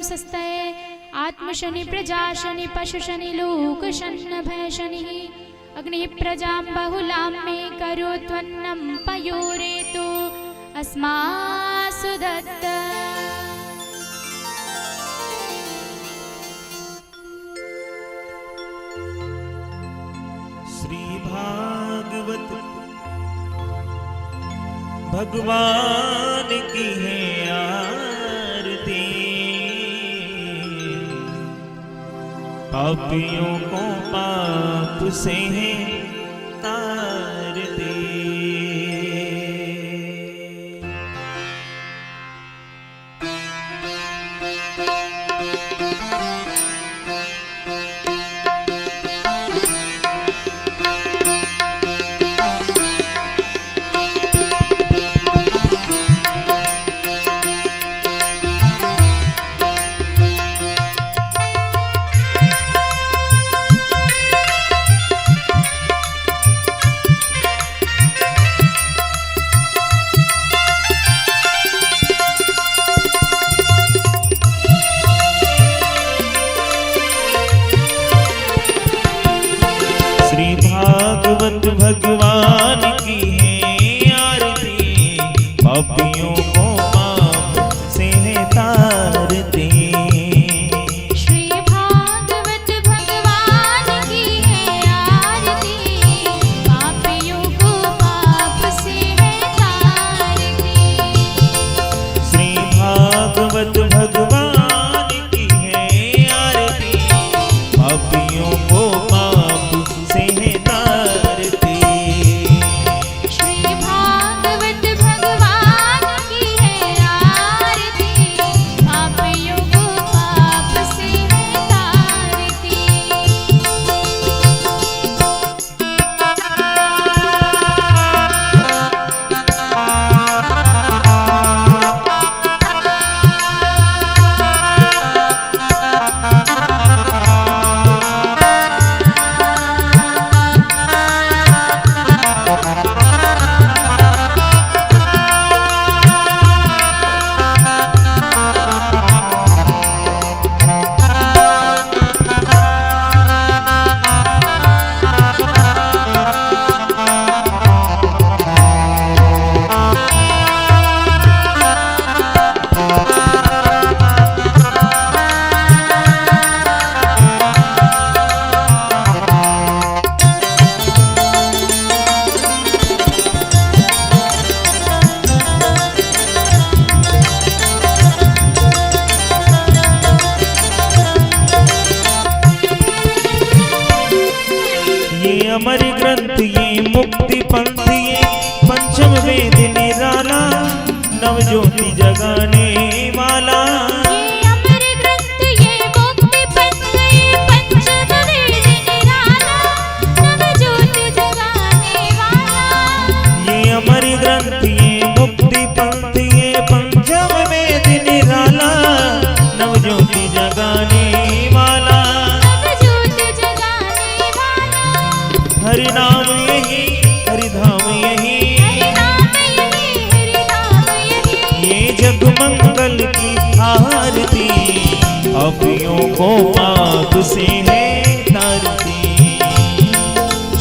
पुंसस्तये आत्मशनि प्रजाशनि पशुशनि लोकशन्न भयशनिः अग्निः प्रजां बहुलां मे करोत्वन्नं पयोरेतो अस्मासु दत्त। श्री भागवत भगवान की है आरती, पापियों को पाप से है तारती। भागवत भगवान की है आरती, पापियों को पाप से है तारती। श्री भागवत भगवान की है आरती, पापियों को पाप से है तारती। श्री भागवत भगवान की है आरती, पापियों को पाप से है तारती। श्री भागवत भगवान की है आरती, पापियों को पाप से है तारती। अमर ग्रंथ ये मुक्ति पंथ ये पंचम वेद निराला, नव ज्योति जगाने वाला। ये अमर ग्रंथ ये मुक्ति पंथ ये पंचम वेद निराला, नव ज्योति जगाने वाला। ये अमर ग्रंथ ये मुक्ति पंथ ये पंचम वेद निराला, नव ज्योति जगाने वाला। हरि नाम यही हरि धाम यही, ये जग मंगल की आरती, पापियों को पाप से है तारती।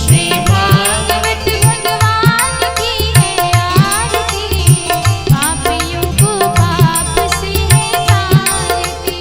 श्री भागवत भगवान की है आरती, पापियों को पाप से है तारती।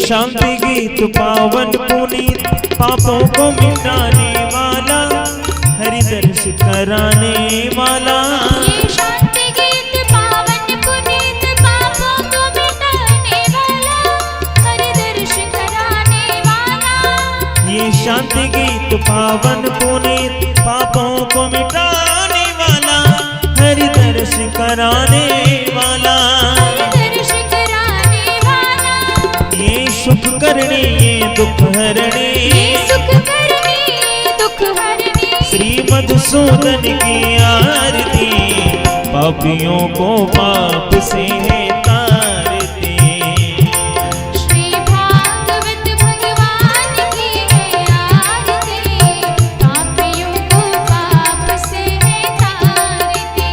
शांति गीत पावन पुनीत, पापों को मिटाने वाला, हरि दर्श कराने वाला। ये शांति गीत पावन पुनीत, पापों को मिटाने वाला, हरि दर्श कराने वाला। ये शांति गीत पावन पुनीत पापों को मिटाने वाला, हरि दर्श कराने वाला, दर्श कराने वाला, ये सुख करने ये दुख हरने, ये सुख करने दुख हरने, श्री मधुसूदन की आरती, पापियों को पाप से है तारती। श्री भागवत भगवान की है आरती, पापियों को पाप से है तारती।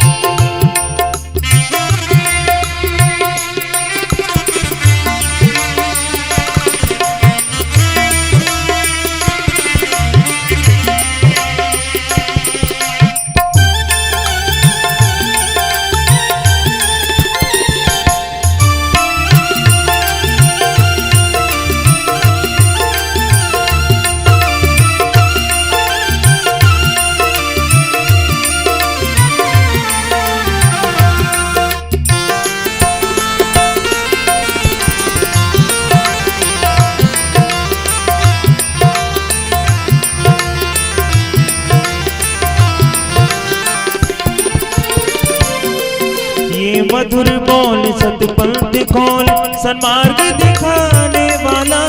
ये मधुर बोल सतपंथ खोल, सन्मार्ग दिखाने वाला,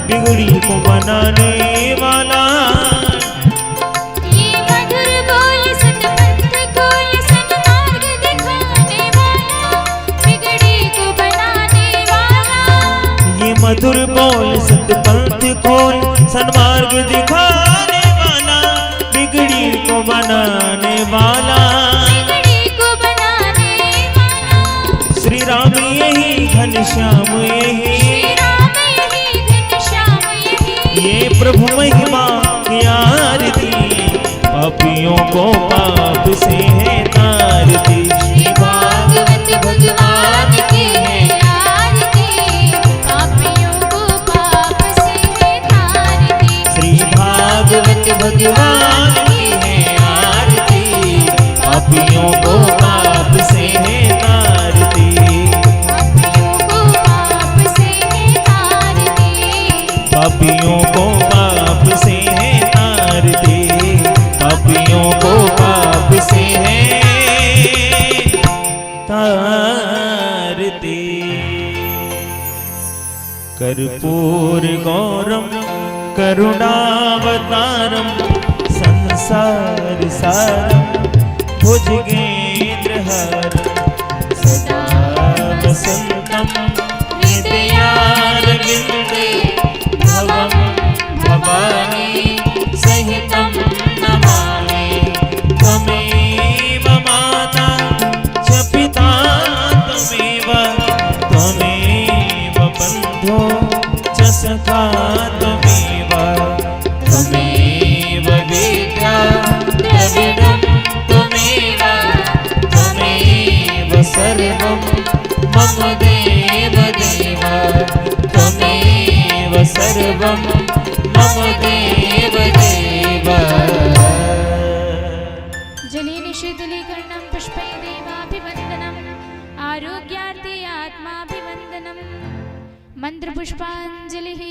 बिगड़ी को बनाने वाला। ये मधुर बोल सतपंथ खोल, सन्मार्ग दिखाने वाला, बिगड़ी को बनाने वाला। ये मधुर बोल सतपंथ खोल, सन्मार्ग दिखाने वाला, बिगड़ी को बनाने वाला। बिगड़ी को बनाने वाला, श्री राम यही घनश्याम यही, श्री राम यही घनश्याम यही, ये प्रभु महिमा की आरती, पापियों को पाप से है तारती। श्री भागवत भगवान की है आरती, पापियों को पाप से है तारती। श्री भागवत भगवान की है आरती, पापियों को पाप से है तारती। पापियों को पाप से है तारती, पापियों को पाप से है तारती, पापियों को पाप से है तारती। कर्पूर गौरम करुणावतारम, संसार सारम भुजगेन्द्रहारम, सदा वसंतम हृदयारविन्दे, भवं भवानी सहितं नमामि। त्वमेव माता च पिता त्वमेव, त्वमेव बन्धो च सखा त्वमेव, त्वमेव विद्या द्रविणं त्वमेव, त्वमेव सर्वं मम देव देव, त्वमेव सर्वं मम देव देव। जले निषिद्धलीकरणं पुष्पै देवाभिवन्दनम्, आरोग्यार्थे आत्माभिवन्दनम्। मन्त्रपुष्पाञ्जलिः।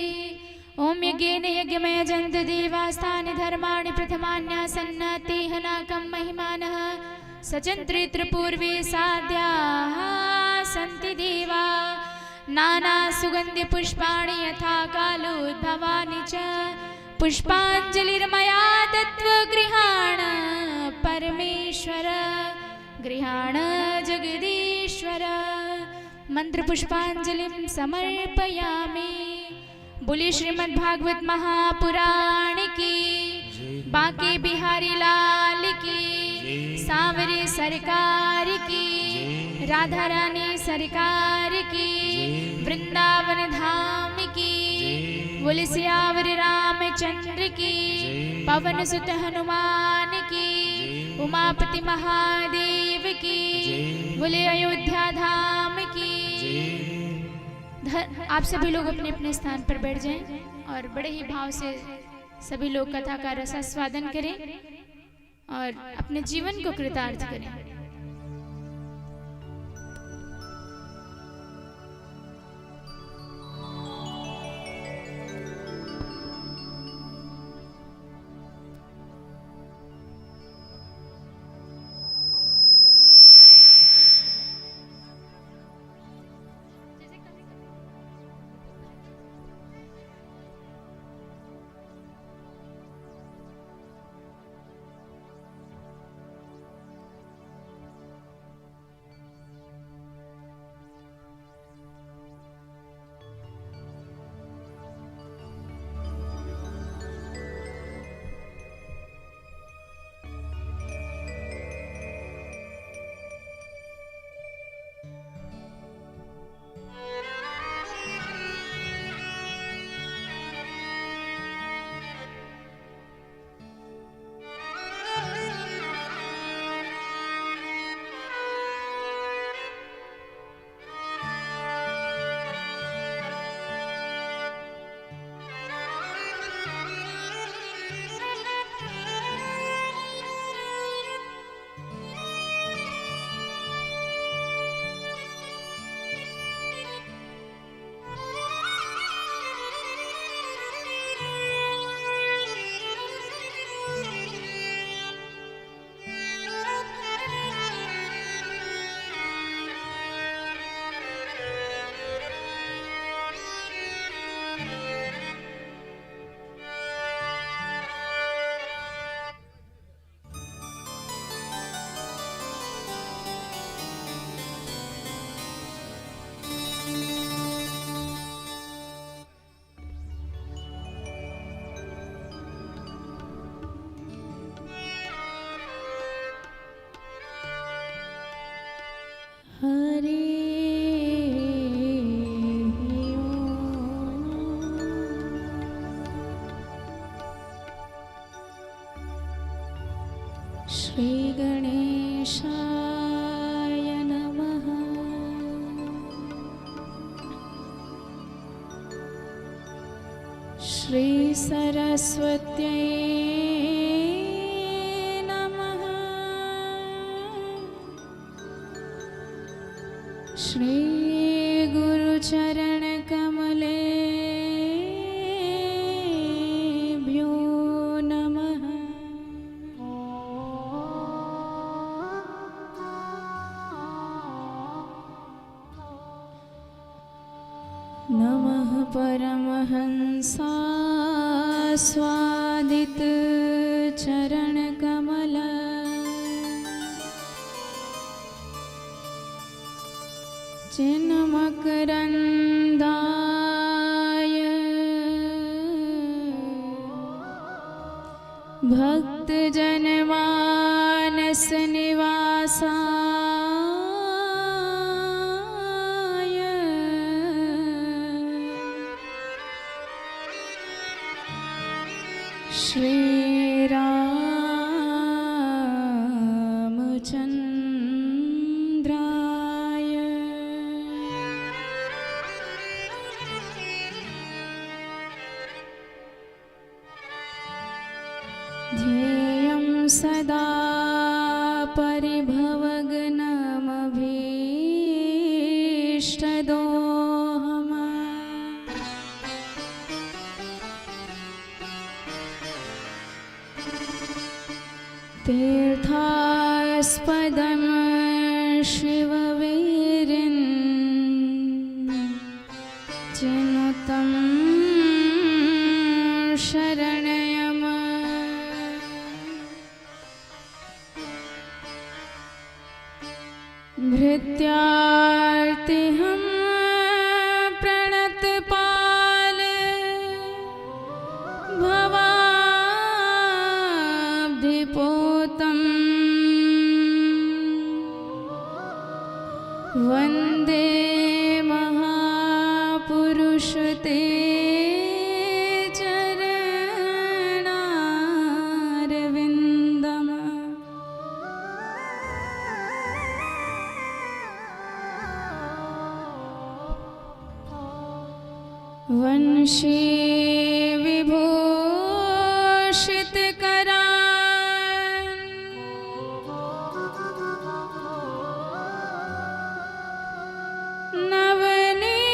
ॐ यज्ञेन यज्ञमय जन्तु देवास्तानि धर्माणि प्रथमान्यासन्न तेह नाकं महिमानः, सचन्त्रित्रपूर्वे साध्याः सन्ति देवा, नानासुगन्धिपुष्पाणि यथा कालोद्भवानि च, पुष्पाञ्जलिर्मया दत्त्वा गृहाण परमेश्वर, गृहाण जगदीश्वर। मंत्रपुष्पाञ्जलिं समर्पयामि। बोले श्रीमद्भागवत महापुराण की, बांके बिहारी लाल की, सांवरे सरकार की, राधा रानी सरकार की, वृंदावन धाम की। बोले सियावर रामचंद्र की, पवन सुत हनुमान की, उमापति महादेव की। बोले अयोध्या धाम की। आप सभी लोग अपने अपने स्थान पर बैठ जाएं और बड़े ही भाव से सभी लोग कथा का रसास्वादन करें और अपने जीवन को कृतार्थ करें। श्री गणेशाय नमः। श्री सरस्वत्यै नमः। श्री गुरुचरण कमलेभ्यो नमः। नमः परमहंसास्वादित चरणकमल। चिन्मकरन्दाय भक्तजनमानसनिवासाय श्रीरामचन्द्राय ध्येयं सदा परिभवग्नमभीष्टदोहम्। तीर्थास्पदं शिववीरिन् चिनुतं शरणयम्। भृत्यार्तिहं प्रणतपाल भवाब्धिपोतम् वन्दे महापुरुष ते चरणारविन्दम्। वंशी विभूषितकरान् नवनीरदाभान्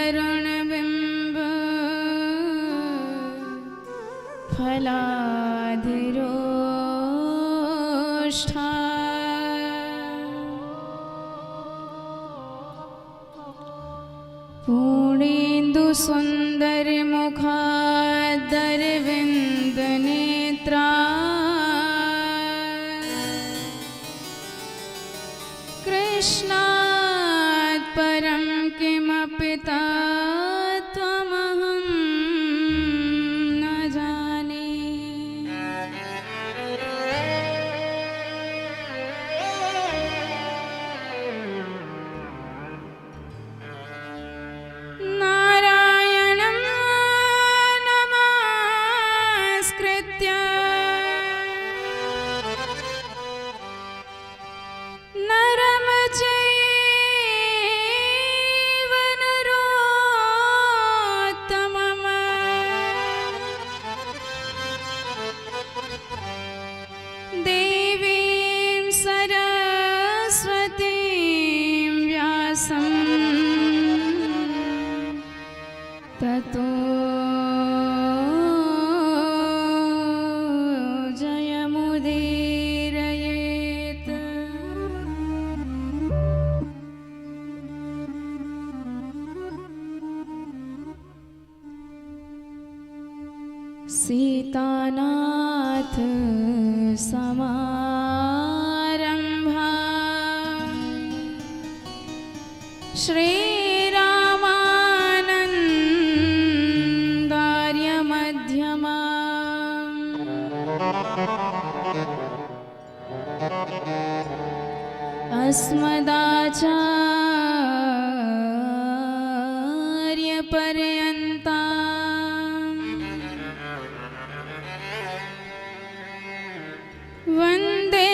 पीताम्बरादरुणबिम्ब फलाधिरोष्ठा पूर्णेन्दुसुन्दरमुखादरविन्दनेत्रा कृष्णात् परं किमपि तत्त्वमहं न जाने। नारायणं सीतानाथ समारंभा श्रीरामानन्दार्य मध्यमा अस्मदाचार्य पर्यन्ता वन्दे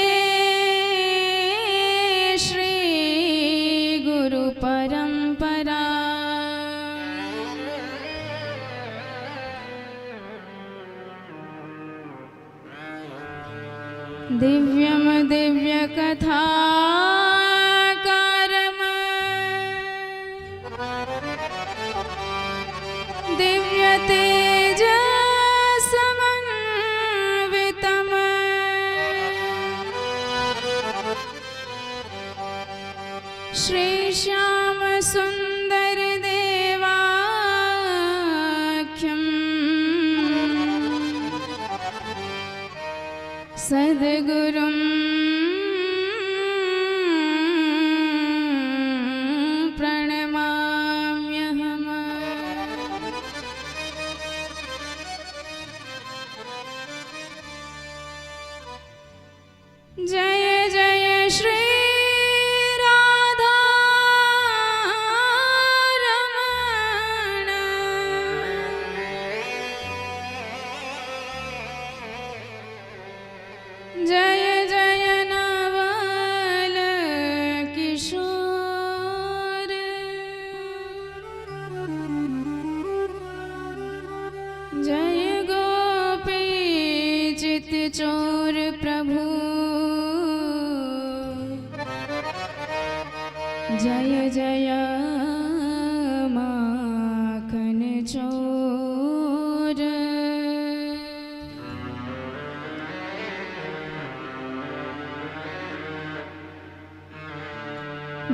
श्री गुरु परंपरा दिव्यम दिव्य कथाकारम दिव्य तेज समन्वितम श्री श्याम सुंदर देवाख्यम सद्गुरुं प्रणमाम्यहम्। जय जय श्री राधा रमण जय जय नवल किशोर जय गोपी चित चोर प्रभु जय जय माखन चोर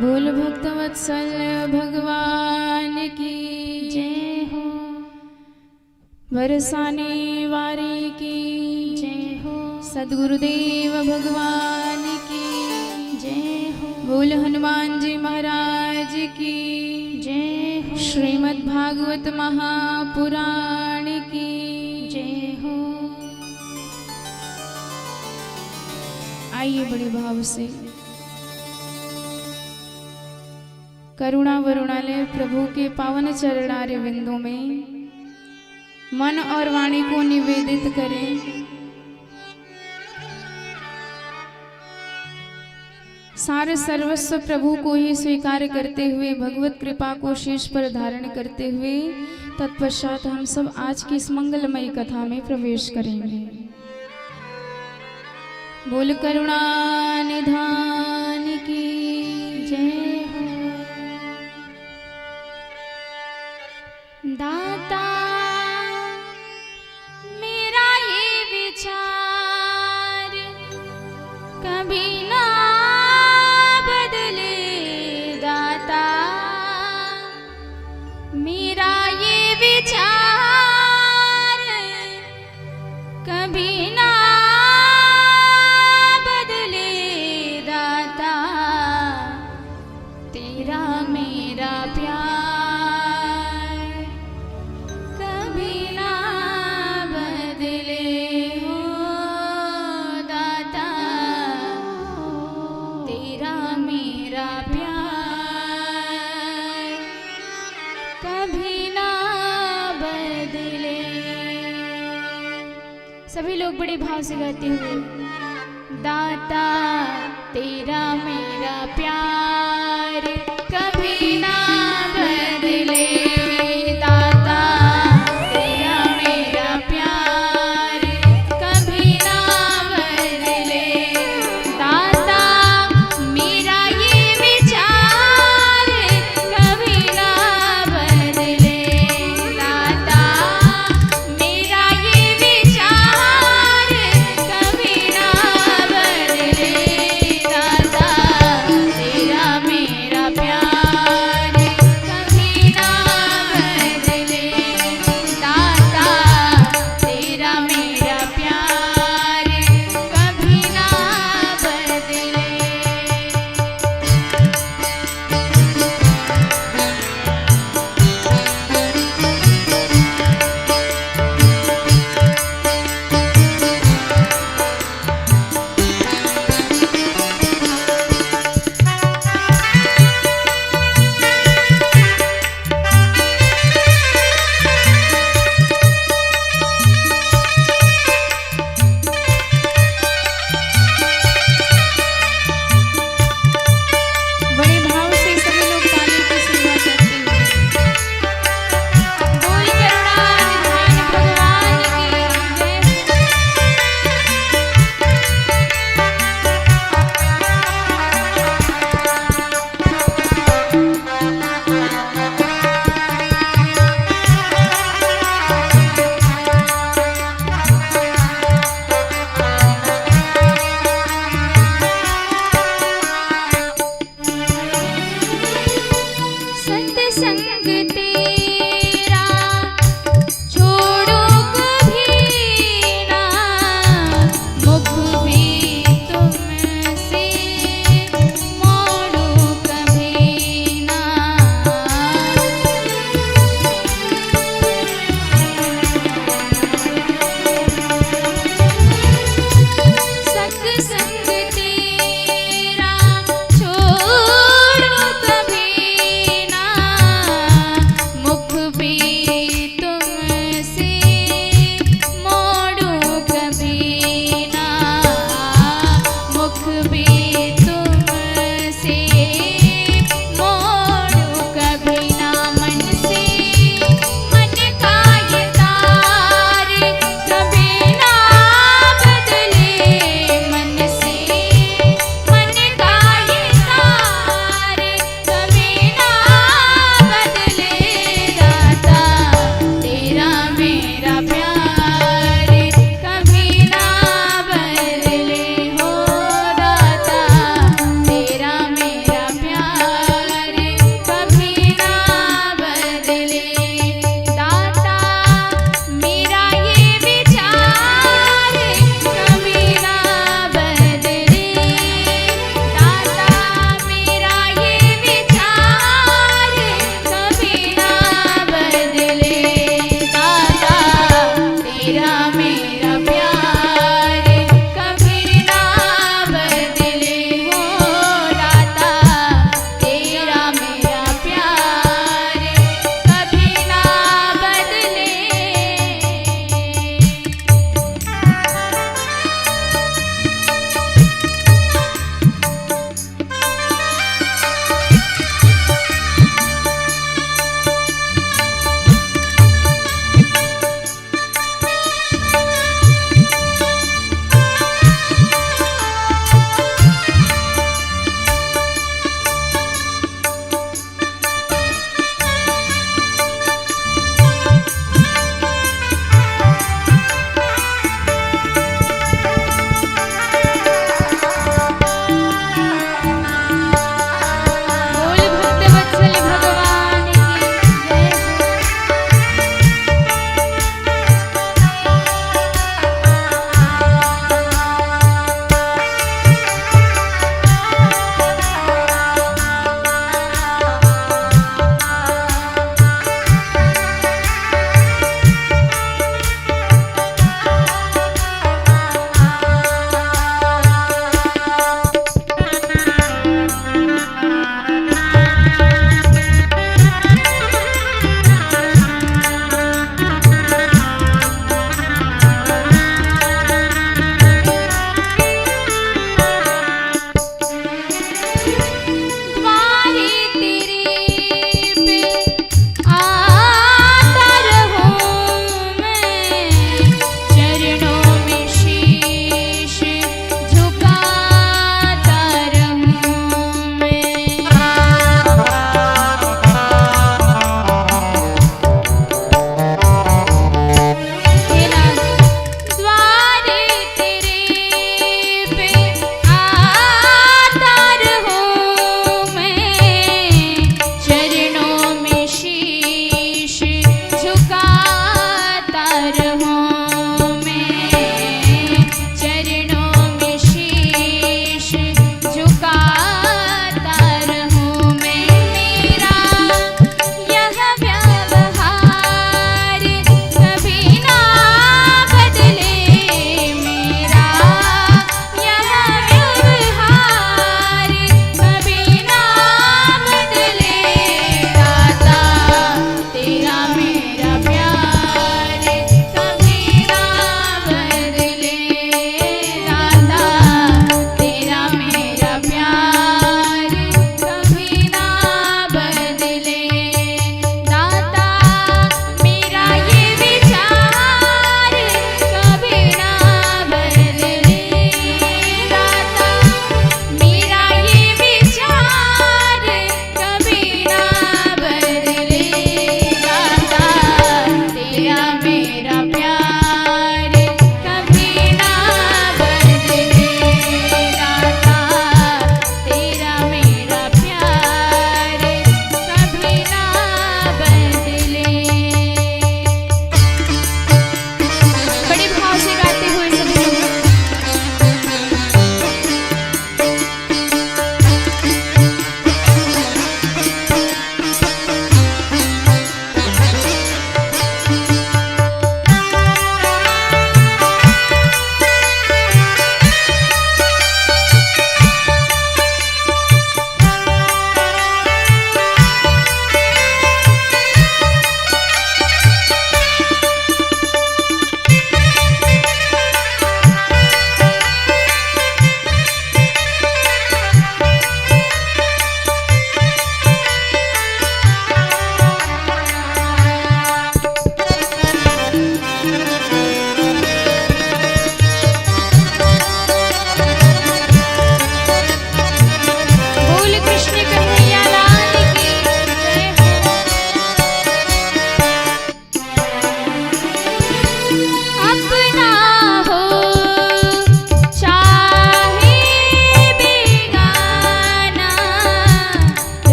बोल भक्तवत्सल भगवान की जय हो बरसाने वारे की जय हो सद्गुरुदेव भगवान की जय हो बोल हनुमान जी महाराज की जय हो श्रीमद् भागवत महापुराण की जय हो। आइए बड़े भाव से करुणा वरुणालय प्रभु के पावन चरणार्य विंदों में मन और वाणी को निवेदित करें। सारे सर्वस्व प्रभु को ही स्वीकार करते हुए भगवत कृपा को शीश पर धारण करते हुए तत्पश्चात हम सब आज की इस मंगलमयी कथा में प्रवेश करेंगे। बोल करुणा निधान की जय हो। दाता मेरा ये विचार कभी ना बदले दाता मेरा ये विचार कभी ना बदले दाता तेरा मेरा प्यार सभी लोग बड़े भाव से गाते हुए दाता तेरा मेरा प्यार कभी ना बदले दाता तेरा मेरा प्यार कभी ना बदले दाता मेरा ये विचार कभी ना बदले दाता मेरा ये विचार कभी ना बदले दाता तेरा मेरा प्यार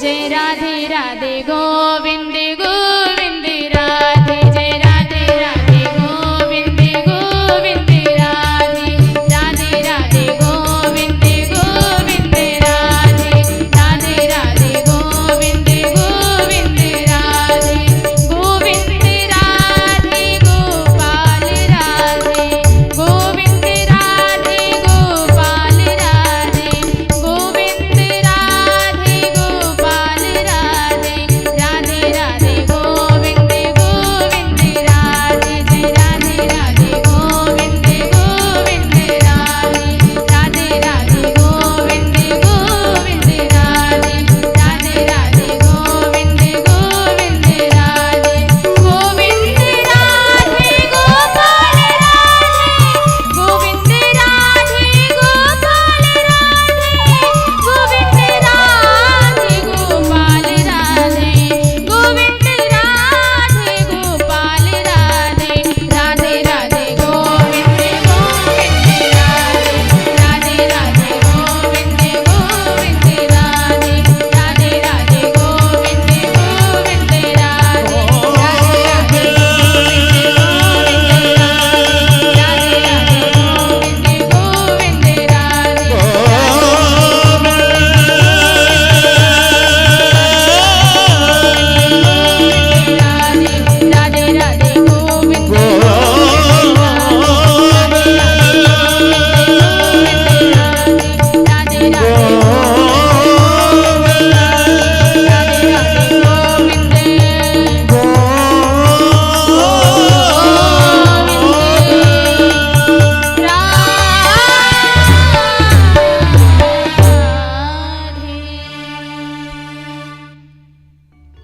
जय राधे राधे गोविंद गोविंद राधे जय राधे राधे गोविंद गोविंद राधे राधे राधे गोविंद गोविंद राधे राधे राधे गोविंद गोविंद राधे गोविंद राधे गोपाल राधे गोविंद राधे गोपाल राधे गोविंद राधे गोपाल राधे राधे राधे गोविंद गोविंद राधे जय राधे राधे गोविंद गोविंद राधे राधे राधे गोविंद गोविंद राधे राधे राधे गोविंद गोविंद राधे गोविंद राधे गोपाल राधे गोविंद राधे गोपाल राधे गोविंद राधे गोपाल राधे गोविंद राधे गोपाल राधे राधे राधे गोविंद गोविंद राधे राधे राधे गोविंद गोविंद राधे राधे राधे गोविंद गोविंद राधे राधे राधे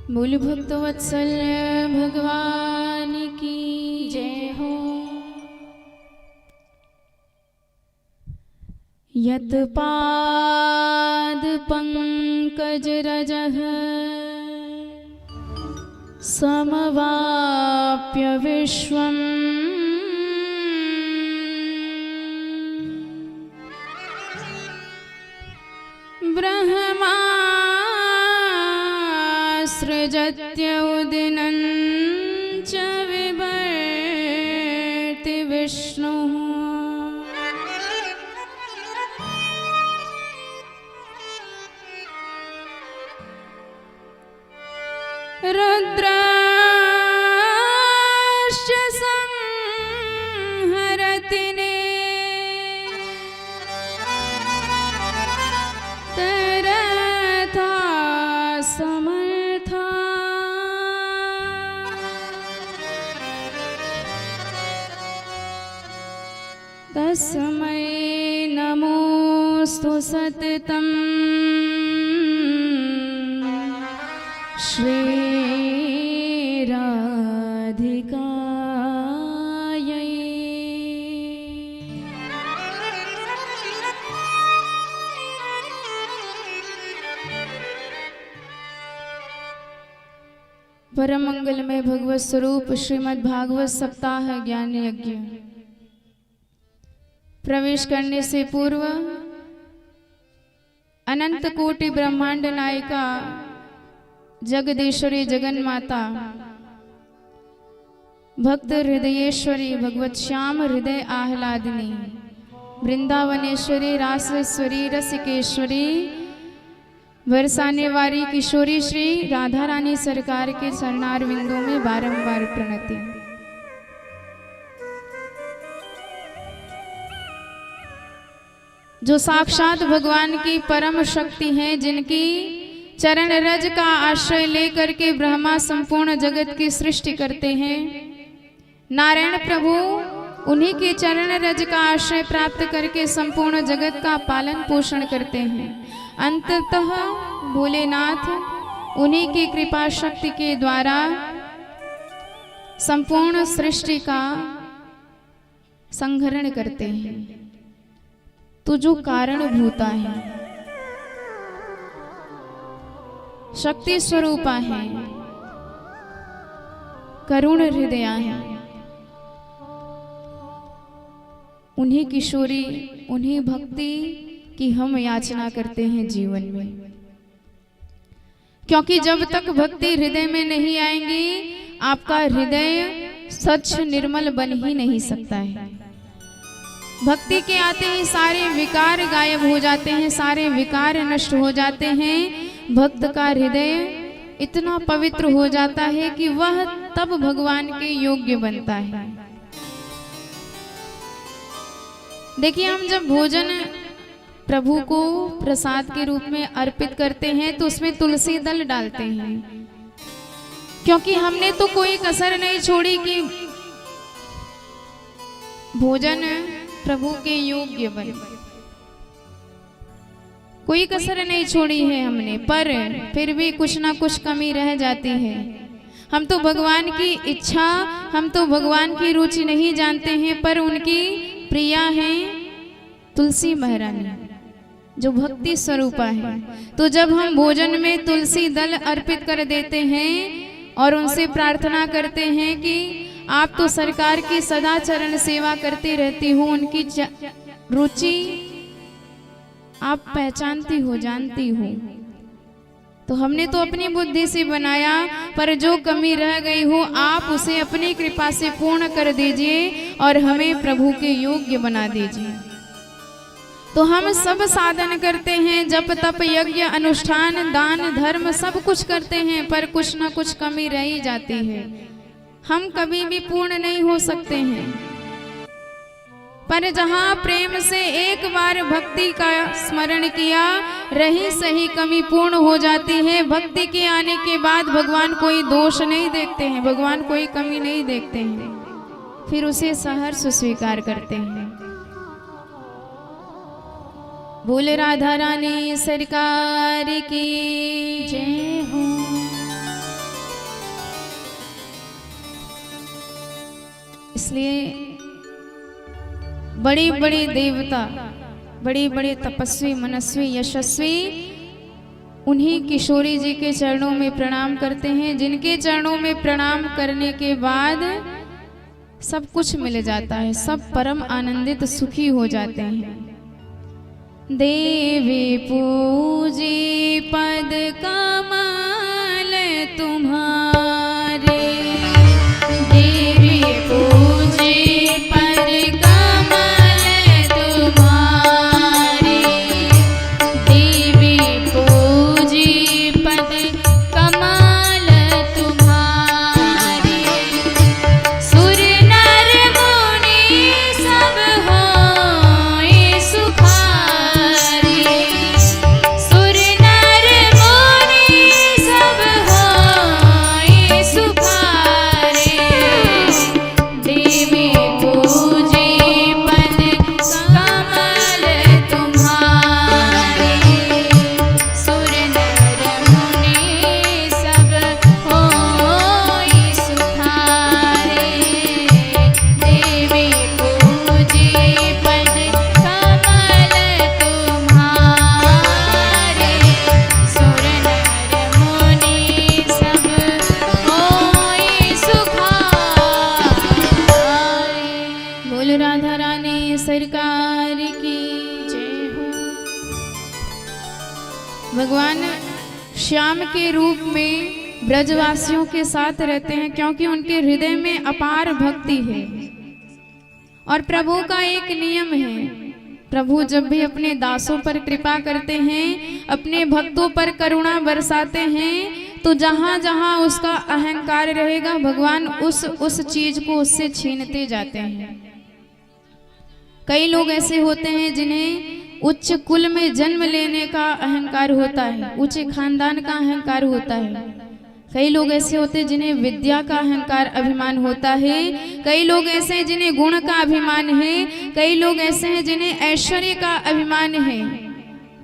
बोल भक्त वत्सल भगवान की जय हो। यत पाद पंकज रजः समवाप्य विश्वम् ब्रह्मासृजत्य उदिनं च विभर्ति विष्णुः रुद्राश्च संहरति तरथा समर्था तस्मै नमोस्तु सततम् श्री राधिकायै। परम मंगलमय भगवत स्वरूप श्रीमद् भागवत सप्ताह ज्ञान यज्ञ प्रवेश करने से पूर्व अनंत कोटि ब्रह्मांड नायिका जगदीश्वरी जगन माता भक्त हृदयेश्वरी भगवत श्याम हृदय आह्लादिनी वृंदावनेश्वरी रासेश्वरी रसिकेश्वरी बरसाने वाली किशोरी श्री राधा रानी सरकार के चरणार विंदों में बारंबार प्रणति। जो साक्षात भगवान की परम शक्ति है, जिनकी चरण रज का आश्रय लेकर के ब्रह्मा संपूर्ण जगत की सृष्टि करते हैं। नारायण प्रभु उन्हीं के चरण रज का आश्रय प्राप्त करके संपूर्ण जगत का पालन पोषण करते हैं। अंततः भोलेनाथ उन्हीं की कृपा शक्ति के द्वारा संपूर्ण सृष्टि का संहरण करते हैं। तो जो कारणभूता है, शक्ति स्वरूपा है, करुण हृदया है, उन्हीं किशोरी उन्हीं भक्ति की हम याचना करते हैं जीवन में। क्योंकि जब तक भक्ति हृदय में नहीं आएंगी, आपका हृदय स्वच्छ निर्मल बन ही नहीं सकता है। भक्ति के आते ही सारे विकार गायब हो जाते हैं, सारे विकार नष्ट हो जाते हैं। भक्त का हृदय इतना पवित्र हो जाता है कि वह तब भगवान के योग्य बनता है। देखिए, हम जब भोजन प्रभु को प्रसाद के रूप में अर्पित करते हैं तो उसमें तुलसी दल डालते हैं, क्योंकि हमने तो कोई कसर नहीं छोड़ी कि भोजन प्रभु के योग्य बने। कोई कसर नहीं छोड़ी है हमने, पर फिर भी कुछ ना कुछ कमी रह जाती है। हम तो भगवान की इच्छा, हम तो भगवान की रुचि नहीं जानते हैं, पर उनकी प्रिया हैं तुलसी महारानी जो भक्ति स्वरूपा है। तो जब हम भोजन में तुलसी दल अर्पित कर देते हैं और उनसे प्रार्थना करते हैं कि आप तो सरकार की सदा चरण सेवा करती रहती हो, उनकी रुचि आप पहचानती हो, जानती हो, तो हमने तो अपनी बुद्धि से बनाया, पर जो कमी रह गई हो आप उसे अपनी कृपा से पूर्ण कर दीजिए और हमें प्रभु के योग्य बना दीजिए। तो हम सब साधन करते हैं, जप तप यज्ञ अनुष्ठान दान धर्म सब कुछ करते हैं, पर कुछ ना कुछ कमी रह ही जाती है। हम कभी भी पूर्ण नहीं हो सकते हैं। पर जहाँ प्रेम से एक बार भक्ति का स्मरण किया, रही सही कमी पूर्ण हो जाती है। भक्ति के आने के बाद भगवान कोई दोष नहीं देखते हैं, भगवान कोई कमी नहीं देखते हैं, फिर उसे सहर्ष स्वीकार करते हैं। बोले राधा रानी सरकार की जय हो। इसलिए बड़ी बड़ी देवता, बड़े बड़े तपस्वी मनस्वी यशस्वी उन्हीं किशोरी जी के चरणों में प्रणाम करते हैं, जिनके चरणों में प्रणाम करने के बाद सब कुछ मिल जाता है, सब परम आनंदित सुखी हो जाते हैं। देवी पूजी पद कमल तुम्हारे, देवी पूजी पद कमल तुम्हारे, देवी पूजी पद कमल तुम्हारे, सुर नर मुनि सब होए सुखारे, सुर नर मुनि सब होए सुखारे, देवी पूजी पद कमल तुम्हारे, सुर नर मुनि सब होए सुखारे, देवी पूजी पद कमल तुम्हारे, सुर नर मुनि सब होए सुखारे। बोल राधा रानी सरकार की जय हो। भगवान श्याम के रूप में ब्रजवासियों के साथ रहते हैं, क्योंकि उनके हृदय में अपार भक्ति है। और प्रभु का एक नियम है, प्रभु जब भी अपने दासों पर कृपा करते हैं, अपने भक्तों पर करुणा बरसाते हैं, तो जहां जहां उसका अहंकार रहेगा भगवान उस चीज को उससे छीनते जाते हैं। कई लोग ऐसे होते हैं जिन्हें उच्च कुल में जन्म लेने का अहंकार होता है, उच्च खानदान का अहंकार होता है। कई लोग ऐसे होते हैं जिन्हें विद्या का अहंकार अभिमान होता है। कई लोग ऐसे हैं जिन्हें गुण का अभिमान है। कई लोग ऐसे हैं जिन्हें ऐश्वर्य का अभिमान है।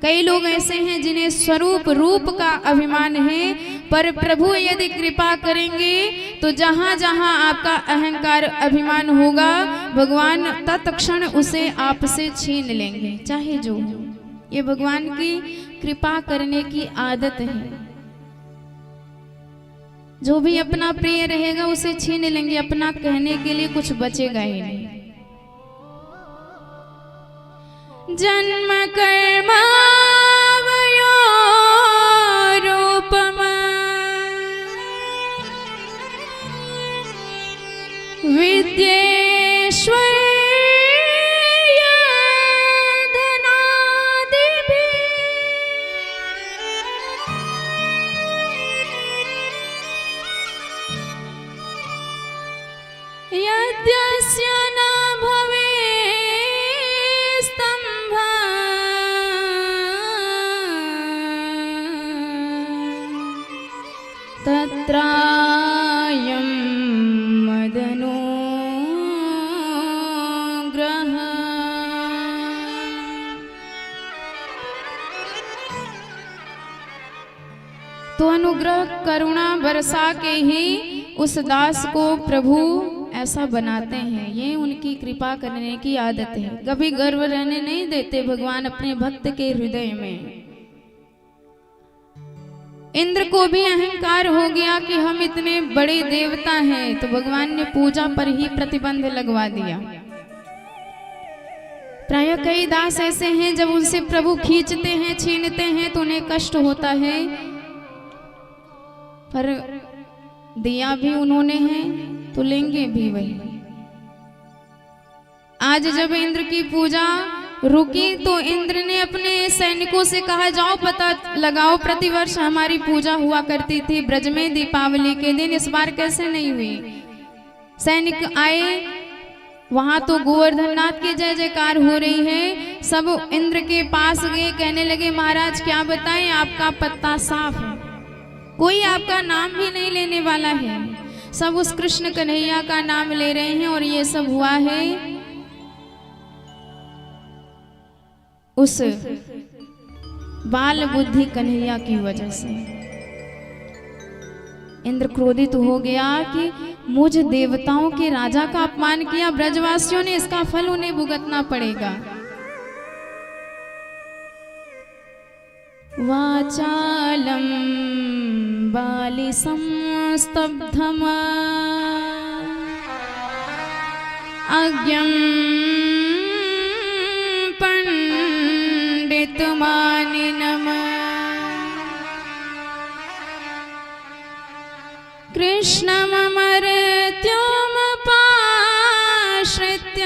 कई लोग ऐसे हैं जिन्हें स्वरूप रूप का अभिमान है। पर प्रभु यदि कृपा करेंगे तो जहां जहां आपका अहंकार अभिमान होगा भगवान तत्क्षण उसे आपसे छीन लेंगे, चाहे जो हो। ये भगवान की कृपा करने की आदत है। जो भी अपना प्रिय रहेगा उसे छीन लेंगे, अपना कहने के लिए कुछ बचेगा ही नहीं। जन्म कर्म रूपम न भवे स्तंभ तत्रायं मदनो ग्रह। तो अनुग्रह करुणा बरसा के ही उस दास को प्रभु ऐसा बनाते हैं। ये उनकी कृपा करने की आदत है। कभी गर्व रहने नहीं देते भगवान अपने भक्त के हृदय में। इंद्र को भी अहंकार हो गया कि हम इतने बड़े देवता हैं, तो भगवान ने पूजा पर ही प्रतिबंध लगवा दिया। प्राय कई दास ऐसे हैं जब उनसे प्रभु खींचते हैं, छीनते हैं तो उन्हें कष्ट होता है, पर दिया भी उन्होंने है तो लेंगे भी वही। आज जब इंद्र की पूजा रुकी तो इंद्र ने अपने सैनिकों से कहा, जाओ पता लगाओ, प्रतिवर्ष हमारी पूजा हुआ करती थी ब्रज में दीपावली के दिन, इस बार कैसे नहीं हुई। सैनिक आए, वहां तो गोवर्धन नाथ की जय जयकार हो रही है। सब इंद्र के पास गए, कहने लगे महाराज क्या बताएं, आपका पत्ता साफ है, कोई आपका नाम भी नहीं लेने वाला है। सब उस कृष्ण कन्हैया का नाम ले रहे हैं और ये सब हुआ है उस बाल बुद्धि कन्हैया की वजह से। इंद्र क्रोधित हो गया कि मुझ देवताओं के राजा का अपमान किया ब्रजवासियों ने, इसका फल उन्हें भुगतना पड़ेगा। वाचालम बाली संस्तब्धम अज्ञं पंडितमानिनम कृष्णममर्त्योमपाश्रित्य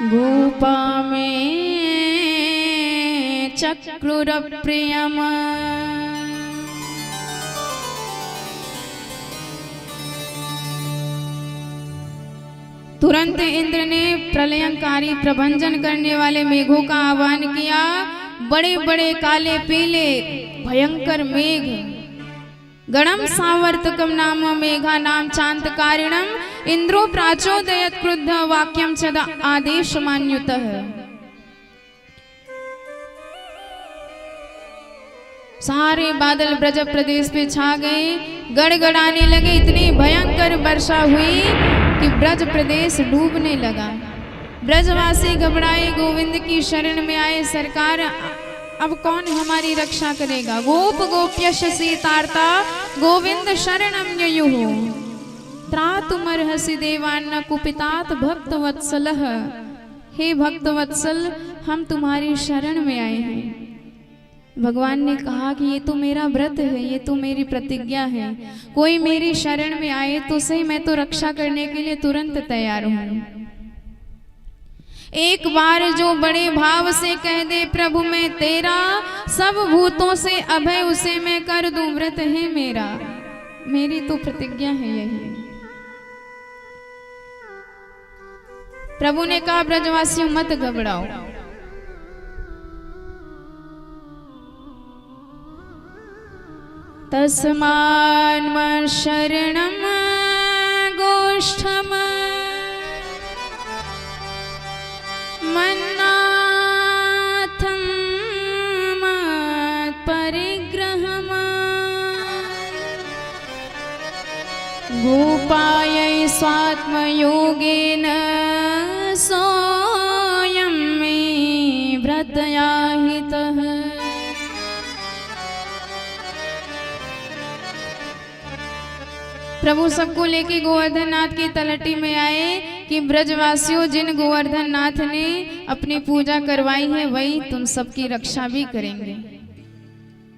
गोपा में चक्रुरप्रियम। तुरंत इंद्र ने प्रलयंकारी प्रभंजन करने वाले मेघों का आह्वान किया। बड़े बड़े काले पीले भयंकर मेघ, गणम सावर्तकम नाम मेघा नाम चांतकारिणम इंद्रो प्राचोदयत क्रुद्ध वाक्यम चद आदेश मान्युतः। सारे बादल ब्रज प्रदेश पे छा गए, गड़गड़ाने लगे। इतनी भयंकर वर्षा हुई कि ब्रज प्रदेश डूबने लगा। ब्रजवासी घबराए, गोविंद की शरण में आए, सरकार अब कौन हमारी रक्षा करेगा। गोप गोप्यश सीतार्ता गोविंद शरणम ययुः त्रातुमर्हसि देवान्न कुपितात भक्त वत्सलः। हे भक्त वत्सल, हम तुम्हारी शरण में आए हैं। भगवान ने कहा कि ये तो मेरा व्रत है, ये तो मेरी प्रतिज्ञा है, कोई मेरी शरण में आए तो सही, मैं तो रक्षा करने के लिए तुरंत तैयार हूं। एक बार जो बड़े भाव से कह दे प्रभु मैं तेरा, सब भूतों से अभय उसे मैं कर दूं, व्रत है मेरा, मेरी तो प्रतिज्ञा है यही। प्रभु ने कहा ब्रजवासियों मत घबराओ, तस्मान् शरणं गोष्ठम मन्नाथं मत्परिग्रहम् गोपायै स्वात्मयोगेन सोऽयं मे व्रतयाहितः। प्रभु सबको लेके गोवर्धन नाथ की तलहटी में आए कि ब्रजवासियों, जिन गोवर्धन नाथ ने अपनी पूजा करवाई है वही तुम सबकी रक्षा भी करेंगे।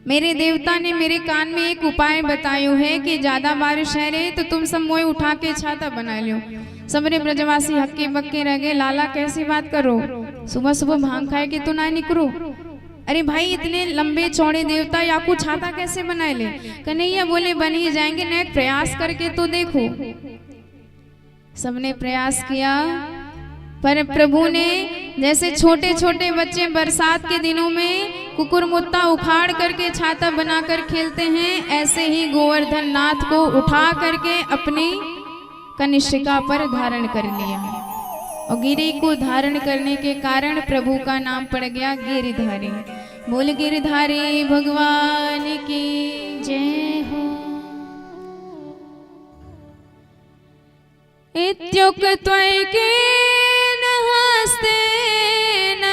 मेरे देवता ने मेरे कान में एक उपाय बतायो है कि ज्यादा बारिश है रे तो तुम सब मोए उठा के छाता बना लो। सबरे ब्रजवासी हक्के बक्के रह गए, लाला कैसी बात करो, सुबह सुबह भांग खाए के तो ना निकलो। अरे भाई इतने लंबे चौड़े देवता या कुछ छाता कैसे बनाए ले? कन्हैया बोले बन ही जाएंगे, न एक प्रयास करके तो देखो। सबने प्रयास किया पर प्रभु ने, जैसे छोटे छोटे बच्चे बरसात के दिनों में कुकुरमुत्ता उखाड़ करके छाता बनाकर खेलते हैं, ऐसे ही गोवर्धन नाथ को उठा करके अपनी कनिष्ठिका पर धारण कर लिया। और गिरी को धारण करने के कारण प्रभु का नाम पड़ गया गिरिधारी। बोल गिरिधारी भगवान की जय हो। इत्युक्त्वैकेन हस्तेन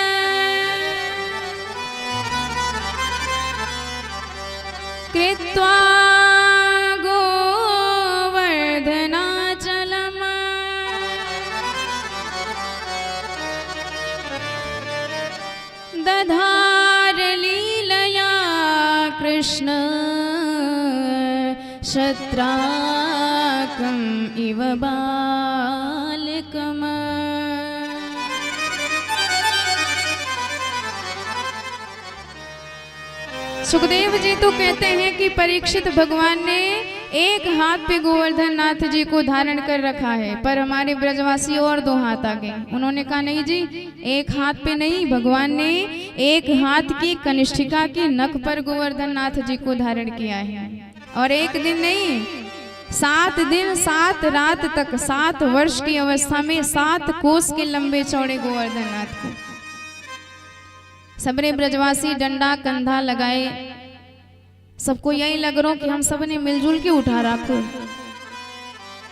कृत्वा गोवर्धनाचलम् दधार लीलया कृष्ण शत्राकम् इव बालकम्। सुखदेव जी तो कहते हैं कि परीक्षित भगवान ने एक हाथ पे गोवर्धन नाथ जी को धारण कर रखा है, पर हमारे ब्रजवासी और दो हाथ आगे। उन्होंने कहा नहीं जी, एक हाथ पे नहीं, भगवान ने एक हाथ की कनिष्ठिका की नख पर गोवर्धन नाथ जी को धारण किया है। और एक दिन नहीं, 7 दिन 7 रात तक 7 वर्ष की अवस्था में 7 कोस के लंबे चौड़े गोवर्धन नाथ को सबरे ब्रजवासी डंडा कंधा लगाए। सबको यही लग रहा कि हम सब ने मिलजुल के उठा रखो।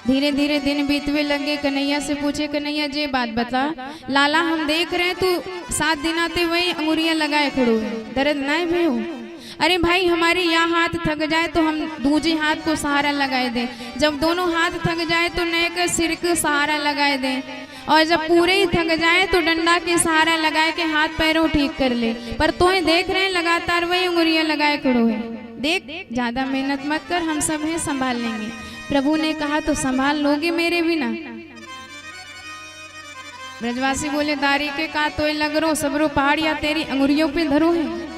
धीरे धीरे दिन बीतवे लगे। कन्हैया से पूछे, कन्हैया जी बात बता, लाला हम देख रहे हैं तू 7 दिन आते वही अंगुरियां लगाए खड़ो, दर्द नहीं भी हो? अरे भाई हमारे यहाँ हाथ थक जाए तो हम दूसरे हाथ को सहारा लगाए दें, जब दोनों हाथ थक जाए तो नए का सिर को सहारा लगाए दें, और जब पूरे ही थक जाए तो डंडा के सहारा लगाए के हाथ पैरों ठीक कर ले। पर तो देख रहे हैं लगातार वही अंगुरियां लगाए खड़ो है। देख ज्यादा मेहनत मत कर, हम सब हैं संभाल लेंगे। प्रभु ने कहा तो संभाल लोगे मेरे बिना? ब्रजवासी बोले दारी के का तो लग रो सबरो पहाड़िया तेरी अंगुरियों पे धरो है।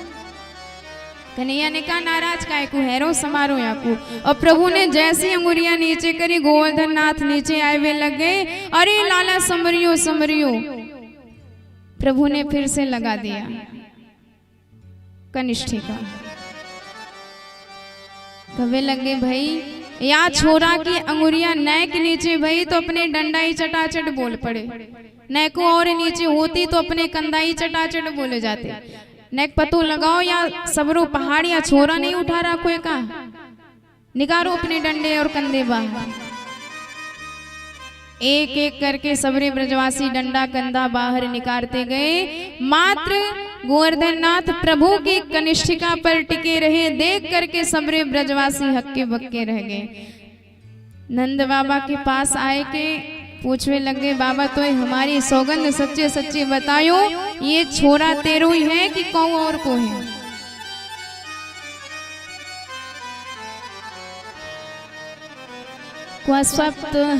कन्हैया ने कहा नाराज काय को हैरो समारो या को। और प्रभु ने जैसी अंगुरियां नीचे करी, गोवर्धन नाथ नीचे आए हुए लग गए। अरे लाला समरियो समरियो। प्रभु ने फिर से लगा दिया कनिष्ठिका। कवे लगे भाई या छोरा की अंगुरियां नए के नीचे भाई तो अपने डंडाई चटाचट बोल पड़े, नए को और नीचे होती तो अपने कंधाई चटाचट बोले जाते। नेक पतो लगाओ या सबरो पहाड़ या छोरा नहीं उठा रहा कोई का, निकालो अपने डंडे और कंधे बाहर। एक एक करके सबरे ब्रजवासी डंडा कंधा बाहर निकालते गए। मात्र गोवर्धन नाथ प्रभु की कनिष्ठिका पर टिके रहे। देख करके सबरे ब्रजवासी हक्के बक्के रह गए। नंद बाबा के पास आए के पूछने लगे, बाबा तो हमारी सौगंध सच्चे सच्चे बतायो, ये छोरा तेरो ही है कि कौन और को है? क्वसप्तहायनो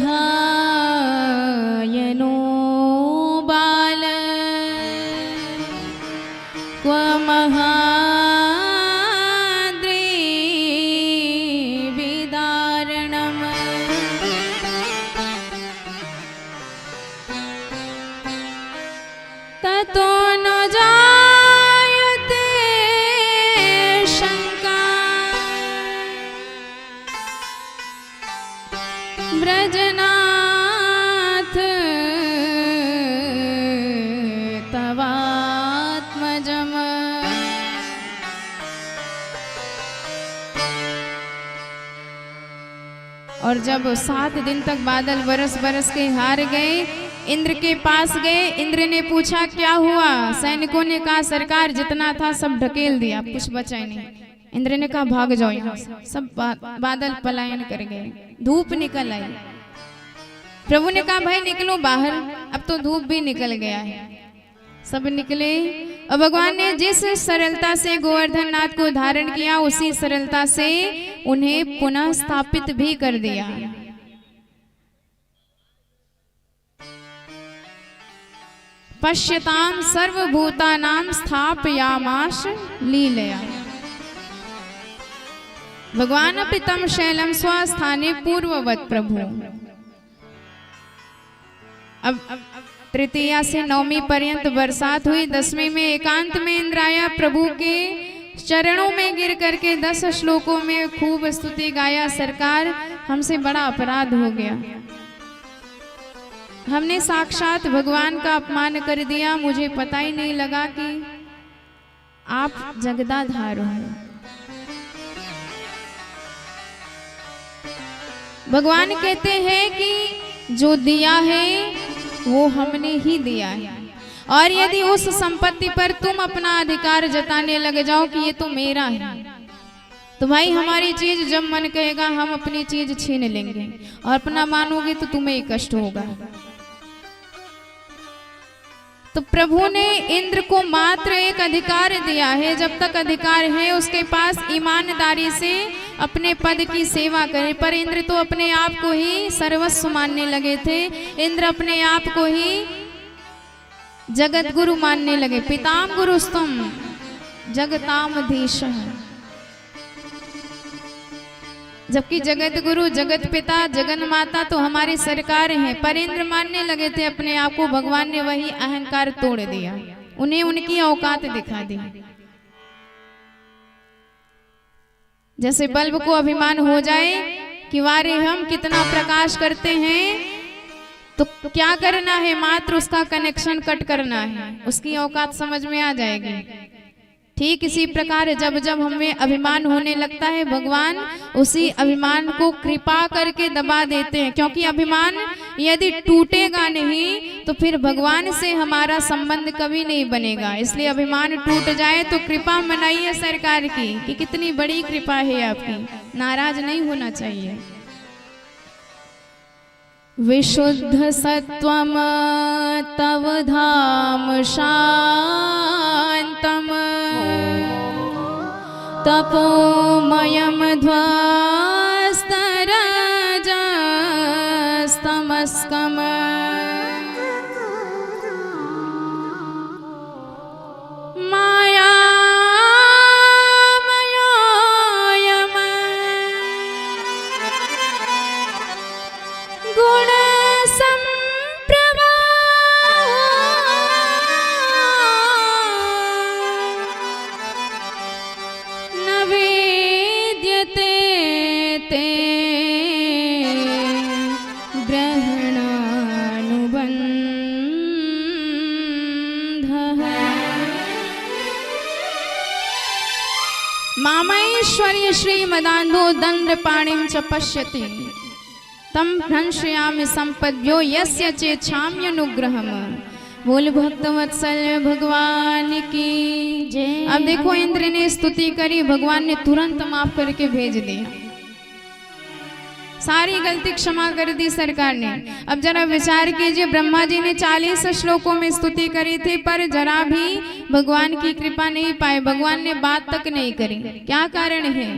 बाल क्व महाद्री विदारणम ततो न जायते शंका ब्रजनाथ तवात्मजम। और जब 7 दिन तक बादल बरस बरस के हार गए, इंद्र के पास गए। इंद्र ने पूछा क्या हुआ? सैनिकों ने कहा सरकार जितना था सब ढकेल दिया, कुछ बचा ही नहीं। इंद्र ने कहा भाग जाओ यहाँ से। सब बादल पलायन कर गए, धूप निकल आई। प्रभु ने कहा भाई निकलो बाहर, अब तो धूप भी निकल गया है। सब निकले और भगवान ने जिस सरलता से गोवर्धन नाथ को धारण किया, उसी सरलता से उन्हें पुनः स्थापित भी कर दिया। पश्यताम सर्वभूतानां स्थापयामास लीलया। भगवान पितम शैलम स्वस्थाने पूर्ववत प्रभु। अब तृतीया से नवमी पर्यंत बरसात हुई, 10वीं में एकांत में इंद्र आया, प्रभु के चरणों में गिर करके 10 श्लोकों में खूब स्तुति गाया। सरकार, हमसे बड़ा अपराध हो गया, हमने साक्षात भगवान का अपमान कर दिया, मुझे पता ही नहीं लगा कि आप जगदाधार हो। भगवान कहते हैं कि जो दिया है वो हमने ही दिया है, और यदि उस संपत्ति पर तुम अपना अधिकार जताने लग जाओ कि ये तो मेरा है, तो भाई हमारी चीज जब मन कहेगा हम अपनी चीज छीन लेंगे, और अपना मानोगे तो तुम्हें ही कष्ट होगा। तो प्रभु ने इंद्र को मात्र एक अधिकार दिया है, जब तक अधिकार है उसके पास ईमानदारी से अपने पद की सेवा करे। पर इंद्र तो अपने आप को ही सर्वस्व मानने लगे थे, इंद्र अपने आप को ही जगत गुरु मानने लगे। पिताम गुरुस्तम जगतामधीशः, जबकि जगत गुरु, जगत पिता, जगन माता तो हमारी सरकार हैं, पर इंद्र मानने लगे थे अपने आप को। भगवान ने वही अहंकार तोड़ दिया, उन्हें उनकी औकात दिखा दी। जैसे बल्ब को अभिमान हो जाए कि वारे हम कितना प्रकाश करते हैं, तो क्या करना है, मात्र उसका कनेक्शन कट करना है, उसकी औकात समझ में आ जाएगी। ठीक इसी प्रकार जब जब हमें अभिमान होने लगता है, भगवान उसी अभिमान को कृपा करके दबा देते हैं, क्योंकि अभिमान यदि टूटेगा नहीं तो फिर भगवान से हमारा संबंध कभी नहीं बनेगा। इसलिए अभिमान टूट जाए तो कृपा मनाइए सरकार की कि कितनी बड़ी कृपा है आपकी, नाराज नहीं होना चाहिए। विशुद्ध सत्वम तव धाम शांतम तपोमयम ध्वस्तरजस्तमस्कम मायामयोऽयम् गुणसम्प्रभा न वेद्यते ते ग्रहणानुबन्धः। मामैश्वर्य श्रीमदान्धो दण्डपाणिं च पश्यति तम भ्रंशयामि संपद्यो यस्य चेच्छाम्यनुग्रहम्। बोल भक्तवत्सल भगवान की जय। अब देखो इंद्र ने स्तुति करी, भगवान ने तुरंत माफ करके भेज दिया, सारी गलती क्षमा कर दी सरकार ने। अब जरा विचार कीजिए, ब्रह्मा जी ने 40 श्लोकों में स्तुति करी थी, पर जरा भी भगवान की कृपा नहीं पाए, भगवान ने बात तक नहीं करी। क्या कारण है?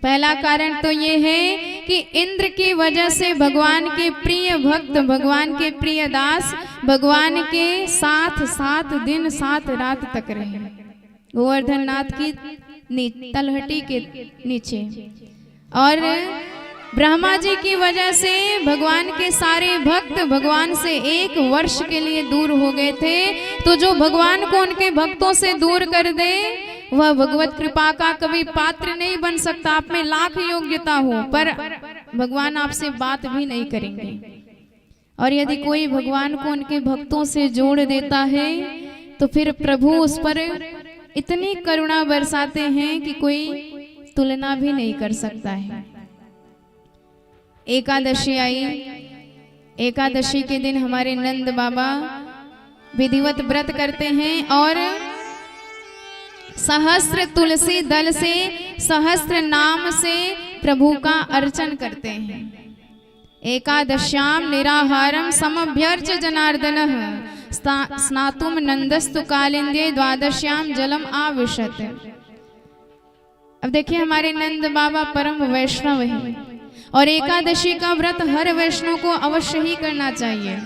पहला कारण तो ये है कि इंद्र की वजह से भगवान के प्रिय भक्त, भगवान के प्रिय दास भगवान के साथ 7 दिन 7 रात तक रहे, गोवर्धन नाथ की तलहटी के नीचे। और ब्रह्मा जी की वजह से भगवान के सारे भक्त भगवान से 1 वर्ष के लिए दूर हो गए थे। तो जो भगवान को उनके भक्तों से दूर कर दे वह भगवत कृपा का कभी पात्र नहीं बन सकता। आप में लाख योग्यता हो पर भगवान आपसे बात भी नहीं करेंगे। और यदि कोई भगवान को उनके भक्तों से जोड़ देता है तो फिर प्रभु उस पर इतनी करुणा बरसाते हैं कि कोई तुलना भी नहीं कर सकता है। एकादशी आई, एकादशी के दिन हमारे नंद बाबा विधिवत व्रत करते हैं और सहस्त्र तुलसी दल से, सहस्त्र नाम से प्रभु का अर्चन करते हैं। एकादश्याम निराहारम समभ्यर्च जनार्दनः स्नातुम नंदस्तु कालिंदे द्वादश्याम जलम आविशत। अब देखिए हमारे नंद बाबा परम वैष्णव हैं और एकादशी का व्रत हर वैष्णव को अवश्य ही करना चाहिए।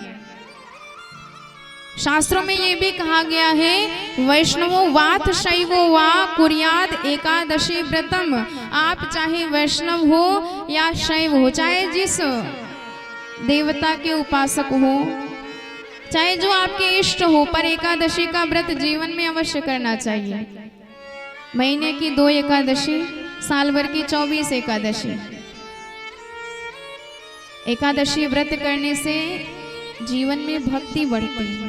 शास्त्रों में ये भी कहा गया है, वैष्णवो वात शैवो वा कुर्याद एकादशी व्रतम। आप चाहे वैष्णव हो या शैव हो, चाहे जिस देवता के उपासक हो, चाहे जो आपके इष्ट हो, पर एकादशी का व्रत जीवन में अवश्य करना चाहिए। महीने की 2 एकादशी, साल भर की 24 एकादशी। एकादशी व्रत करने से जीवन में भक्ति बढ़ती है।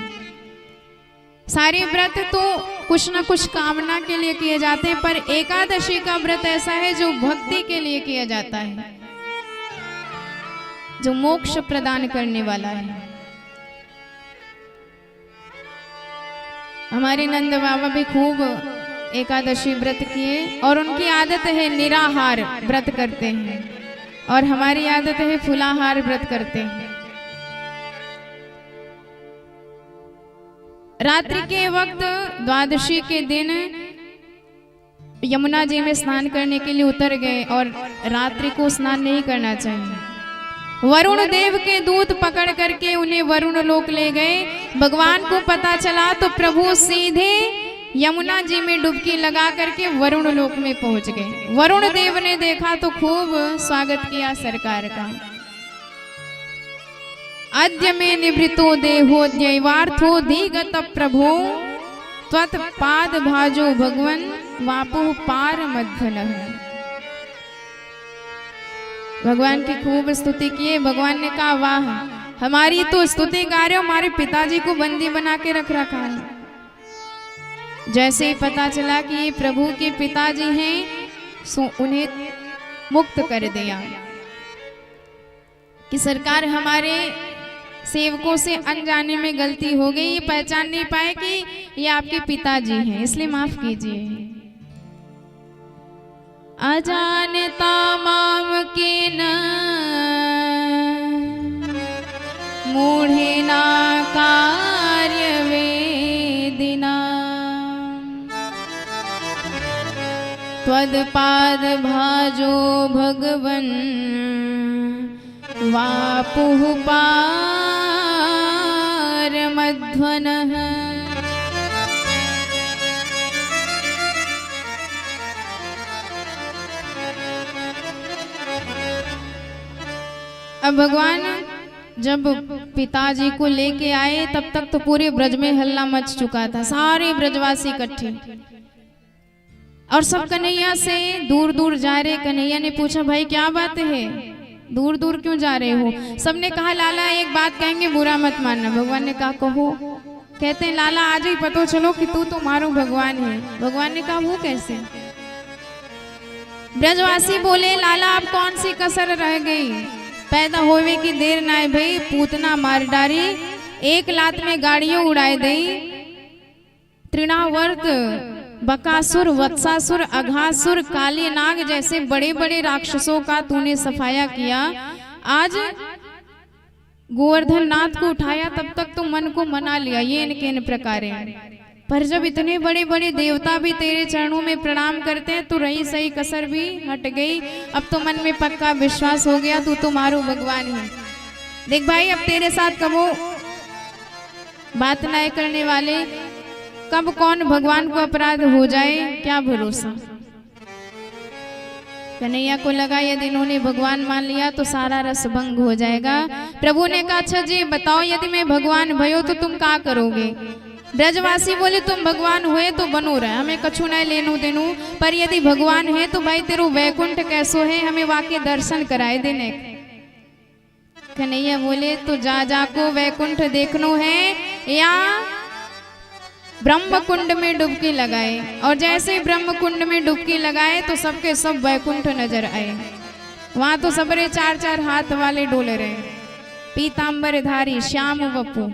सारे व्रत तो कुछ न कुछ कामना के लिए किए जाते हैं, पर एकादशी का व्रत ऐसा है जो भक्ति के लिए किया जाता है, जो मोक्ष प्रदान करने वाला है। हमारे नंद बाबा भी खूब एकादशी व्रत किए और उनकी आदत है निराहार व्रत करते हैं, और हमारी आदत है फुलाहार व्रत करते हैं। रात्रि के वक्त द्वादशी के दिन यमुना जी में स्नान करने के लिए उतर गए, और रात्रि को स्नान नहीं करना चाहिए। वरुण देव के दूत पकड़ करके उन्हें वरुण लोक ले गए। भगवान को पता चला तो प्रभु सीधे यमुना जी में डुबकी लगा करके वरुण लोक में पहुंच गए। वरुण देव ने देखा तो खूब स्वागत किया सरकार का। अद्य में निवृतो देहो दैवार्थो दिगत प्रभो त्वत् पाद भाजो भगवन वापु पार मध्वनः। भगवान की खूब स्तुति किए। भगवान ने कहा, वाह, हमारी तो स्तुति गा रहे हो, हमारे पिताजी को बंदी बना के रख रखा है। जैसे ही पता चला कि ये प्रभु के पिताजी हैं, सो उन्हें मुक्त कर दिया कि सरकार हमारे सेवकों से अनजाने में गलती हो गई, ये पहचान नहीं पाए कि ये आपके पिताजी हैं, इसलिए माफ कीजिए। अजानता माम के न मूढ़ेना कार्य वेदिना त्वदपाद भाजो भगवन वापुः पार मध्वनः। अब भगवान जब पिताजी को लेके आए तब तक तो पूरे ब्रज में हल्ला मच चुका था, सारे ब्रजवासी इकट्ठे, और सब कन्हैया से दूर दूर जा रहे। कन्हैया ने पूछा, भाई क्या बात है, दूर दूर क्यों जा रहे हो? सबने कहा, लाला एक बात कहेंगे, बुरा मत मानना। भगवान ने कहा, कहो। कहते हैं, लाला आज ही पता चलो कि तू तो मारो भगवान है। भगवान ने कहा, वो कैसे? ब्रजवासी बोले, लाला आप कौन सी कसर रह गई, पैदा होवे की देर ना है भाई, पूतना मार डारी, एक लात में गाड़ियों उड़ाए दई। तृणावर्त, बकासुर, वत्सासुर, अघासुर, काली नाग जैसे बड़े बड़े राक्षसों का तूने सफाया किया। आज गोवर्धन नाथ को उठाया, तब तक तो मन को मना लिया, ये इनके इन प्रकार हैं। पर जब इतने बड़े बड़े देवता भी तेरे चरणों में प्रणाम करते हैं तो रही सही कसर भी हट गई। अब तो मन में पक्का विश्वास हो गया, तू तो मारो भगवान है। देख भाई, अब तेरे साथ कबो बात न करने वाले, कब कौन भगवान को अपराध हो जाए, क्या भरोसा। कन्हैया को लगा यदि इन्होंने भगवान मान लिया तो सारा रस भंग हो जाएगा। प्रभु ने कहा, अच्छा जी बताओ, यदि मैं भगवान भयो तो तुम क्या करोगे? ब्रजवासी बोले, तुम भगवान हुए तो बनो रहे, हमें कछु न लेनू देनू, पर यदि भगवान है तो भाई तेरो वैकुंठ कैसो है, हमें वाके दर्शन कराए देने। कन्हैया बोले, तो जा जा को वैकुंठ देखनो है या ब्रह्म कुंड में डुबकी लगाए। और जैसे ब्रह्म कुंड में डुबकी लगाए तो सबके सब वैकुंठ नजर आए। वहां तो सबरे 4-4 हाथ वाले डोल रहे, पीतांबरधारी श्याम वपु।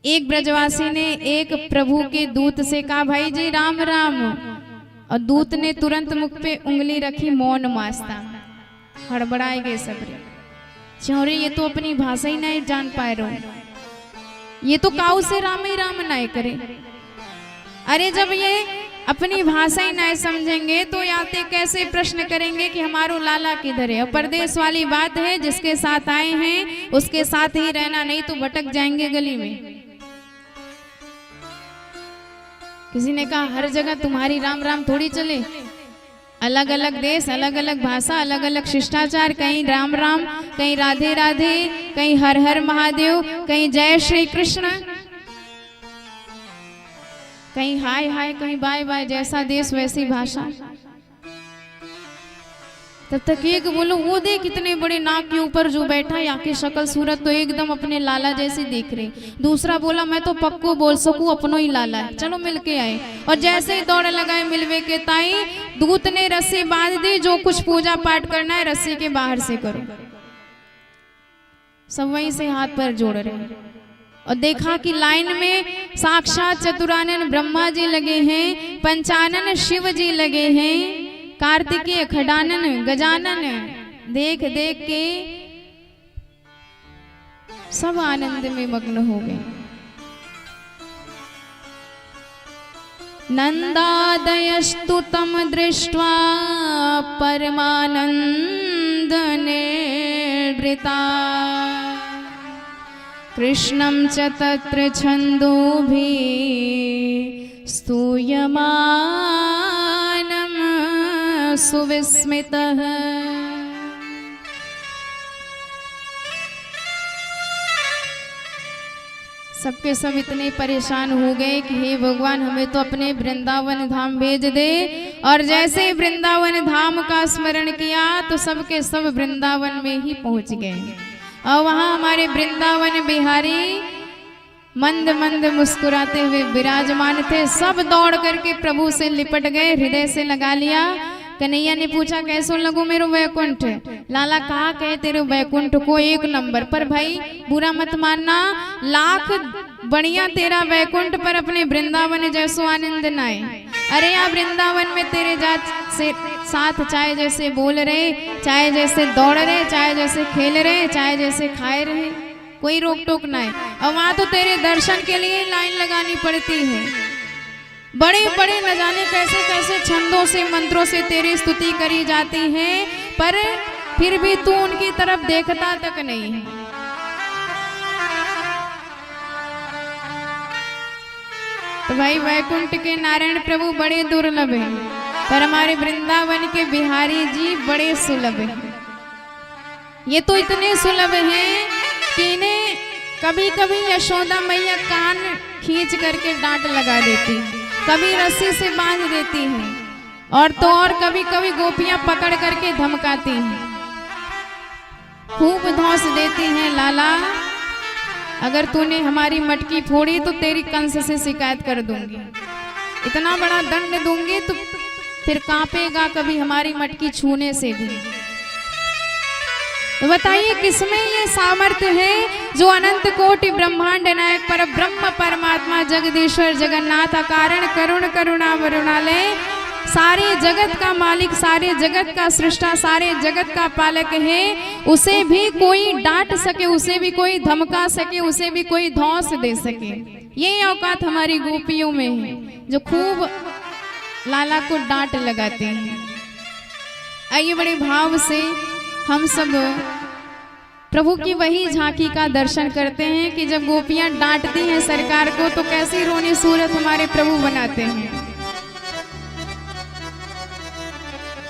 एक ब्रजवासी ने एक प्रभु के दूत से कहा, भाई जी राम राम, और दूत ने तुरंत मुख पे उंगली रखी, मौन मास्ता। हड़बड़ाए गए सबरे, चौरे ये तो अपनी भाषा ही नहीं जान पाए रहो, ये तो काऊ से राम ही राम नाय करे। अरे जब ये अपनी भाषा ही नहीं समझेंगे तो आते कैसे प्रश्न करेंगे कि हमारो लाला किधर है। और परदेश वाली बात है, जिसके साथ आए हैं उसके साथ ही रहना, नहीं तो भटक जाएंगे गली में। किसी ने कहा हर जगह तुम्हारी राम राम थोड़ी चले, अलग अलग देश, अलग अलग भाषा, अलग अलग शिष्टाचार, कहीं राम राम, कहीं राधे राधे, कहीं हर हर महादेव, कहीं जय श्री कृष्ण, कहीं हाय हाय, कहीं बाय बाय, जैसा देश वैसी भाषा। तब तक एक बोलो वो देख कितने बड़े नाक के ऊपर जो बैठा है, आके शक्ल सूरत तो एकदम अपने लाला जैसे देख रहे। दूसरा बोला मैं तो पक्को बोल सकूं अपनो ही लाला है, चलो मिलके आए। और जैसे ही दौड़ लगाए मिलवे के ताई, दूत ने रस्सी बांध दी, जो कुछ पूजा पाठ करना है रस्सी के बाहर से करो। सब वहीं से हाथ पैर जोड़ रहे और देखा कि लाइन में साक्षात चतुरानन ब्रह्मा जी लगे हैं, पंचानन शिव जी लगे हैं, कार्तिकेय खडानन गजानन, देख देख के सब आनंद में मग्न हो गए। नंदादयस्तु तम दृष्ट्वा परमानंद निवृता, कृष्णं च तत्र छन्दोभिः स्तूयमानं सुविस्मितः। सबके सब इतने परेशान हो गए कि हे भगवान हमें तो अपने वृंदावन धाम भेज दे। और जैसे ही वृंदावन धाम का स्मरण किया तो सबके सब वृंदावन में ही पहुंच गए। और वहां हमारे वृंदावन बिहारी मंद मंद मुस्कुराते हुए विराजमान थे। सब दौड़ करके प्रभु से लिपट गए, हृदय से लगा लिया। कन्हैया ने पूछा कैसो लगो मेरो वैकुंठ? लाला कहा कहे तेरे वैकुंठ को एक नंबर, पर भाई बुरा मत मानना, लाख बढ़िया तेरा वैकुंठ पर अपने वृंदावन जैसो आनंद न आए। अरे यहाँ वृंदावन में तेरे जात से साथ चाहे जैसे बोल रहे, चाहे जैसे दौड़ रहे, चाहे जैसे खेल रहे, चाहे जैसे खाए रहे, कोई रोक टोक ना है। और वहां तो तेरे दर्शन के लिए लाइन लगानी पड़ती है। बड़े बड़े न जाने कैसे कैसे छंदों से मंत्रों से तेरी स्तुति करी जाती है, पर फिर भी तू उनकी तरफ देखता तक नहीं है। तो भाई वैकुंठ के नारायण प्रभु बड़े दुर्लभ हैं, पर हमारे वृंदावन के बिहारी जी बड़े सुलभ हैं। ये तो इतने सुलभ हैं कि इन्हें कभी कभी यशोदा मैया कान खींच करके डांट लगा देती, कभी रस्सी से बांध देती हैं, और तो और कभी कभी गोपियां पकड़ करके धमकाती हैं, खूब धौंस देती हैं। लाला अगर तूने हमारी मटकी फोड़ी तो तेरी कंस से शिकायत कर दूंगी, इतना बड़ा दंड दूंगी तो फिर कांपेगा कभी हमारी मटकी छूने से भी। तो बताइए किसमें ये सामर्थ्य है जो अनंत कोटि ब्रह्मांड नायक पर ब्रह्म परमात्मा जगदीश्वर जगन्नाथ कारण करुण करुणा वरुणालय, सारे जगत का मालिक, सारे जगत का सृष्टा, सारे जगत का पालक है। उसे भी कोई डांट सके, उसे भी कोई धमका सके, उसे भी कोई धौंस दे सके, ये औकात हमारी गोपियों में है जो खूब लाला को डांट लगाते हैं। आइए बड़े भाव से हम सब प्रभु की वही झांकी का दर्शन करते हैं कि जब गोपियां डांटती हैं सरकार को तो कैसी रोनी सूरत हमारे प्रभु बनाते हैं।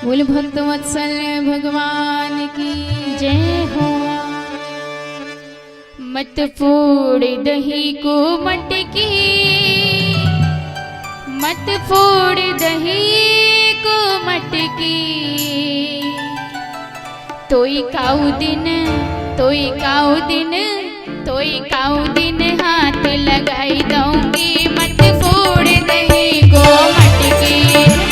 बोल भक्त वत्सल भगवान की जय हो। मत फोड़ दही को मटकी, मत फोड़ दही को मटकी, तोई काऊ दिन, तोई काऊ दिन, तोई काऊ दिन हाथ लगाई दूंगी। मत फोड़ दही को मटकी,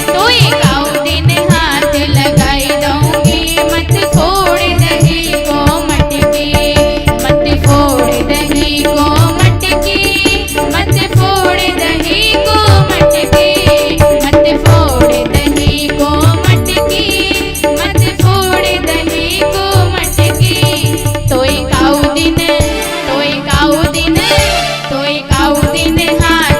तोई काऊ दिन हाथ लगाई दूंगी। मत फोड़ दही को मटकी, मत फोड़ दही को मटकी, मत फोड़ दही को मटकी, मत फोड़ दही को मटकी, मत फोड़ दही को मटकी। तोई काऊ दिन, तोई काऊ दिन, तोई काऊ दिन हाथ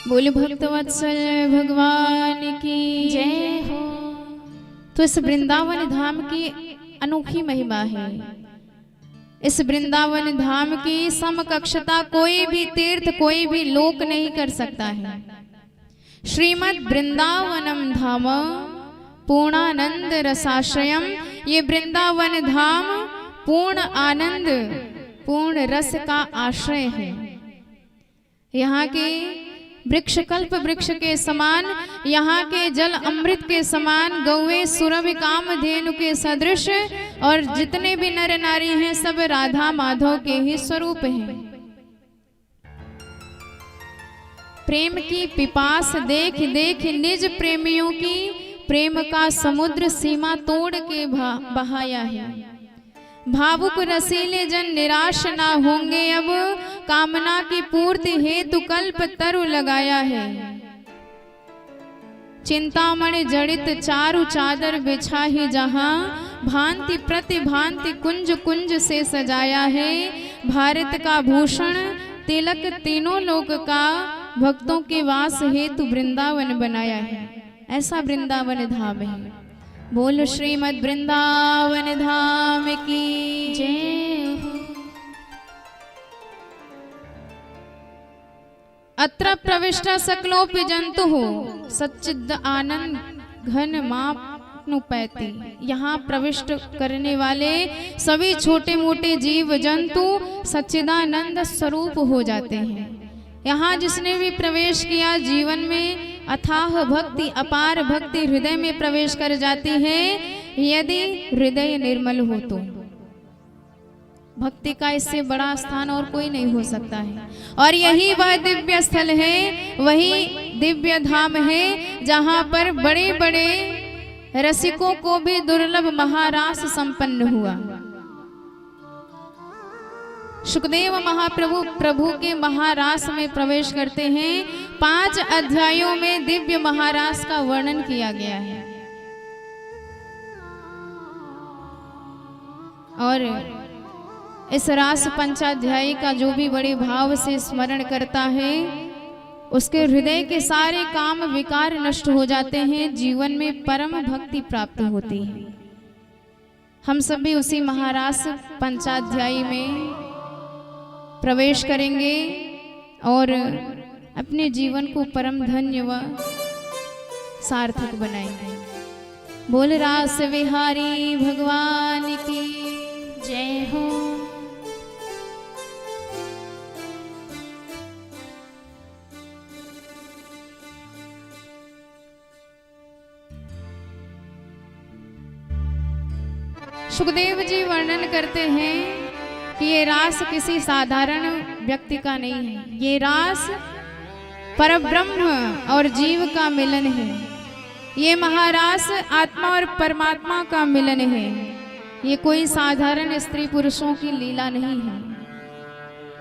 बोल भक्तवत्सल भगवान की जय हो। तो इस वृंदावन धाम की अनोखी महिमा है। इस वृंदावन धाम की समकक्षता कोई भी तीर्थ, कोई भी लोक नहीं कर सकता है। श्रीमद् वृंदावनम धाम पूर्णानंद रसाश्रयम, ये वृंदावन धाम पूर्ण आनंद, पूर्ण रस का आश्रय है। यहाँ के वृक्ष कल्प वृक्ष के समान, यहाँ के जल अमृत के समान, गौवे सुरभि कामधेनु के सदृश, और जितने भी नर नारी हैं सब राधा माधव के ही स्वरूप हैं। प्रेम की पिपास देख देख निज प्रेमियों की, प्रेम का समुद्र सीमा तोड़ के बहाया है। भावुक रसीले जन निराश ना होंगे अब, कामना की पूर्ति हेतु कल्प तरु लगाया है। चिंतामणि जड़ित चारु चादर बिछा ही जहां, भांति प्रतिभांति कुंज कुंज से सजाया है। भारत का भूषण तिलक तीनों लोक का, भक्तों के वास हेतु वृंदावन बनाया है। ऐसा वृंदावन धाम है। बोल श्रीमद् वृंदावन धाम की जय हो। अत्र प्रविष्ट सकलोपि जंतु हो, सच्चिद आनंद घन मापनुपैति। यहाँ प्रविष्ट करने वाले सभी छोटे मोटे जीव जंतु सच्चिदानंद स्वरूप हो जाते हैं। यहाँ जिसने भी प्रवेश किया जीवन में अथाह भक्ति, अपार भक्ति हृदय में प्रवेश कर जाती है। यदि हृदय निर्मल हो तो भक्ति का इससे बड़ा स्थान और कोई नहीं हो सकता है। और यही वह दिव्य स्थल है, वही दिव्य धाम है जहाँ पर बड़े बड़े रसिकों को भी दुर्लभ महारास संपन्न हुआ। सुखदेव महाप्रभु प्रभु के महारास में प्रवेश करते हैं। 5 अध्यायों में दिव्य महारास का वर्णन किया गया है। और इस रास पंचाध्यायी का जो भी बड़े भाव से स्मरण करता है, उसके हृदय के सारे काम विकार नष्ट हो जाते हैं, जीवन में परम भक्ति प्राप्त होती है। हम सब भी उसी महारास पंचाध्यायी में प्रवेश करेंगे और अपने जीवन को परम धन्य व सार्थक बनाएंगे। बोल रास विहारी भगवान की जय हो। सुखदेव जी वर्णन करते हैं कि ये रास किसी साधारण व्यक्ति का नहीं है। ये रास परब्रह्म और जीव का मिलन है। ये महारास आत्मा और परमात्मा का मिलन है। ये कोई साधारण स्त्री पुरुषों की लीला नहीं है।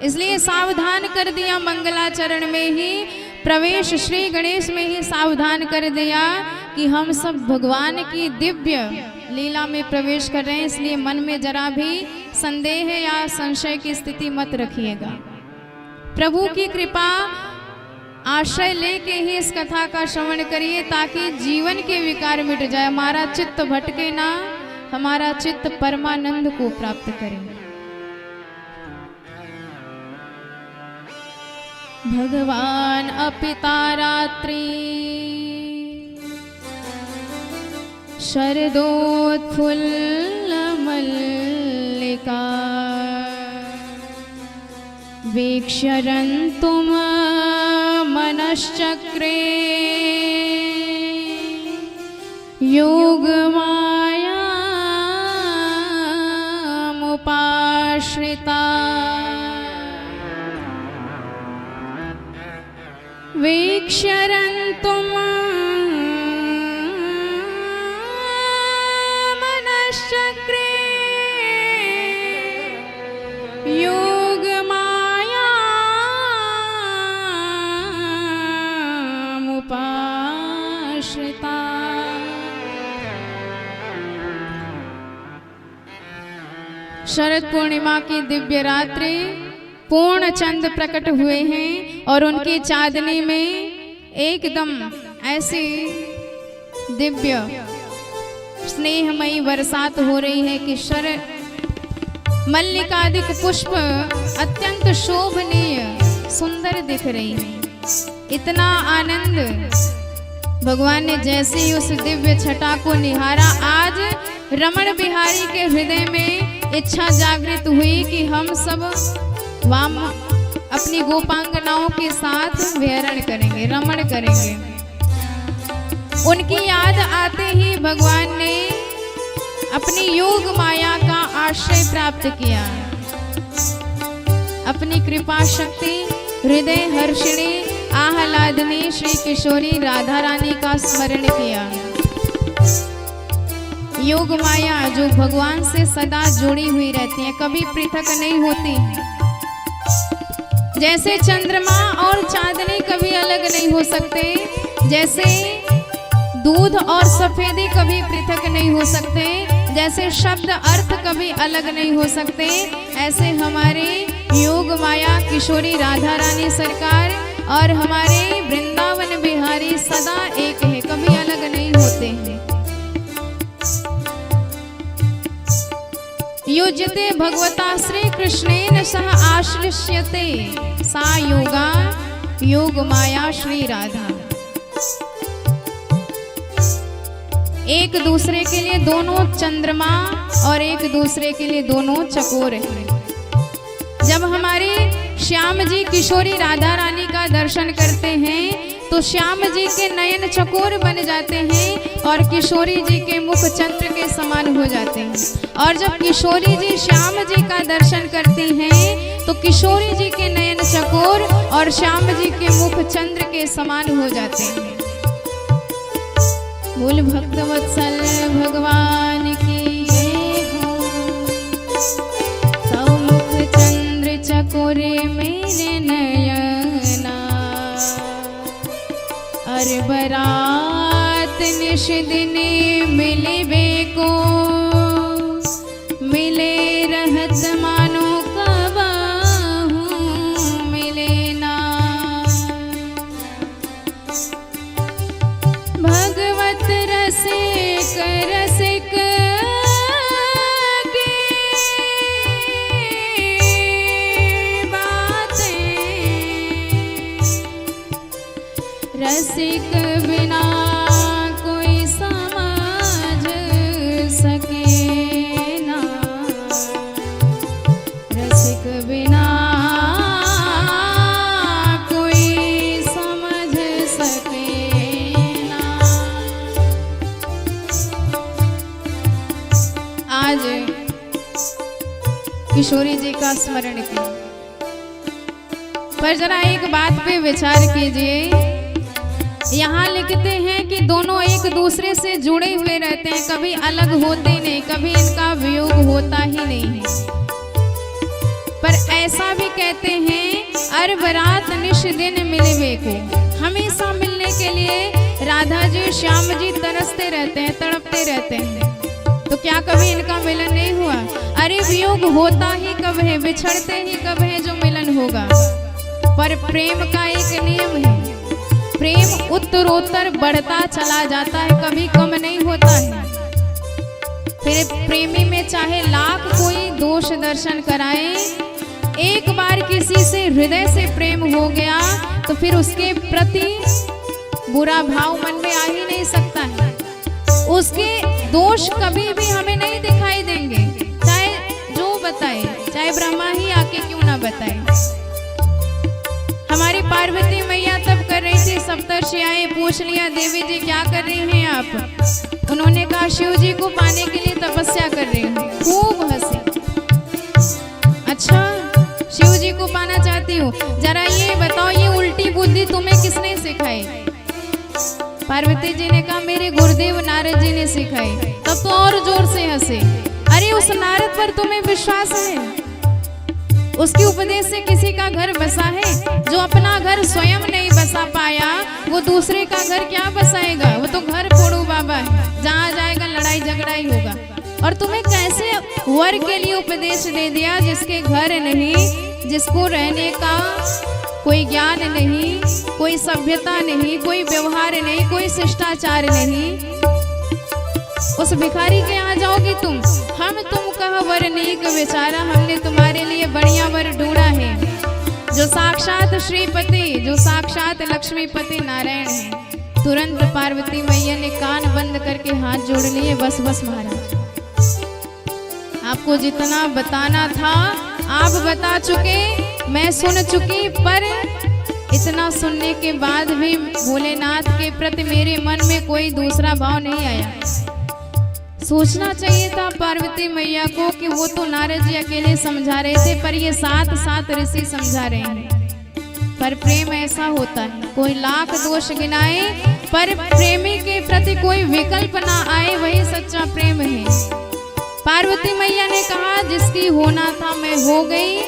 इसलिए सावधान कर दिया मंगलाचरण में ही, प्रवेश श्री गणेश में ही सावधान कर दिया कि हम सब भगवान की दिव्य लीला में प्रवेश कर रहे हैं। इसलिए मन में जरा भी संदेह या संशय की स्थिति मत रखिएगा। प्रभु की कृपा आश्रय लेके ही इस कथा का श्रवण करिए, ताकि जीवन के विकार मिट जाए, हमारा चित्त भटके ना, हमारा चित्त परमानंद को प्राप्त करे। भगवान अपिता रात्रि शरदोत्फुल्ल मल्लिका, वीक्ष्यरन्तुम मनश्चक्रे योगमायामुपाश्रिता, वीक्ष्यरन्तुम मनश्चक्रे योगमायामुपाश्रिता। शरद पूर्णिमा की दिव्य रात्रि पूर्ण चंद प्रकट हुए हैं और उनकी चांदनी में एकदम ऐसी दिव्य स्नेहमयी बरसात हो रही है कि मल्लिकादिक पुष्प अत्यंत शोभनीय सुंदर दिख रही है। इतना आनंद भगवान ने जैसे ही उस दिव्य छटा को निहारा, आज रमण बिहारी के हृदय में इच्छा जागृत हुई कि हम सब वाम अपनी गोपांगनाओं के साथ विहरण करेंगे, रमण करेंगे। उनकी याद आते ही भगवान ने अपनी योग माया का आश्रय प्राप्त किया। अपनी कृपा शक्ति हृदय हर्षिणी आह्लादनी श्री किशोरी राधा रानी का स्मरण किया। योग माया जो भगवान से सदा जुड़ी हुई रहती है, कभी पृथक नहीं होती है। जैसे चंद्रमा और चांदनी कभी अलग नहीं हो सकते, जैसे दूध और सफेदी कभी पृथक नहीं हो सकते, जैसे शब्द अर्थ कभी अलग नहीं हो सकते, ऐसे हमारे योग माया किशोरी राधा रानी सरकार और हमारे वृंदावन बिहारी सदा एक है, कभी अलग नहीं होते हैं। युज्यते भगवता श्री कृष्णेन सह आश्लिष्यते सा योगा योग माया श्री राधा। एक दूसरे के लिए दोनों चंद्रमा और एक दूसरे के लिए दोनों चकोर हैं। जब हमारे श्याम जी किशोरी राधा रानी का दर्शन करते हैं तो श्याम जी के नयन चकोर बन जाते हैं और किशोरी जी के मुख चंद्र के समान हो जाते हैं। और जब किशोरी जी श्याम जी का दर्शन करती हैं तो किशोरी जी के नयन चकोर और श्याम जी के मुख चंद्र के समान हो जाते हैं। बोल भक्तवत्सल भगवान की जय हो। सौमुख चंद्र चकोरे मेरे नयना, अरे बरात निश दिने मिले बेको, मिले रहत मानो कबाहू मिले ना। भगवत रसिक रसिक की बातें, रसिक बिना कोई समझ सके ना, रसिक बिना कोई समझ सके। आज किशोरी जी का स्मरण किया, पर जरा एक बात पे विचार कीजिए। यहाँ लिखते हैं कि दोनों एक दूसरे से जुड़े हुए रहते हैं, कभी अलग होते नहीं, कभी इनका वियोग होता ही नहीं है। पर ऐसा भी कहते हैं अर बरात निश दिन मिले को, हमेशा मिलने के लिए राधा जी श्याम जी तरसते रहते हैं, तड़पते रहते हैं। तो क्या कभी इनका मिलन नहीं हुआ? अरे वियोग होता ही कब है, बिछड़ते ही कब है जो मिलन होगा। पर प्रेम का एक नियम है, प्रेम उत्तरोत्तर बढ़ता चला जाता है, कभी कम नहीं होता है। फिर प्रेमी में चाहे लाख कोई दोष दर्शन कराए, एक बार किसी से हृदय से प्रेम हो गया तो फिर उसके प्रति बुरा भाव मन में आ ही नहीं सकता है। उसके दोष कभी भी हमें नहीं दिखाई देंगे, चाहे जो बताए, चाहे ब्रह्मा ही आके क्यों ना बताए। हमारी पार्वती मैया तब कर रही थी, सप्तर्षि आए, पूछ लिया देवी जी क्या कर रही हैं आप? उन्होंने कहा शिव जी को पाने के लिए तपस्या कर रही हूँ। खूब हंसी। अच्छा, शिव जी को पाना चाहती हूँ, जरा ये बताओ ये उल्टी बुद्धि तुम्हें किसने सिखाई? पार्वती जी ने कहा मेरे गुरुदेव नारद जी ने सिखाई। तब तो और जोर से हंसे। अरे उस नारद पर तुम्हें विश्वास है? उसके उपदेश से किसी का घर बसा है? जो अपना घर स्वयं नहीं बसा पाया वो दूसरे का घर क्या बसाएगा? वो तो घर फोड़ू बाबा है, जहाँ जाएगा लड़ाई झगड़ा ही होगा। और तुम्हें कैसे वर के लिए उपदेश दे दिया जिसके घर नहीं, जिसको रहने का कोई ज्ञान नहीं, कोई सभ्यता नहीं, कोई व्यवहार नहीं, कोई शिष्टाचार नहीं। उस भिखारी के यहाँ जाओगी तुम, हम तुम कह वर नीक बेचारा, हमने तुम्हारे लिए बढ़िया वर ढूंढा है, जो साक्षात श्रीपति, जो साक्षात लक्ष्मीपति नारायण है। तुरंत पार्वती मैया ने कान बंद करके हाथ जोड़ लिए। बस बस महाराज, आपको जितना बताना था आप बता चुके, मैं सुन चुकी, पर इतना सुनने के बाद भी भोलेनाथ के प्रति मेरे मन में कोई दूसरा भाव नहीं आया। सोचना चाहिए था पार्वती मैया को कि वो तो नारद जी अकेले समझा रहे थे, पर ये साथ साथ ऋषि समझा रहे हैं। पर प्रेम ऐसा होता है, कोई लाख दोष गिनाए पर प्रेमी के प्रति कोई विकल्प ना आए, वही सच्चा प्रेम है। पार्वती मैया ने कहा जिसकी होना था मैं हो गई,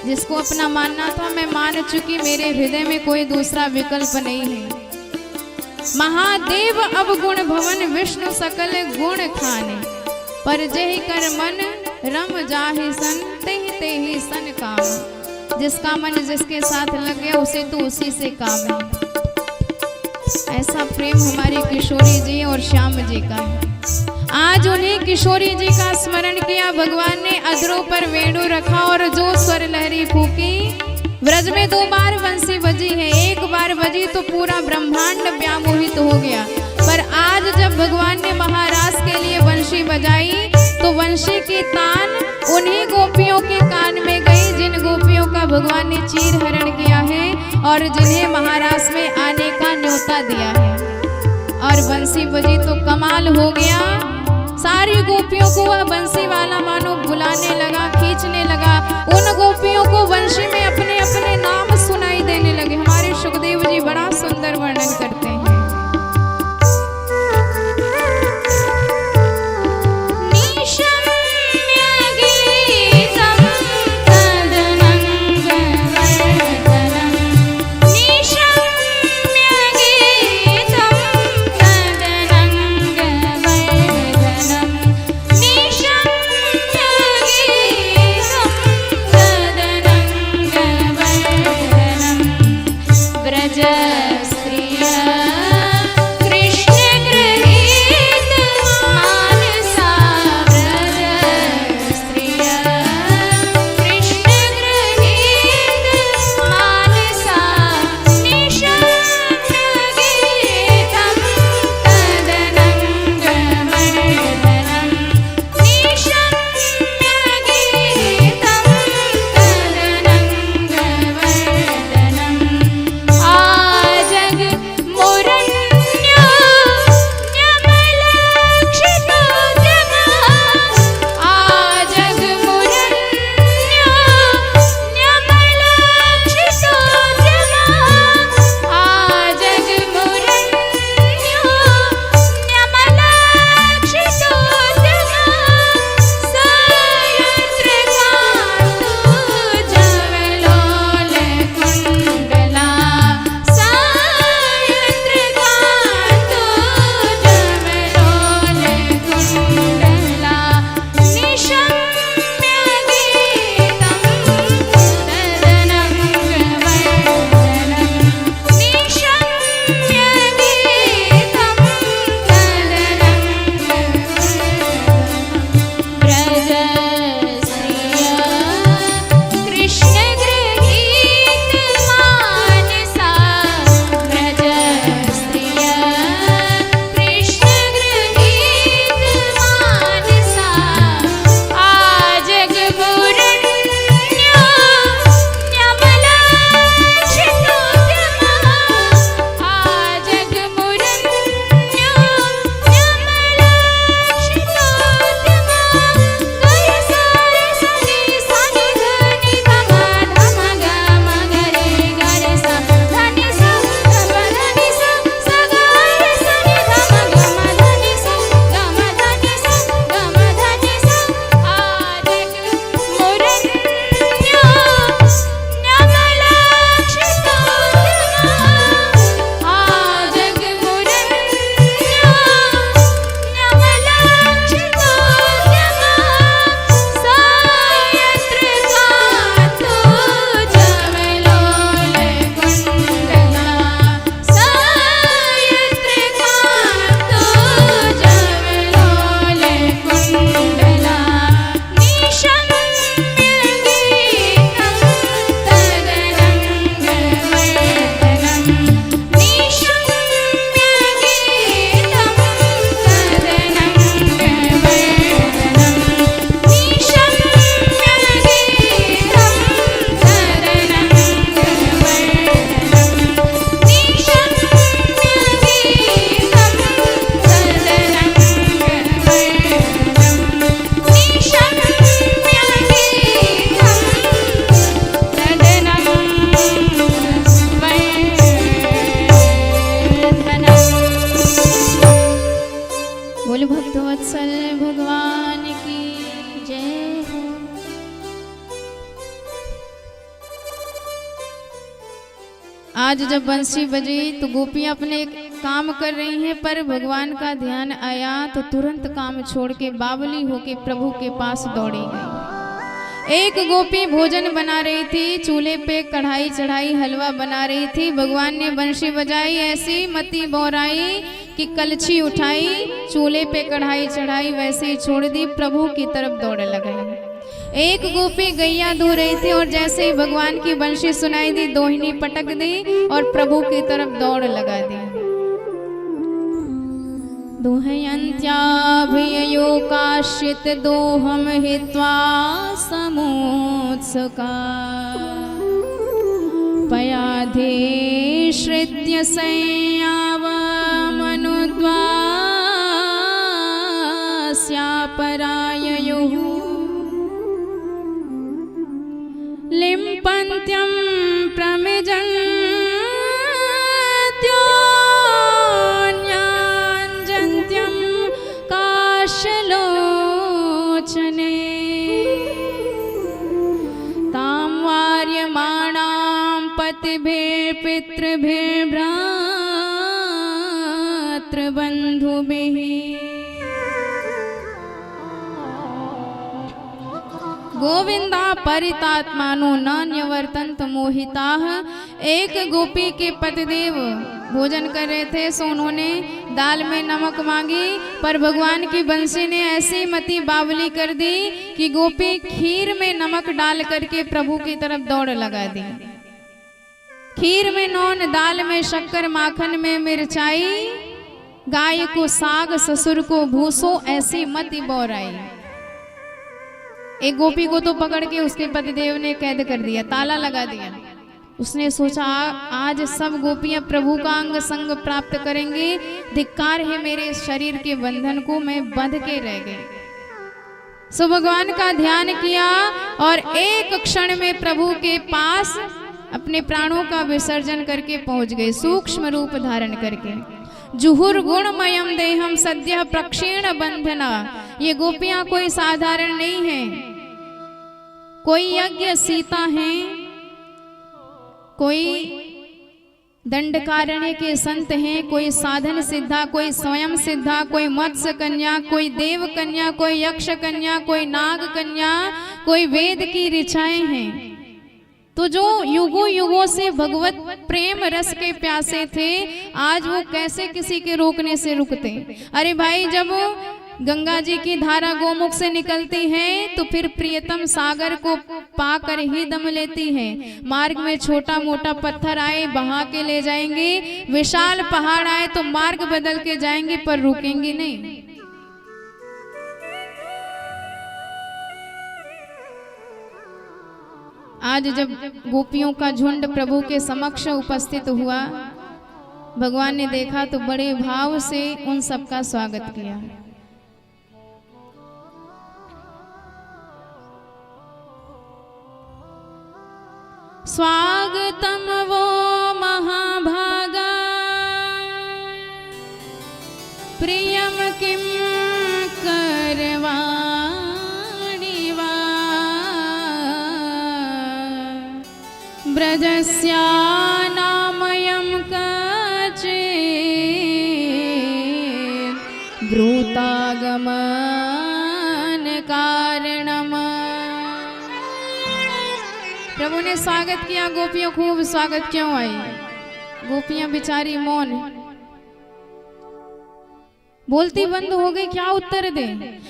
जिसको अपना मानना था मैं मान चुकी, मेरे हृदय में कोई दूसरा विकल्प नहीं है। महादेव अब गुण भवन, विष्णु सकल गुण खाने, पर जहि कर मन रम जाहि सन, तेहि तेहि सन काम। जिसका मन जिसके साथ लग गया उसे तो उसी से काम है। ऐसा प्रेम हमारी किशोरी जी और श्याम जी का है। आज उन्हें किशोरी जी का स्मरण किया, भगवान ने अधरों पर वेणु रखा और जो स्वर लहरी फूकी। ब्रज में 2 बार बंसी बजी है, 1 बार बजी तो पूरा ब्रह्मांड व्यामोहित हो गया। पर आज जब भगवान ने महाराज के लिए बंशी बजाई तो बंशी की तान उन्हीं गोपियों के कान में गई जिन गोपियों का भगवान ने चीर हरण किया है और जिन्हें महाराज में आने का न्योता दिया है। और बंसी बजी तो कमाल हो गया, सारी गोपियों को वह बंसी वाला मानो बुलाने लगा, खींचने लगा। उन गोपियों को बंशी में अपने अपने नाम सुनाई देने लगे। हमारे सुखदेव जी बड़ा सुंदर वर्णन करते हैं। मोर बोल भक्तवत्सल भगवान की जय हो। आज जब बंसी बजी तो गोपियां अपने काम कर रही हैं, पर भगवान का ध्यान आया तो तुरंत काम छोड़ के बावली होके प्रभु के पास दौड़ी गई। एक गोपी भोजन बना रही थी, चूल्हे पे कढ़ाई चढ़ाई हलवा बना रही थी। भगवान ने बंशी बजाई, ऐसी मती बोराई कि कलछी उठाई, चूल्हे पे कढ़ाई चढ़ाई वैसे ही छोड़ दी, प्रभु की तरफ दौड़ लगाई। एक गोपी गैया धो रही थी और जैसे ही भगवान की बंशी सुनाई दी, दोहिनी पटक दी और प्रभु की तरफ दौड़ लगा दी। दुहयन्त्याभिययो काश्चित् दोहम हित्वा समोत्सुका पयाधीश्रित्य संयावमनुद्वास्यापराययुः लिम्पन्त्यं प्रमिजन्त्योऽन्याञ्जन्त्यं काशलोचने तां वार्यमाणां पतिभिर्पितृभिर्भ्रातृबन्धुभिः गोविंदा परितात्मानो न न्यवर्तन्त मोहिताः। एक गोपी के पतिदेव भोजन कर रहे थे, सो उन्होंने दाल में नमक मांगी, पर भगवान की बंसी ने ऐसी मती बावली कर दी कि गोपी खीर में नमक डाल करके प्रभु की तरफ दौड़ लगा दी। खीर में नौन, दाल में शक्कर, माखन में मिर्चाई, गाय को साग ससुर को भूसो, ऐसी मती बोराई। एक गोपी को तो पकड़ के उसके पतिदेव ने कैद कर दिया, ताला लगा दिया। उसने सोचा आज सब गोपियां प्रभु का अंग संग प्राप्त करेंगी, धिक्कार है मेरे शरीर के बंधन को, मैं बंध के रह गई। सो भगवान का ध्यान किया और एक क्षण में प्रभु के पास अपने प्राणों का विसर्जन करके पहुंच गए, सूक्ष्म रूप धारण करके। जुहुर गुणमयम देहम सद्यः प्रक्षीण बंधना। ये गोपियां कोई साधारण नहीं है, कोई यज्ञ सीता हैं, कोई दंडकारण्य के संत हैं, कोई साधन सिद्धा, कोई स्वयं सिद्धा, कोई मत्स्य कन्या, कोई देव कन्या, कोई यक्ष कन्या, कोई नाग कन्या, कोई वेद की ऋचाएं हैं। तो जो युगों युगों से भगवत प्रेम रस के प्यासे थे, आज वो कैसे किसी के रोकने से रुकते। अरे भाई, जब गंगा जी की धारा गोमुख से निकलती है तो फिर प्रियतम सागर को पाकर ही दम लेती है। मार्ग में छोटा मोटा पत्थर आए बहा के ले जाएंगे, विशाल पहाड़ आए तो मार्ग बदल के जाएंगे, पर रुकेंगे नहीं। आज जब गोपियों का झुंड प्रभु के समक्ष उपस्थित हुआ, भगवान ने देखा तो बड़े भाव से उन सबका स्वागत किया। स्वागतम वो महाभागा प्रियम किम करवाणि वा ब्रजस्यानामयं कचित् ब्रूतागमन कारणम। प्रभु ने स्वागत किया, गोपियों खूब स्वागत क्यों आई। गोपियां बेचारी मौन, बोलती बंद हो गई, क्या उत्तर दे।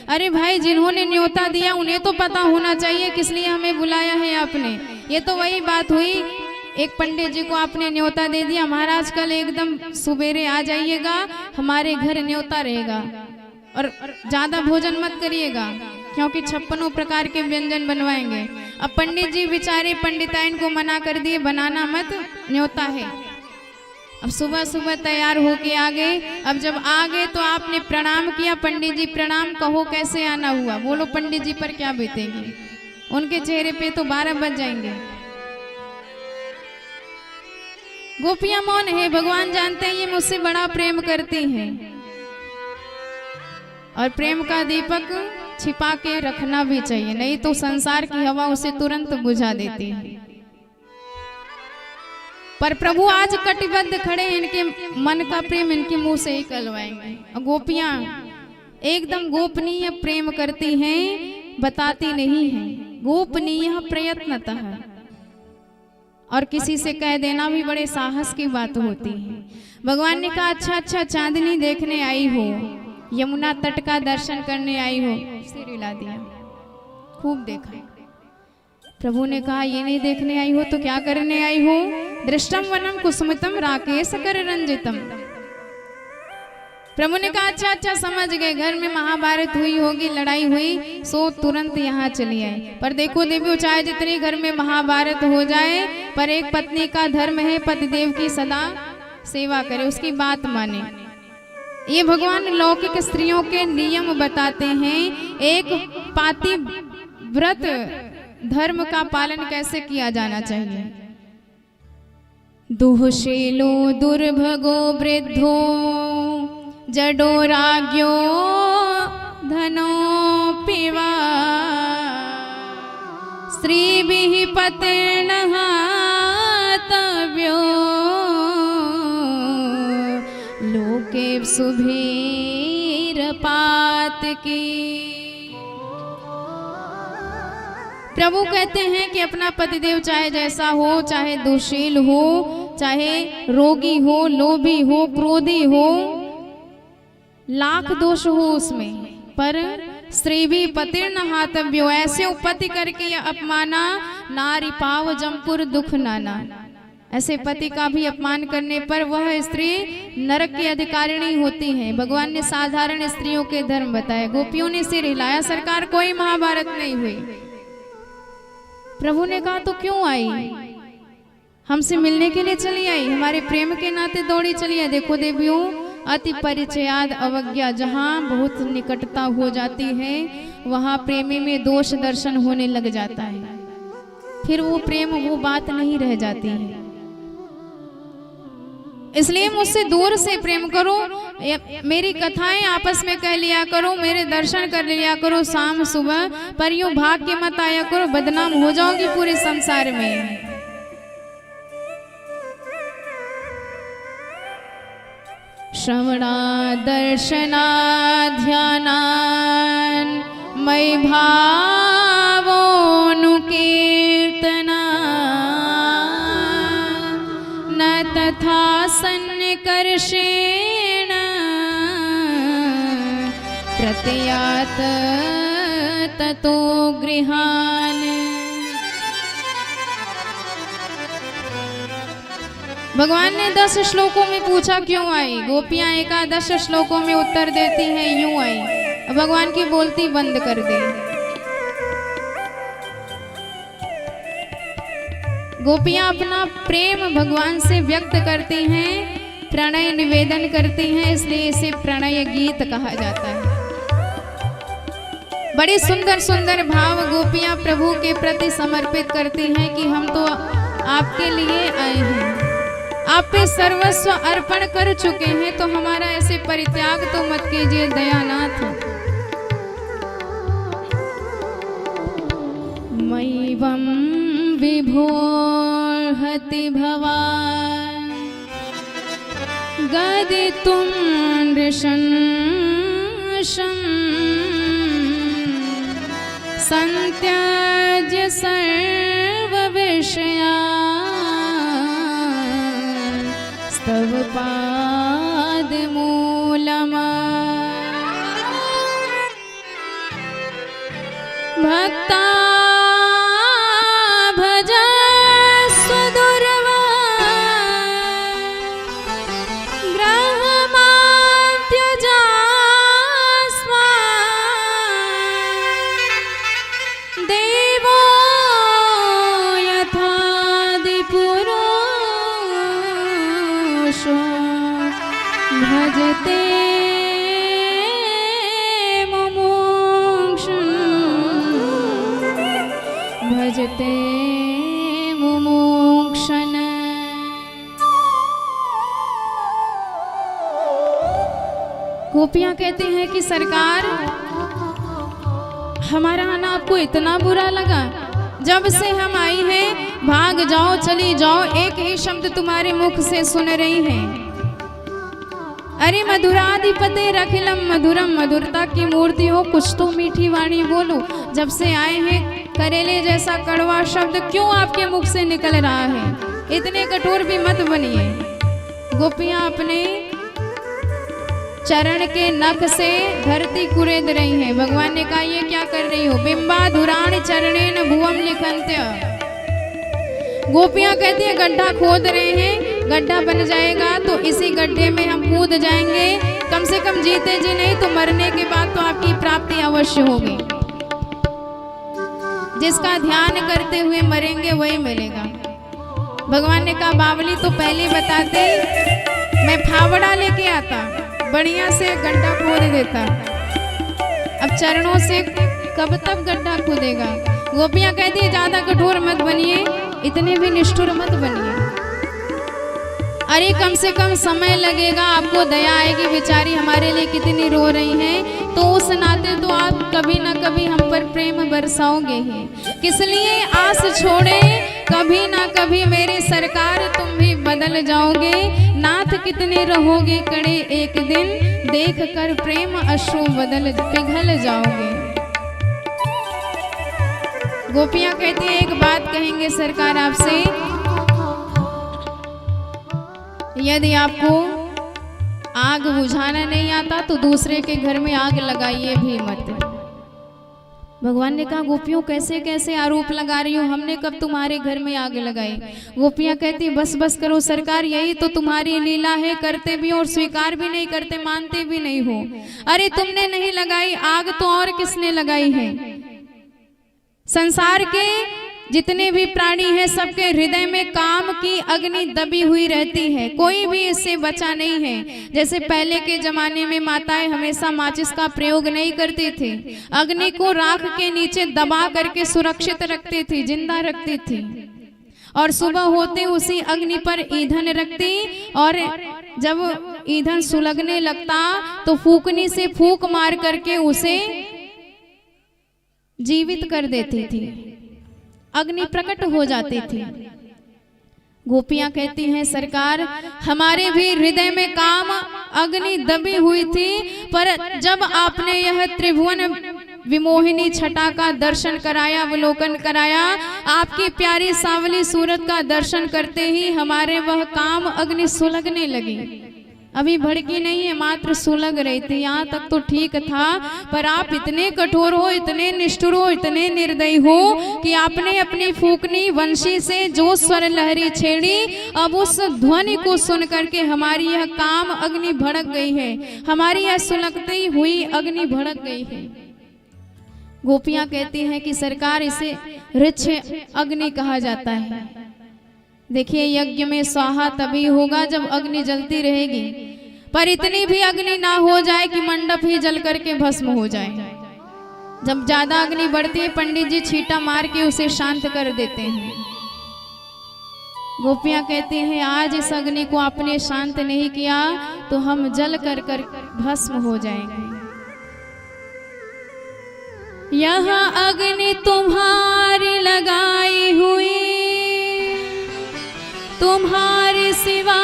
अरे भाई, जिन्होंने न्योता दिया उन्हें तो पता होना चाहिए किस लिए हमें बुलाया है आपने। ये तो वही बात हुई, एक पंडित जी को आपने न्योता दे दिया, महाराज कल एकदम सुबेरे आ जाइएगा, हमारे घर न्योता रहेगा और ज्यादा भोजन मत करिएगा क्योंकि 56 प्रकार के व्यंजन बनवाएंगे। अब पंडित जी बेचारे पंडिताइन को मना कर दिए, बनाना मत, न्योता है। अब सुबह सुबह तैयार होके आ गए। अब जब आ गए तो आपने प्रणाम किया, पंडित जी प्रणाम, कहो कैसे आना हुआ। बोलो पंडित जी पर क्या बीतेगी, उनके चेहरे पे तो 12 बज जाएंगे। गोपियां मौन है, भगवान जानते हैं ये मुझसे बड़ा प्रेम करती हैं। और प्रेम का दीपक छिपा के रखना भी चाहिए, नहीं तो संसार की हवा उसे तुरंत बुझा देती है। पर प्रभु आज कटिबद्ध खड़े हैं, इनके मन का प्रेम इनके मुंह से ही कहलवाएंगे। और गोपियां एकदम गोपनीय प्रेम करती हैं, बताती नहीं हैं, गोपनीय प्रयत्नतः। और किसी से कह देना भी बड़े साहस की बात होती है। भगवान ने कहा अच्छा अच्छा चांदनी देखने आई हो, यमुना तट का दर्शन करने आई हो, सिर हिला दिया, खूब देखा। प्रभु ने कहा ये नहीं देखने आई हो तो क्या करने आई हो? दृष्टम वनम कुसुमितम राकेश कर रंजितम। प्रभु ने कहा अच्छा अच्छा समझ गए, घर में महाभारत हुई होगी, लड़ाई हुई, सो तुरंत यहाँ चली आए। पर देखो देवियों, चाहे जितनी घर में महाभारत हो जाए, पर एक पत्नी का धर्म है पतिदेव की सदा सेवा करे, उसकी बात माने। ये भगवान लौकिक स्त्रियों के नियम बताते हैं, एक पातिव्रत धर्म का पालन कैसे किया जाना चाहिए। दुःशीलो दुर्भगो वृद्धो जडो राज्ञो धनोऽपि वा स्त्रीभिः पतिर्नः हतव्यो लोके शुभिरपातकी। प्रभु कहते हैं कि अपना पतिदेव चाहे जैसा हो, चाहे दुशील हो, चाहे रोगी हो, लोभी हो, क्रोधी हो, लाख दोष हो उसमें, पर स्त्री भी पतिर्न हातव्यो, ऐसे उपति करके अपमाना, नारी पाव जमपुर दुख नाना। ऐसे पति का भी अपमान करने पर वह स्त्री नरक की अधिकारिणी होती है। भगवान ने साधारण स्त्रियों के धर्म बताए। गोपियों ने सिर हिलाया, सरकार कोई महाभारत नहीं हुई। प्रभु ने कहा तो क्यों आई? हमसे मिलने के लिए चली आई, हमारे प्रेम के नाते दौड़ी चली आई। देखो देवियों, अति परिचयाद अवज्ञा, जहाँ बहुत निकटता हो जाती है वहाँ प्रेमी में दोष दर्शन होने लग जाता है, फिर वो प्रेम वो बात नहीं रह जाती है। इसलिए मुझसे दूर से प्रेम करो, मेरी कथाएं आपस में कह लिया करो, मेरे दर्शन कर लिया करो शाम सुबह, पर यूं भाग के मत आया करो, बदनाम हो जाओगी पूरे संसार में। श्रवणा दर्शना ध्यानान् मयि भावोऽनुकीर्तना न तथा सन्निकर्षेण प्रत्ययात ततो गृहान्। भगवान ने 10 श्लोकों में पूछा क्यों आई, गोपियां एकादश श्लोकों में उत्तर देती हैं यूं आई। भगवान की बोलती बंद कर दी। गोपियां अपना प्रेम भगवान से व्यक्त करती हैं, प्रणय निवेदन करती हैं, इसलिए इसे प्रणय गीत कहा जाता है। बड़ी सुंदर सुंदर भाव गोपियां प्रभु के प्रति समर्पित करती हैं कि हम तो आपके लिए आए हैं, आप पे सर्वस्व अर्पण कर चुके हैं, तो हमारा ऐसे परित्याग तो मत कीजिए दयानाथ। मयिवं विभोर्हति भवान् गदितुं नृशंसम् संत्यज्य सर्वविषयान् तव पादमूलम् भक्ता भजस्व दुर्वान् ग्रहमान् त्यजास्मान् देवो यथादिपुरुषो भजते भजते मुमुक्षण। गोपियां कहती हैं कि सरकार, हमारा आना आपको इतना बुरा लगा? जब से हम आई हैं, भाग जाओ, चली जाओ, एक ही शब्द तुम्हारे मुख से सुन रही हैं। अरे मधुराधिपते रखिलम मधुरम, मधुरता की मूर्ति हो, कुछ तो मीठी वाणी बोलो। जब से आए हैं, करेले जैसा कड़वा शब्द क्यों आपके मुख से निकल रहा है? इतने कठोर भी मत बनिए। गोपियां अपने चरण के नख से धरती कुरेद रही हैं। भगवान ने कहा, ये क्या कर रही हो? बिंबा धुराण चरणेन भुवम लिखंत्य। गोपियां कहती हैं, गड्ढा खोद रहे हैं, गड्ढा बन जाएगा तो इसी गड्ढे में हम कूद जाएंगे। कम से कम जीते जी नहीं तो मरने के बाद तो आपकी प्राप्ति अवश्य होगी। जिसका ध्यान करते हुए मरेंगे वही मिलेगा। भगवान ने कहा, बावली तो पहले बताते, मैं फावड़ा लेके आता, बढ़िया से गड्ढा खोद देता। अब चरणों से कब तक गड्ढा खोदेगा? गोपियां कहती है, ज्यादा कठोर मत बनिए, इतने भी निष्ठुर मत बनिए। अरे कम से कम समय लगेगा, आपको दया आएगी, बेचारी हमारे लिए कितनी रो रही हैं, तो उस नाते तो आप कभी ना कभी हम पर प्रेम बरसाओगे ही। किस लिए आस छोड़े, कभी ना कभी मेरे सरकार तुम भी बदल जाओगे। नाथ कितने रहोगे कड़े, एक दिन देख कर प्रेम अश्रु पिघल जाओगे। गोपियां कहती हैं, एक बात कहेंगे सरकार आपसे, यदि आपको आग बुझाना नहीं आता तो दूसरे के घर में आग लगाइए भी मत। भगवान ने कहा, गोपियों कैसे कैसे आरोप लगा रही हो, हमने कब तुम्हारे घर में आग लगाई? गोपियां कहती, बस बस करो सरकार, यही तो तुम्हारी लीला है, करते भी और स्वीकार भी नहीं करते, मानते भी नहीं हो। अरे तुमने नहीं लगाई आग तो और किसने लगाई है? संसार के जितने भी प्राणी हैं, सबके हृदय में काम की अग्नि दबी हुई रहती है, कोई भी इससे बचा नहीं है। जैसे पहले के जमाने में माताएं हमेशा माचिस का प्रयोग नहीं करती थी, अग्नि को राख के नीचे दबा करके सुरक्षित रखती थी, जिंदा रखती थी, और सुबह होते उसी अग्नि पर ईंधन रखती, और जब ईंधन सुलगने लगता तो फूकनी से फूक मार करके उसे जीवित कर देती थी, अग्नि प्रकट हो जाती थी। गोपियां कहती हैं, सरकार हमारे भी हृदय में काम अग्नि दबी हुई थी, पर जब आपने यह त्रिभुवन विमोहिनी छटा का दर्शन कराया, अवलोकन कराया, आपकी प्यारी सांवली सूरत का दर्शन करते ही हमारे वह काम अग्नि सुलगने लगी। अभी भड़की नहीं है, मात्र सुलग रही थी, यहाँ तक तो ठीक था, पर आप इतने कठोर हो, इतने निष्ठुर हो, इतने निर्दयी हो कि आपने अपनी फूकनी वंशी से जो स्वर लहरी छेड़ी, अब उस ध्वनि को सुन करके हमारी यह काम अग्नि भड़क गई है, हमारी यह सुलगती हुई अग्नि भड़क गई है। गोपियां कहती हैं कि सरकार, इसे ऋक्ष अग्नि कहा जाता है। देखिए, यज्ञ में स्वाहा तभी होगा जब अग्नि जलती रहेगी, पर इतनी भी अग्नि ना हो जाए कि मंडप ही जल करके भस्म हो जाए। जब ज्यादा अग्नि बढ़ती है, पंडित जी छींटा मार के उसे शांत कर देते हैं। गोपियां कहती हैं, आज इस अग्नि को आपने शांत नहीं किया तो हम जल कर कर भस्म हो जाएंगे। यह अग्नि तुम्हारी लगाई हुई, तुम्हारे सिवा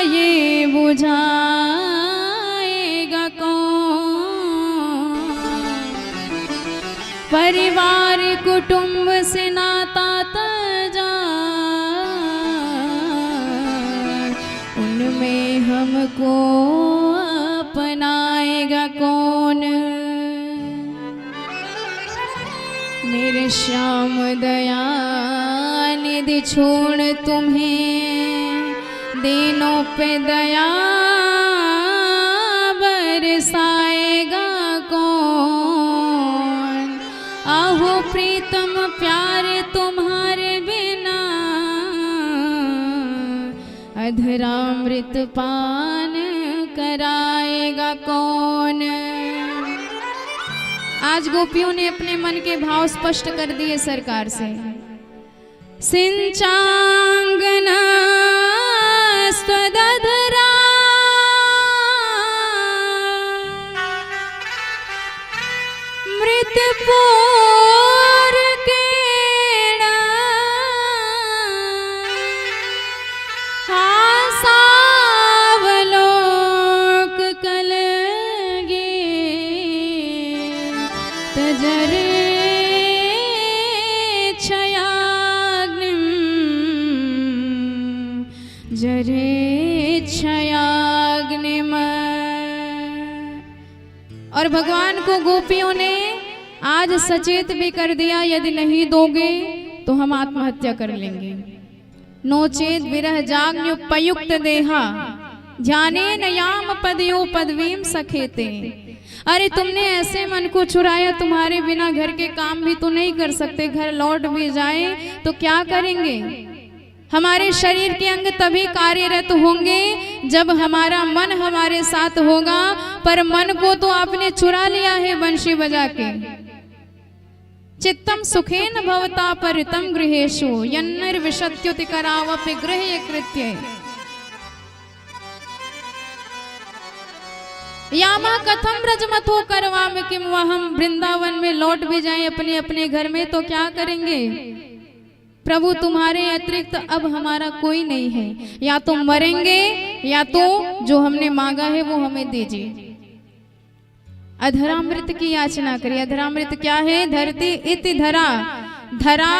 ये बुझाएगा कौन? परिवार कुटुंब से नाता तजा, उनमें हमको अपनाएगा कौन? मेरे श्याम दया निधि छोड़ तुम्हें दिनों पे दया बरसाएगा कौन? आहो प्रीतम प्यार तुम्हारे बिना अधरामृत पान कराएगा कौन? आज गोपियों ने अपने मन के भाव स्पष्ट कर दिए सरकार से। सिंचांगना स्वदधरा अग्निम। और भगवान को गोपियों ने आज सचेत भी कर दिया, यदि नहीं दोगे तो हम आत्महत्या कर लेंगे। नोचेत विरह जाग्ञुपयुक्त देहा ध्याने नयाम पदयो पदवीम सखेते। अरे तुमने ऐसे मन को चुराया, तुम्हारे बिना घर के काम भी तो नहीं कर सकते, घर लौट भी जाए तो क्या करेंगे। हमारे शरीर के अंग तभी कार्यरत होंगे जब हमारा मन हमारे साथ होगा, पर मन को तो आपने चुरा लिया है बंशी बजा के। चित्तम सुखेन भवता परितम गृहेषु यन्निर्विशत्युति करावपि गृहे कृत्य। यामा कथम ब्रजमथो करवाम किम। हम वृंदावन में लौट भी जाएं अपने अपने घर में तो क्या करेंगे। प्रभु तुम्हारे अतिरिक्त अब हमारा कोई नहीं है, या तो मरेंगे या तो जो हमने मांगा है वो हमें दीजिए। अधरामृत की याचना करिए। अधरामृत क्या है। धरती इति धरा, धरा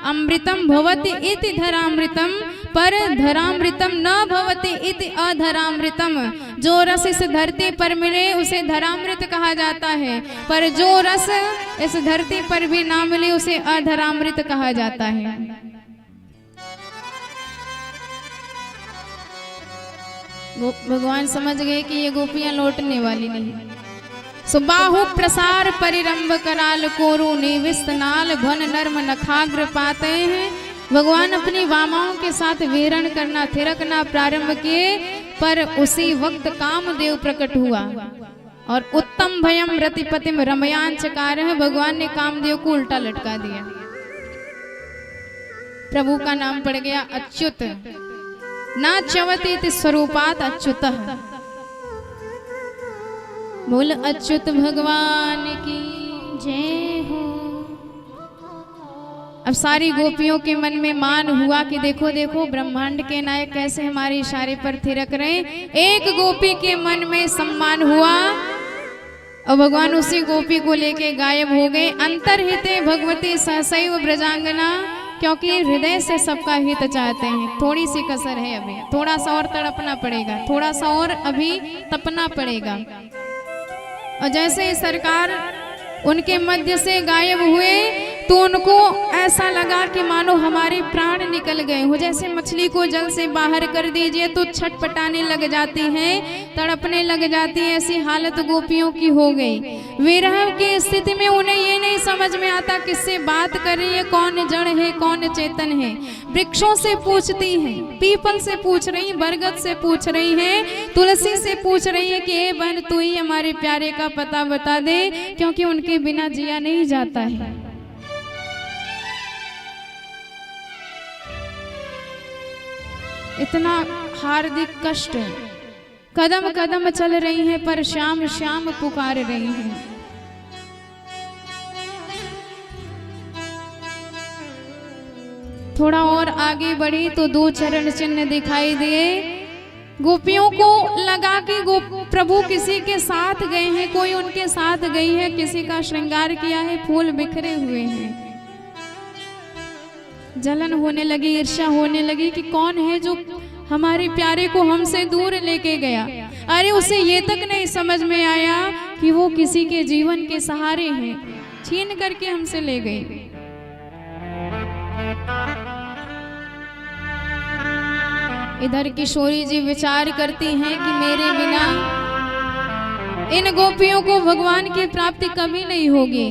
अमृतम भवति इति धरामृतम, पर धरामृतम न भवति इति अधरामृतम। जो रस इस धरती पर मिले उसे धरामृत कहा जाता है, पर जो रस इस धरती पर भी ना मिले उसे अधरामृत कहा जाता है। भगवान समझ गए कि ये गोपियां लौटने वाली नहीं। सुबाहु प्रसार परिरंभ कराल कोरु निविस्त नाल भन नर्म नखाग्र पाते हैं। भगवान अपनी वामाओं के साथ विहरण करना थिरकना प्रारंभ किए, पर उसी वक्त कामदेव प्रकट हुआ और उत्तम भयम रतिपतिम रमयांचकार है। भगवान ने कामदेव को उल्टा लटका दिया। प्रभु का नाम पड़ गया अच्युत। ना च्यवती स्वरूपात अच्युतः। बोल अच्युत भगवान की जय हो। अब सारी गोपियों के मन में मान हुआ कि देखो देखो ब्रह्मांड के नायक कैसे हमारे इशारे पर थिरक रहे। एक गोपी के मन में सम्मान हुआ और भगवान उसी गोपी को लेके गायब हो गए। अंतर्हिते भगवती सहसैव ब्रजांगना, क्योंकि हृदय से सबका हित चाहते हैं। थोड़ी सी कसर है, अभी थोड़ा सा और तड़पना पड़ेगा, थोड़ा सा और अभी तपना पड़ेगा। और जैसे ही सरकार उनके मध्य से गायब हुए तो उनको ऐसा लगा कि मानो हमारे प्राण निकल गए हो। जैसे मछली को जल से बाहर कर दीजिए तो छटपटाने लग जाती है, तड़पने लग जाती है। ऐसी हालत गोपियों की हो गई। विरह की स्थिति में उन्हें ये नहीं समझ में आता किससे बात कर रही है, कौन जड़ है कौन चेतन है। वृक्षों से पूछती हैं, पीपल से पूछ रही, बरगद से पूछ रही है, तुलसी से पूछ रही है कि ए बहन तू ही हमारे प्यारे का पता बता दे, क्योंकि उनके बिना जिया नहीं जाता है। इतना हार्दिक कष्ट, कदम कदम चल रही हैं पर श्याम श्याम पुकार रही हैं। थोड़ा और आगे बढ़ी तो 2 चरण चिन्ह दिखाई दिए। गोपियों को लगा कि प्रभु किसी के साथ गए हैं, कोई उनके साथ गई है, किसी का श्रृंगार किया है, फूल बिखरे हुए हैं। जलन होने लगी, ईर्ष्या होने लगी कि कौन है जो हमारे प्यारे को हमसे दूर लेके गया। अरे उसे ये तक नहीं समझ में आया कि वो किसी के जीवन के सहारे हैं, छीन करके हमसे ले गए। इधर किशोरी जी विचार करती हैं कि मेरे बिना इन गोपियों को भगवान की प्राप्ति कभी नहीं होगी।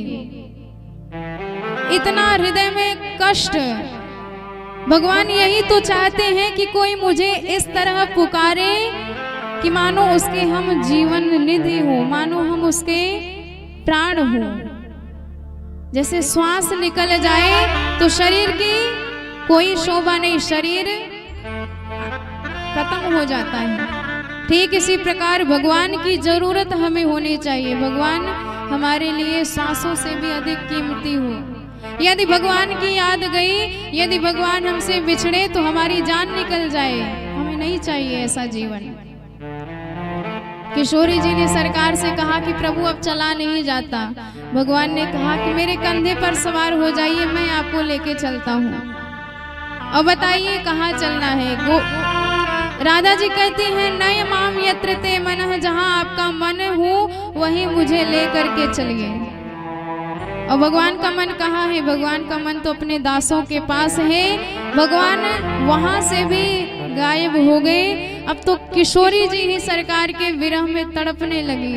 इतना हृदय में कष्ट। भगवान यही तो चाहते हैं कि कोई मुझे इस तरह पुकारे कि मानो उसके हम जीवन निधि हो, मानो हम उसके प्राण हो। जैसे श्वास निकल जाए तो शरीर की कोई शोभा नहीं, शरीर खत्म हो जाता है। ठीक इसी प्रकार भगवान की जरूरत हमें होनी चाहिए। भगवान हमारे लिए सांसों से भी अधिक कीमती हो। यदि भगवान की याद गई, यदि भगवान हमसे बिछड़े तो हमारी जान निकल जाए। हमें नहीं चाहिए ऐसा जीवन। किशोरी जी ने सरकार से कहा कि प्रभु अब चला नहीं जाता। भगवान ने कहा कि मेरे कंधे पर सवार हो जाइए, मैं आपको लेके चलता हूँ। और बताइए कहाँ चलना है। राधा जी कहती हैं नय माम यत्र ते मन हूँ वहीं मुझे ले करके चलिए। और भगवान का मन कहाँ है? भगवान का मन तो अपने दासों के पास है। भगवान वहां से भी गायब हो गए। अब तो किशोरी जी ही सरकार के विरह में तड़पने लगी,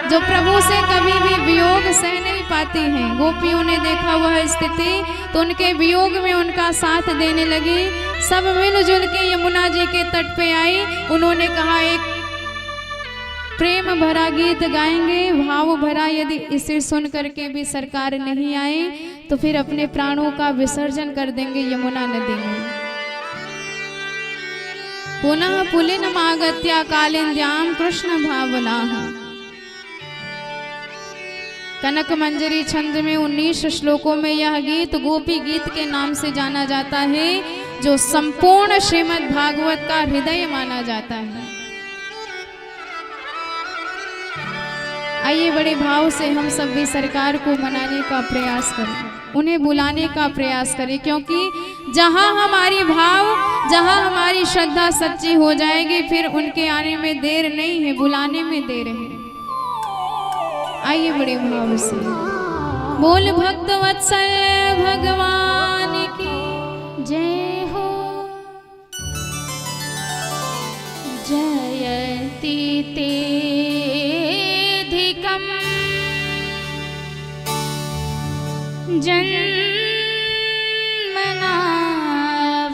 जो प्रभु से कभी भी वियोग सह नहीं पाती हैं। गोपियों ने देखा वह स्थिति तो उनके वियोग में उनका साथ देने लगी। सब मिलजुल के यमुना जी के तट पे आई। उन्होंने कहा एक प्रेम भरा गीत गाएंगे, भाव भरा। यदि इसे सुन करके भी सरकार नहीं आए तो फिर अपने प्राणों का विसर्जन कर देंगे यमुना नदी में। पुनः पुलिनमागत्या कालिंद्याम कृष्ण भावनाः। कनक मंजरी छंद में 19 श्लोकों में यह गीत गोपी गीत के नाम से जाना जाता है, जो संपूर्ण श्रीमद् भागवत का हृदय माना जाता है। आइए बड़े भाव से हम सब भी सरकार को मनाने का प्रयास करें, उन्हें बुलाने का प्रयास करें, क्योंकि जहां हमारी भाव, जहां हमारी श्रद्धा सच्ची हो जाएगी फिर उनके आने में देर नहीं है, बुलाने में देर है। आइए बड़े भाव से बोल भक्त वत्सल भगवान की जय हो। जयति तेधिकं जन्मना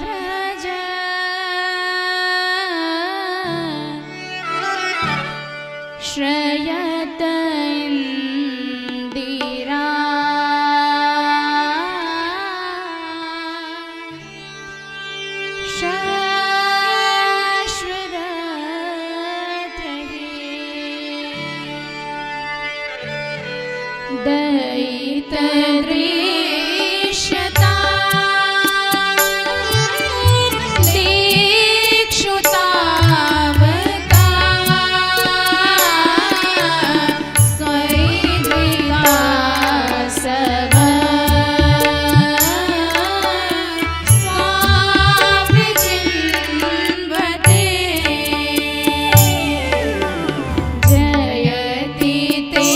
व्रज श्रयत इंदिरा शाश्वत दयित दृश्यता दीक्षुतावता स्वैद्रिका सब स्वाविचिन्वते जयति ते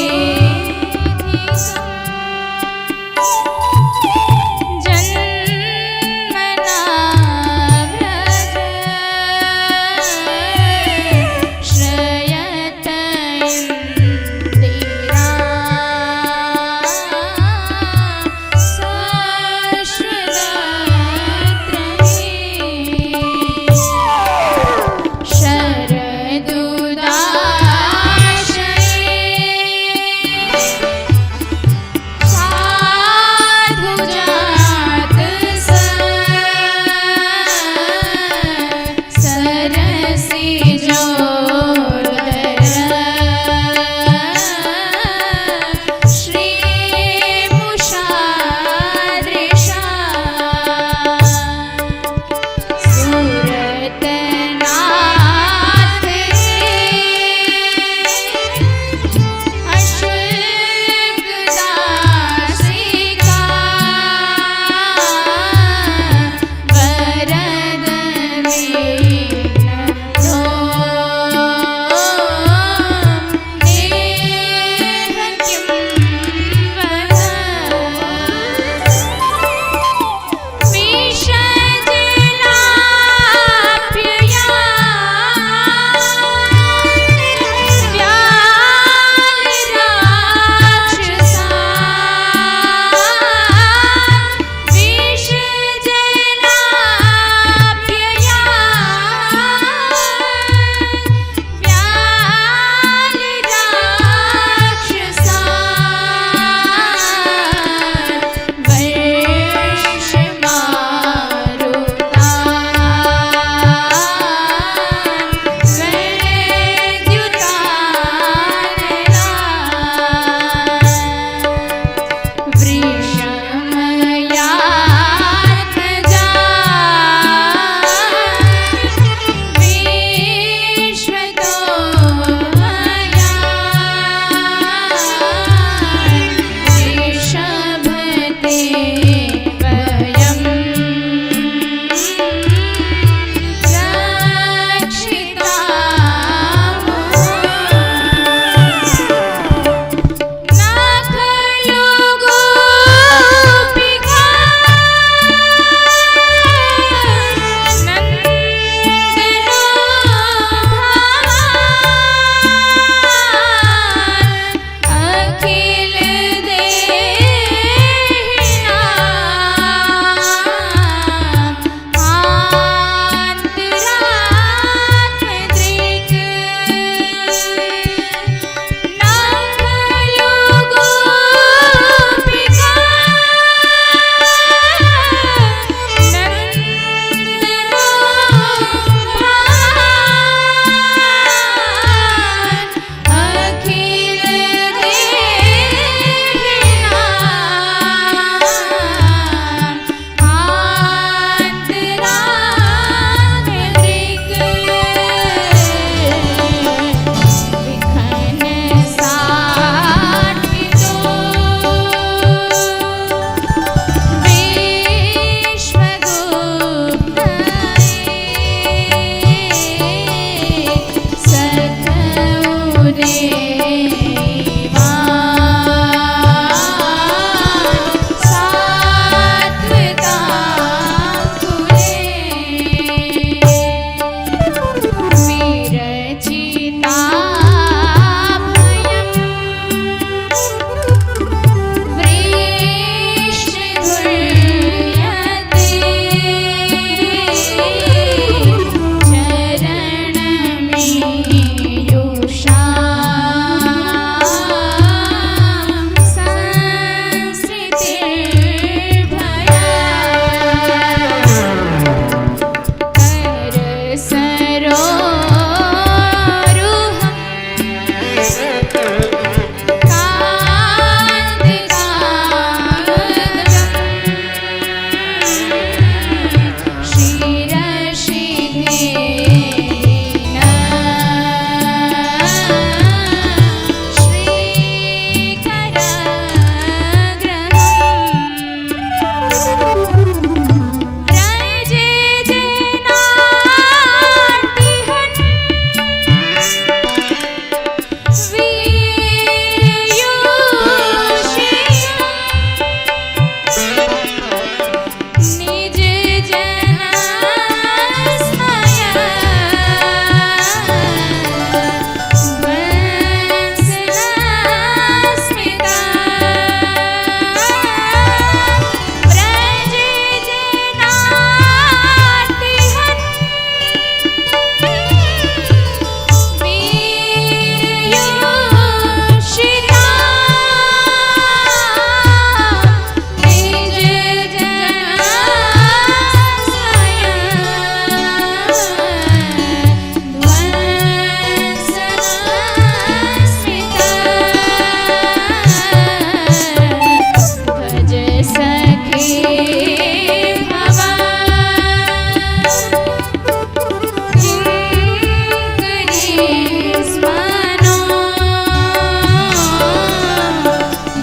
स्मनो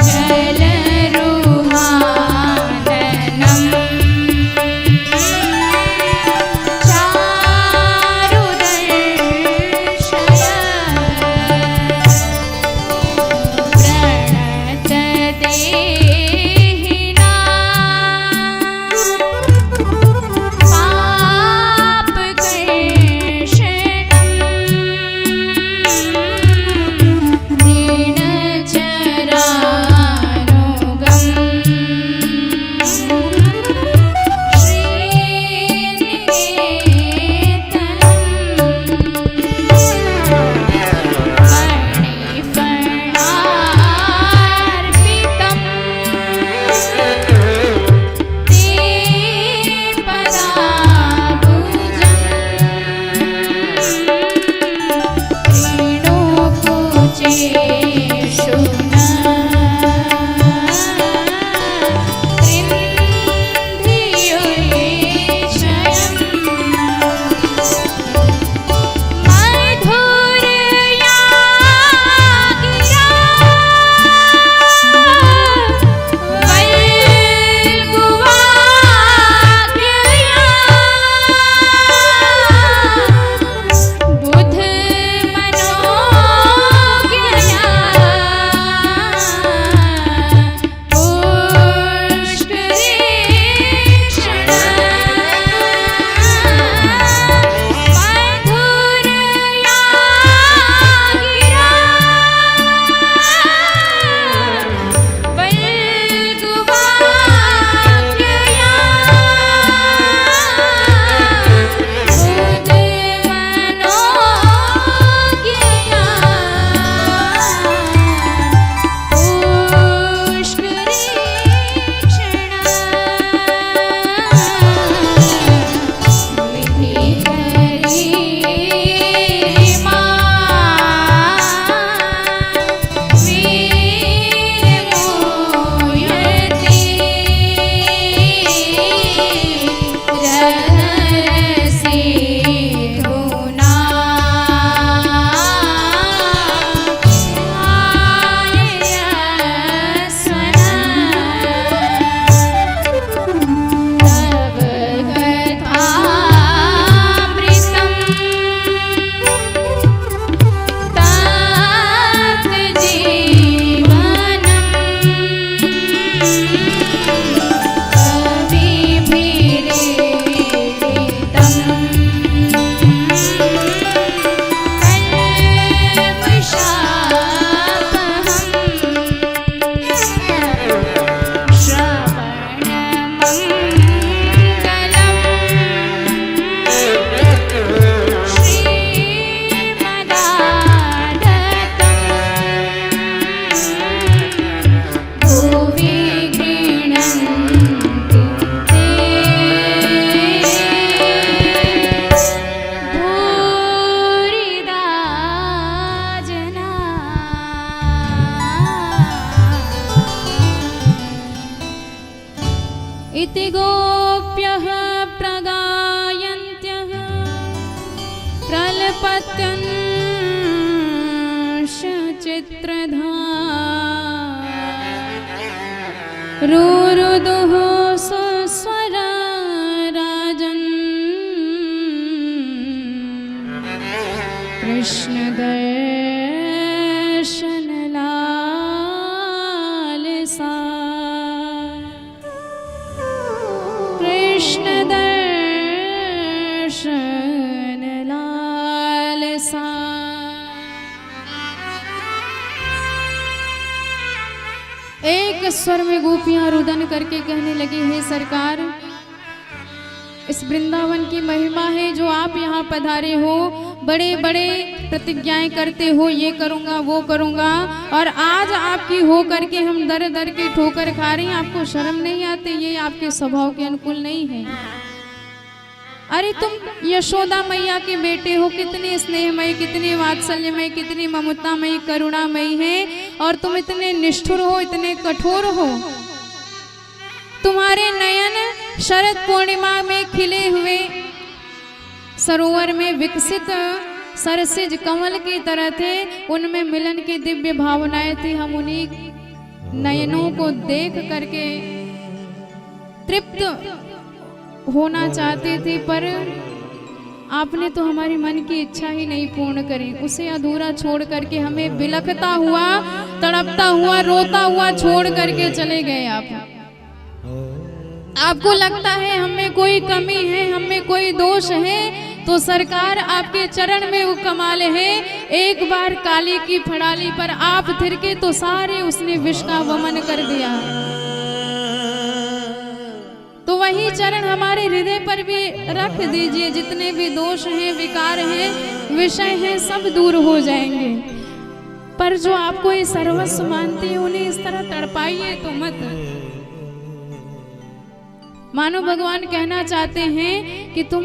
जलरुहाननं चारुदर्शय प्रणतदेहिना इति गोप्यः प्रगायन्त्यः प्रलपत्यंश चित्रधार रुरुदुः सुस्वरा राजन् कृष्णदर्शन लालसा कृष्ण दर्शन लालसा। एक स्वर में गोपियां रुदन करके कहने लगी, हे सरकार, इस वृंदावन की महिमा है जो आप यहाँ पधारे हो, बड़े बड़े प्रतिज्ञाएं करते हो, ये करूँगा वो करूँगा, और आज आपकी हो करके हम दर दर के ठोकर खा रहे हैं। आपको शर्म नहीं आती? ये आपके स्वभाव के अनुकूल नहीं है। अरे तुम यशोदा मैया के बेटे हो, कितने स्नेहमयी, कितने वात्सल्यमयी, कितनी ममतामयी, करुणामयी है, और तुम इतने निष्ठुर हो, इतने कठोर हो। तुम्हारे नयन शरद पूर्णिमा में खिले हुए सरोवर में विकसित सरसिज कमल की तरह थे, उनमें मिलन की दिव्य भावनाएं थी। हम उन्हीं नयनों को देख करके तृप्त होना चाहते थे, पर आपने तो हमारी मन की इच्छा ही नहीं पूर्ण करी। उसे अधूरा छोड़ करके हमें बिलखता हुआ, तड़पता हुआ, रोता हुआ छोड़ करके चले गए आप। आपको लगता है हमें कोई कमी है, हमें कोई दोष है, तो सरकार आपके चरण में वो कमाल है। एक बार काली की फड़ाली पर आप थिरके तो सारे उसने विष का वमन कर दिया। तो वही चरण हमारे हृदय पर भी रख दीजिए। जितने भी दोष हैं, विकार हैं, विषय हैं, सब दूर हो जाएंगे। पर जो आपको ये सर्वस्व मानते हैं, उन्हें इस तरह तड़पाइए तो मत। मानो भगवान कहना चाहते हैं कि तुम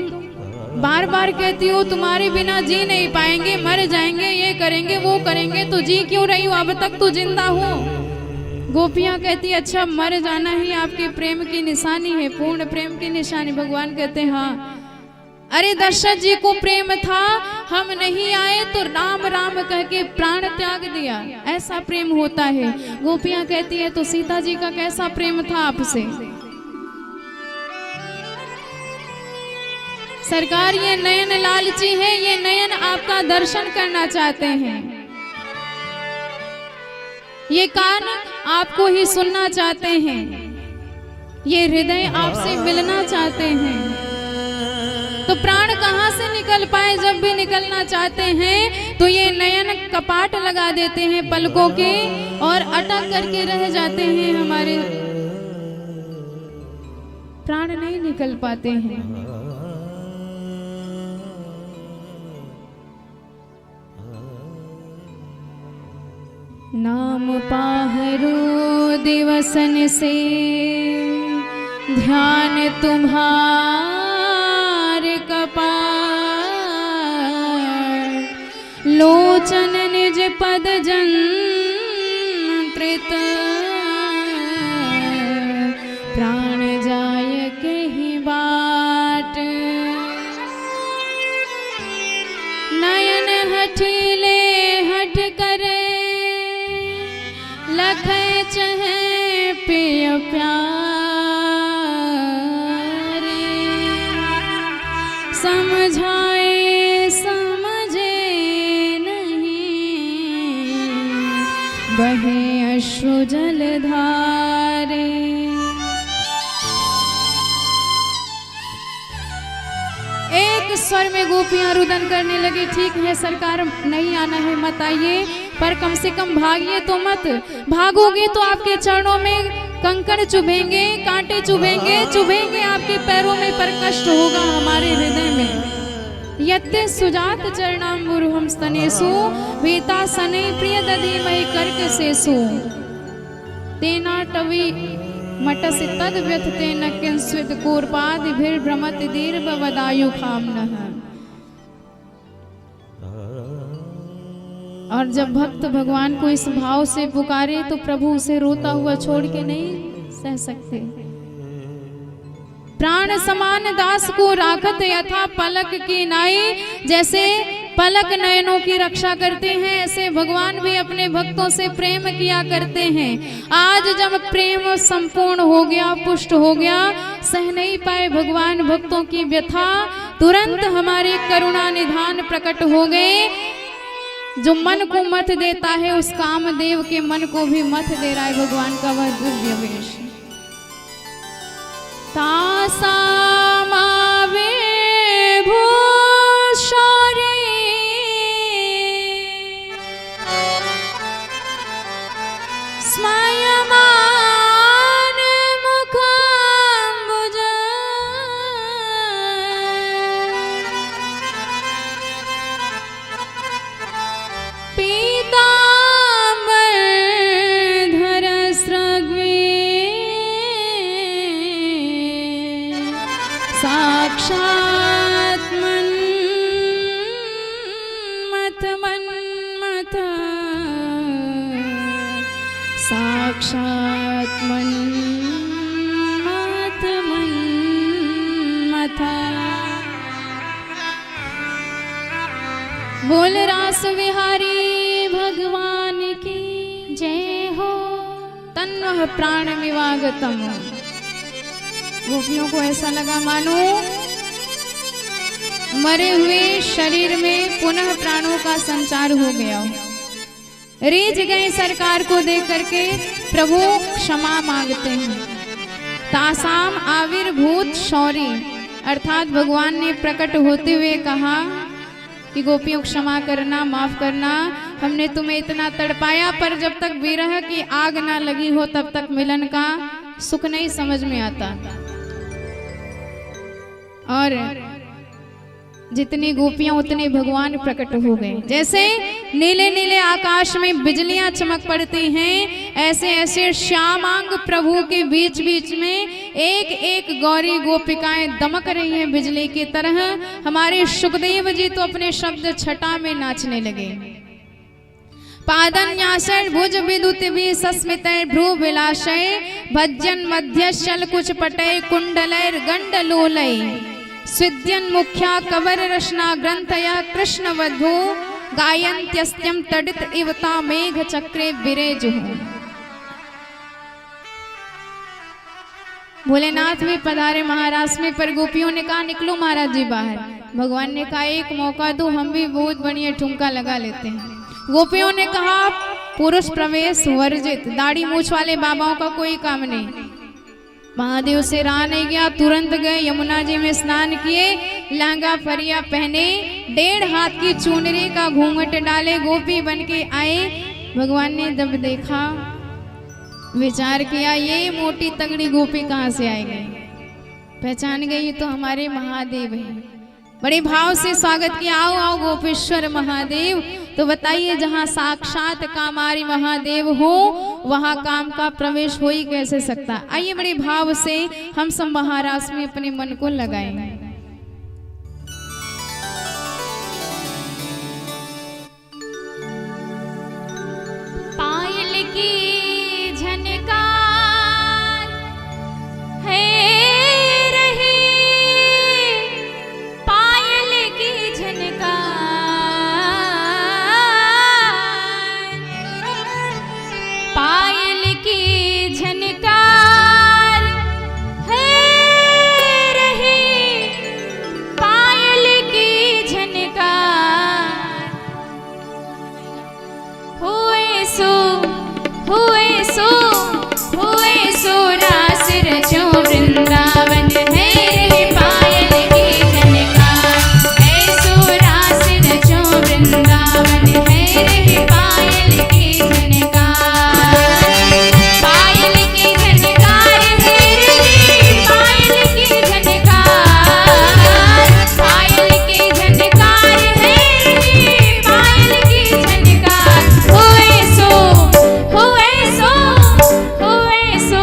बार बार कहती हो तुम्हारे बिना जी नहीं पाएंगे, मर जाएंगे, ये करेंगे, वो करेंगे, तो जी क्यों रही हो? अब तक तो जिंदा हो। गोपियां कहती अच्छा मर जाना ही आपके प्रेम की निशानी है, पूर्ण प्रेम की निशानी। भगवान कहते हैं हाँ, अरे दशरथ जी को प्रेम था, हम नहीं आए तो राम राम कह के प्राण त्याग दिया, ऐसा प्रेम होता है। गोपियां कहती है तो सीता जी का कैसा प्रेम था आपसे? सरकार ये नयन लालची है, ये नयन आपका दर्शन करना चाहते हैं, ये कान आपको ही सुनना चाहते हैं, ये हृदय आपसे मिलना चाहते हैं। तो प्राण कहाँ से निकल पाए? जब भी निकलना चाहते हैं तो ये नयन कपाट लगा देते हैं पलकों के और अटक करके रह जाते हैं, हमारे प्राण नहीं निकल पाते हैं। नाम पाहरो दिवसन से ध्यान तुम्हार कपार, लोचन निज पद जंत्रित, प्राण जाय कहीं बाट। नयन हठीले हठ करे, लखै चहे पिय प्यारे, समझाए समझे नहीं, बहे अश्रु जल धारे। एक स्वर में गोपियां रुदन करने लगी, ठीक है सरकार नहीं आना है मत आइए, पर कम से कम भागिए तो मत। भागोगे तो आपके चरणों में कंकड़ चुभेंगे, कांटे चुभेंगे, चुभेंगे आपके पैरों में, पर कष्ट होगा हमारे हृदय में। यत्ते सुजात चरणाम्बुरुहं स्तनेषु, भीता सने प्रिय दधीमहि कर्क सेसु, तेना टवि मटसि तद व्यथते न किंस्वित् कूर्पादिभिर्भ्रमति दीर्घवदायु खाम्नः। और जब भक्त भगवान को इस भाव से पुकारे तो प्रभु उसे रोता हुआ छोड़ के नहीं सह सकते। प्राण समान दास को राखत यथा पलक की नाई, जैसे पलक नयनों की रक्षा करते हैं, ऐसे भगवान भी अपने भक्तों से प्रेम किया करते हैं। आज जब प्रेम संपूर्ण हो गया, पुष्ट हो गया, सह नहीं पाए भगवान भक्तों की व्यथा, तुरंत हमारे करुणा निधान प्रकट हो गए। जो मन को मत देता है, उस कामदेव के मन को भी मत दे रहा है भगवान का वह दिव्य वेश। तासा मावे भूषौरी, स्मयमान मुखाम्बुज, पीताम्बर धर स्रग्वे, साक्षात् मन्मथ, साक्षात् मन्मथ। बोल रास विहारी भगवान की जय हो। तन्वः प्राण विवागतम। गोपियों को ऐसा लगा मानो मरे हुए शरीर में पुनः प्राणों का संचार हो गया। रीझ गए सरकार को देख करके प्रभु क्षमा मांगते हैं। तासाम आविर्भूत शौरी, अर्थात भगवान ने प्रकट होते हुए कहा कि गोपियों क्षमा करना, माफ करना, हमने तुम्हें इतना तड़पाया, पर जब तक विरह की आग ना लगी हो तब तक मिलन का सुख नहीं समझ में आता। और जितनी गोपियां उतने भगवान प्रकट हो गए। जैसे नीले नीले आकाश में बिजलियां चमक पड़ती हैं, ऐसे ऐसे श्यामांग प्रभु के बीच बीच में एक एक गौरी गोपिकाएं दमक रही हैं बिजली की तरह। हमारे सुखदेव जी तो अपने शब्द छटा में नाचने लगे। पादन्यासर भुज विदुत भी सस्मित भ्रू विलाशय भज्जन मध्य शल कुछ पटय कुंडलैर गंडलोलय स्विद्यन मुख्या कवर रचना ग्रंथया कृष्ण वधु गायन्त्यस्त्यम तडित इवता मेघ चक्रे विरेजु। भोलेनाथ भी पधारे महाराज में, पर गोपियों ने कहा निकलो महाराज जी बाहर। भगवान ने कहा एक मौका दो, हम भी बहुत बढ़िया ठुमका लगा लेते हैं। गोपियों ने कहा पुरुष प्रवेश वर्जित, दाढ़ी मूछ वाले बाबाओं का कोई काम नहीं। महादेव से रहा नहीं गया, तुरंत गए यमुना जी में स्नान किए, लहंगा फरिया पहने, 1.5 हाथ की चुनरी का घूंघट डाले, गोपी बन के आए। भगवान ने जब देखा, विचार किया ये मोटी तगड़ी गोपी कहाँ से आएगी, पहचान गई तो हमारे महादेव हैं। बड़े भाव से स्वागत किया, आओ आओ गोपेश्वर महादेव। तो बताइए जहाँ साक्षात कामारी महादेव हो वहाँ काम का प्रवेश हो ही कैसे सकता। आइए बड़े भाव से हम सब महाराज में अपने मन को लगाएं। पायल की झनकार है रही, पायल की झनकार, पायल की झनकार है रही, पायल की झनकार। हुए सो हुए सो हुए सो रास रचो वृंदावन है रे पायल की झनकार, ऐसो रास रचो वृंदावन है रे पायल की झनकार। पायल की झनकार है रे पायल की झनकार, पायल की झनकार है रे पायल की झनकार। हुए सो हुए सो हुए सो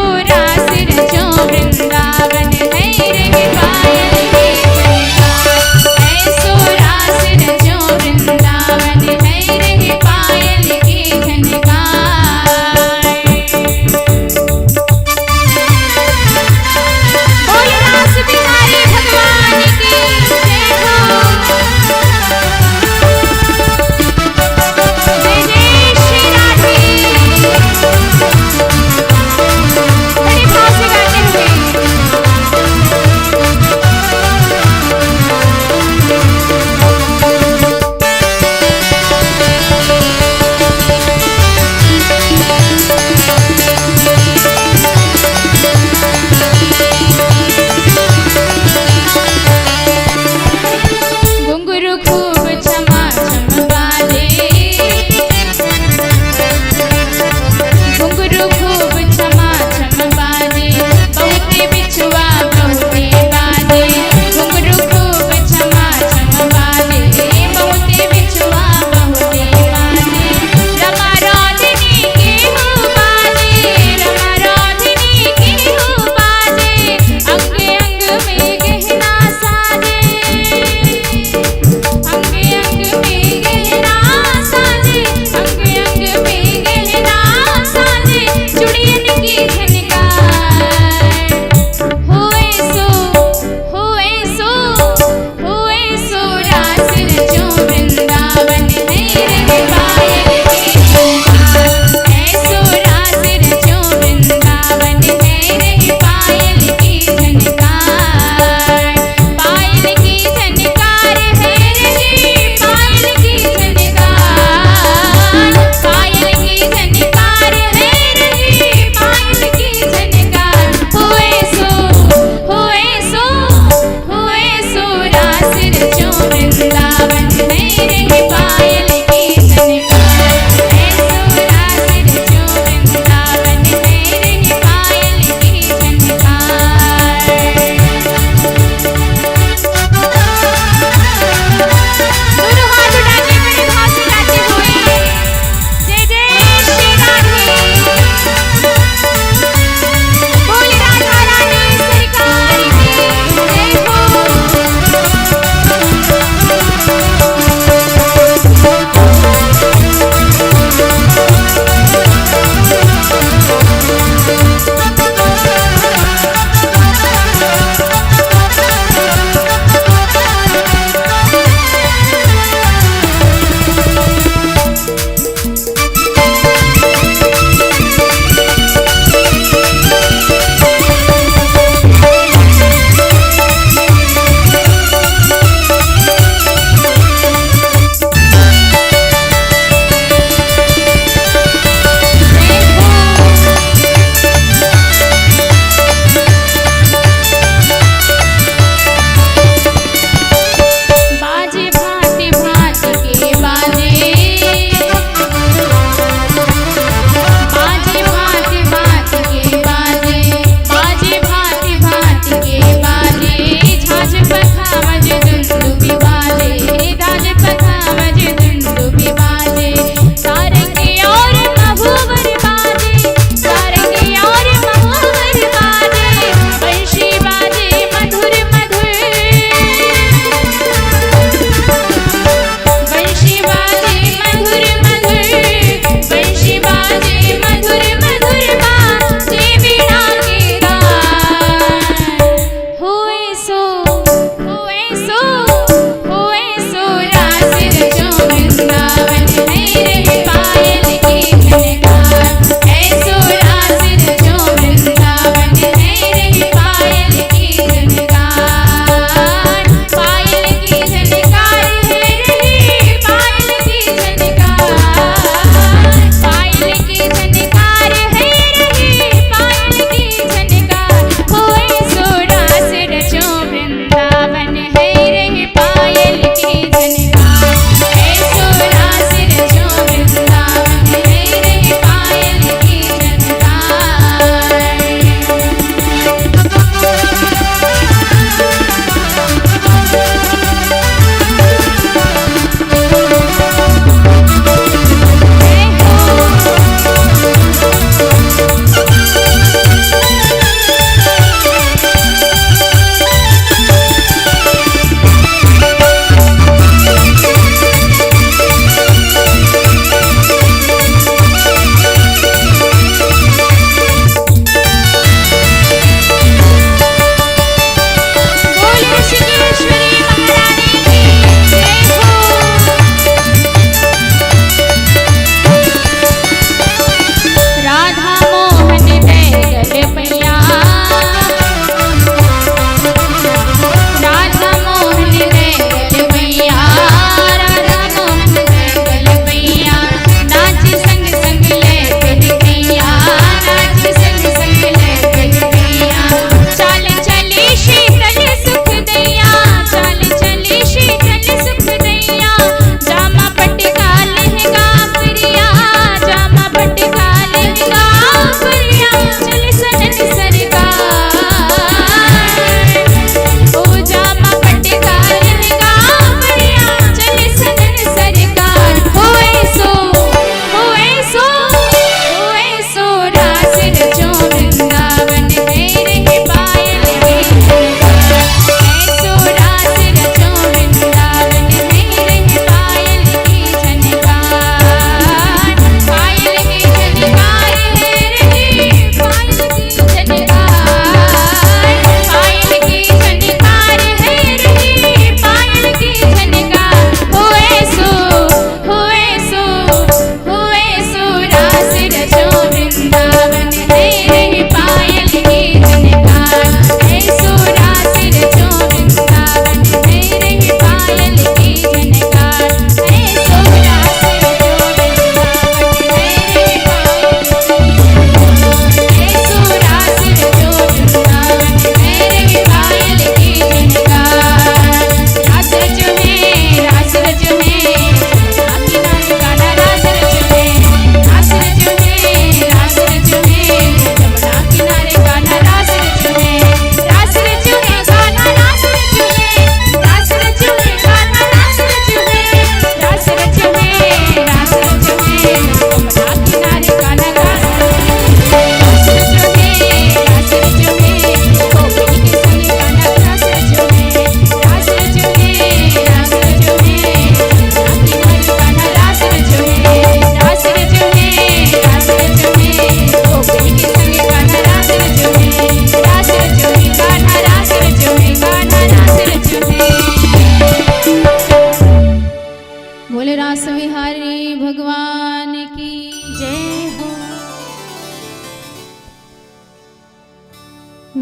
भगवान की जय हो।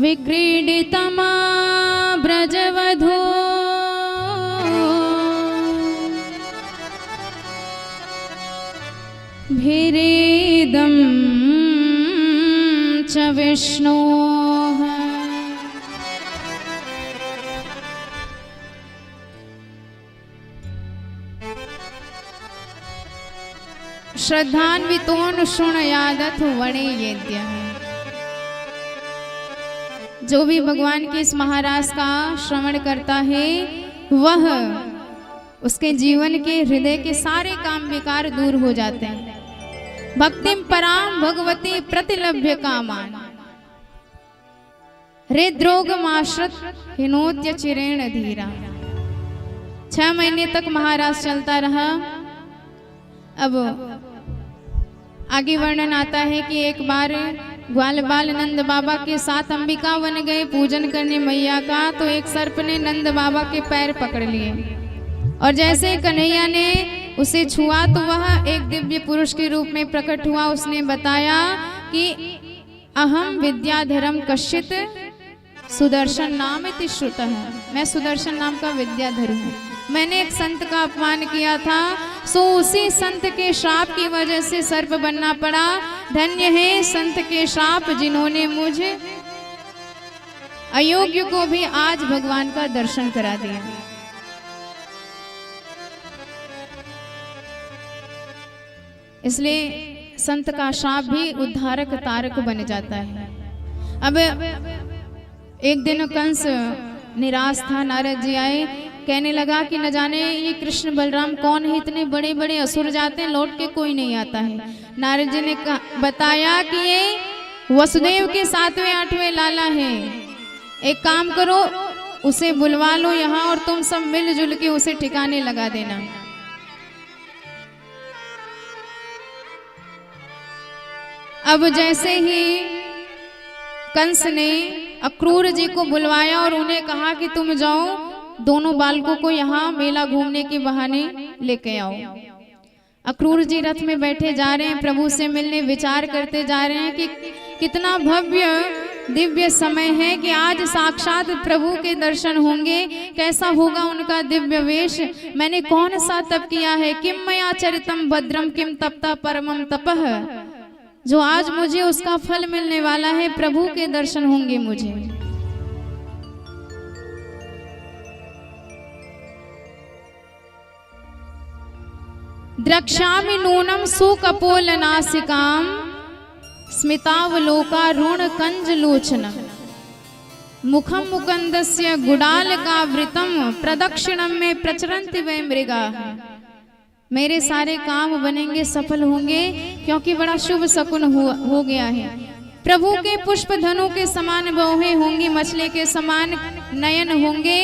विक्रीडितमा ब्रजवधू भिरेदं च विष्णोः। श्रद्धान्वितोन शृणुयादथ वणे येद्यः। जो भी भगवान के इस महाराज का श्रवण करता है वह उसके जीवन के हृदय के सारे काम विकार दूर हो जाते हैं। भक्तिम पराम भगवती प्रतिलभ्य कामान हृद्रोगमाश्रित हिनोत्य चिरेण धीरा। 6 महीने तक महाराज चलता रहा। अब आगे वर्णन आता है कि एक बार ग्वाल बाल नंद बाबा के साथ अंबिका वन गए पूजन करने मैया का, तो एक सर्प ने नंद बाबा के पैर पकड़ लिए और जैसे कन्हैया ने उसे छुआ तो वह एक दिव्य पुरुष के रूप में प्रकट हुआ। उसने बताया कि अहम विद्याधरम कश्चित सुदर्शन नाम इति श्रुतः। मैं सुदर्शन नाम का विद्याधर हूँ। मैंने एक संत का अपमान किया था, सो उसी संत के श्राप की वजह से सर्प बनना पड़ा। धन्य है संत के श्राप जिन्होंने मुझे अयोग्य को भी आज भगवान का दर्शन करा दिया। इसलिए संत का श्राप भी उद्धारक तारक बन जाता है। अब एक दिन कंस निराश था, नारद जी आए, कहने लगा कि न जाने ये कृष्ण बलराम कौन है, इतने बड़े बड़े असुर जाते हैं लौट के कोई नहीं आता है। नारद जी ने बताया कि ये वसुदेव के 7वें 8वें लाला है। एक काम करो उसे बुलवा लो यहाँ और तुम सब मिलजुल के उसे ठिकाने लगा देना। अब जैसे ही कंस ने अक्रूर जी को बुलवाया और उन्हें कहा कि तुम जाओ दोनों बालकों को यहाँ मेला घूमने के बहाने लेके आओ। अक्रूर जी रथ में बैठे जा रहे हैं, प्रभु से मिलने विचार करते जा रहे हैं कि कितना भव्य दिव्य समय है कि आज साक्षात प्रभु के दर्शन होंगे। कैसा होगा उनका दिव्य वेश, मैंने कौन सा तप किया है, किम मया चरितम भद्रम किम तप्ता परमम तपः, जो आज मुझे उसका फल मिलने वाला है। प्रभु के दर्शन होंगे मुझे। द्रक्ष्यामि नूनम सुकपोल नासिकाम स्मितावलोका ऋण कंज लोचनम मुखम मुकंदस्य गुडालकावृतम प्रदक्षिणम में प्रचरन्ति वै मृगाः। मेरे सारे काम बनेंगे, सफल होंगे, क्योंकि बड़ा शुभ शकुन हो गया है। प्रभु के पुष्प धनु के समान बाहें होंगी, मछली के समान नयन होंगे,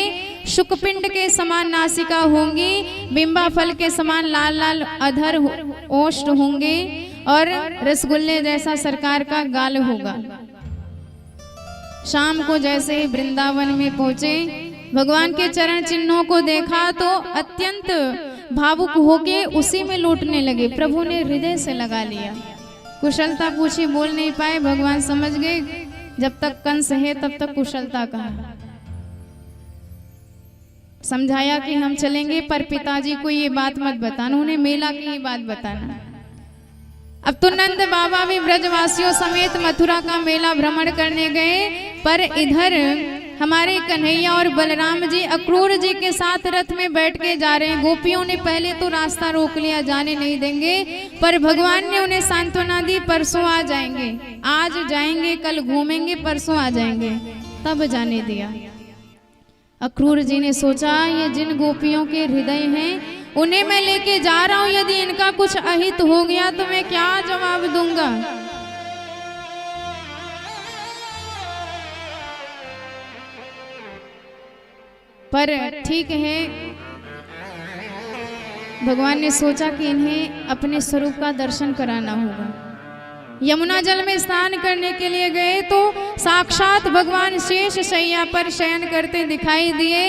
शुकपिंड के समान नासिका होंगी, बिंबा फल के समान लाल लाल अधर ओष्ठ होंगे और रसगुल्ले जैसा सरकार का गाल होगा। शाम को जैसे वृंदावन में पहुंचे, भगवान के चरण चिन्हों को देखा तो अत्यंत भावुक होके उसी में लौटने लगे। प्रभु ने हृदय से लगा लिया। कुशलता पूछी, बोल नहीं पाए। भगवान समझ गए जब तक कंस है तब तक कुशलता कहा। समझाया कि हम चलेंगे पर पिताजी को ये बात मत बताना, उन्हें मेला की ये बात बताना। अब तो नंद बाबा भी ब्रजवासियों समेत मथुरा का मेला भ्रमण करने गए, पर इधर हमारे कन्हैया और बलराम जी अक्रूर जी के साथ रथ में बैठ के जा रहे हैं। गोपियों ने पहले तो रास्ता रोक लिया, जाने नहीं देंगे, पर भगवान ने उन्हें सांत्वना दी, परसों आ जाएंगे, आज जाएंगे, कल घूमेंगे, परसों आ जाएंगे, तब जाने दिया। अक्रूर जी ने सोचा ये जिन गोपियों के हृदय हैं उन्हें मैं लेके जा रहा हूं, यदि इनका कुछ अहित हो गया तो मैं क्या जवाब दूंगा। पर ठीक है, भगवान ने सोचा कि इन्हें अपने स्वरूप का दर्शन कराना होगा। यमुना जल में स्नान करने के लिए गए तो साक्षात भगवान शेष शैया पर शयन करते दिखाई दिए।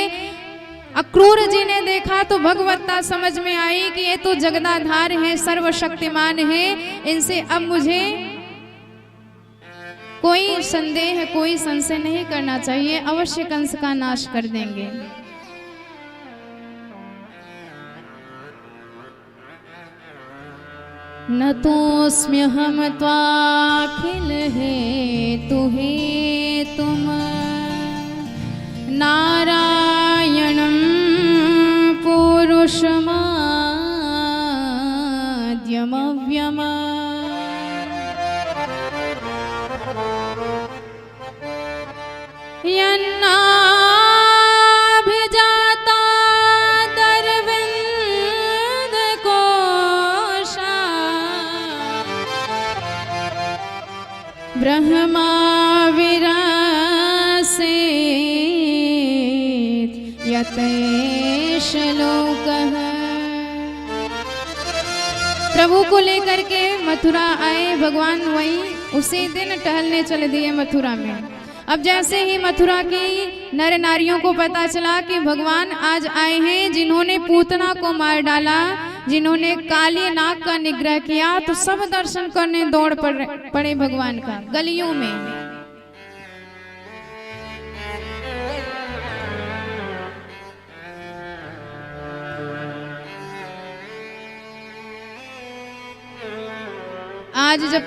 अक्रूर जी ने देखा तो भगवत्ता समझ में आई कि ये तो जगदाधार है, सर्वशक्तिमान है, इनसे अब मुझे कोई संदेह, कोई संशय नहीं करना चाहिए, अवश्य कंस का नाश कर देंगे। न तोस्म्यहम त्वाखिल हेतु हेतुम नारायणं पुरुषमाद्यमव्यम यन्नाभिजाता दर्विन्द कोशा ब्रह्मा विरासेत् यतेश लोकः। प्रभु को लेकर के मथुरा आए भगवान, वही उसी दिन टहलने चले दिए मथुरा में। अब जैसे ही मथुरा की नर नारियों को पता चला कि भगवान आज आए हैं, जिन्होंने पूतना को मार डाला, जिन्होंने काली नाग का निग्रह किया, तो सब दर्शन करने दौड़ पड़े भगवान का गलियों में। आज जब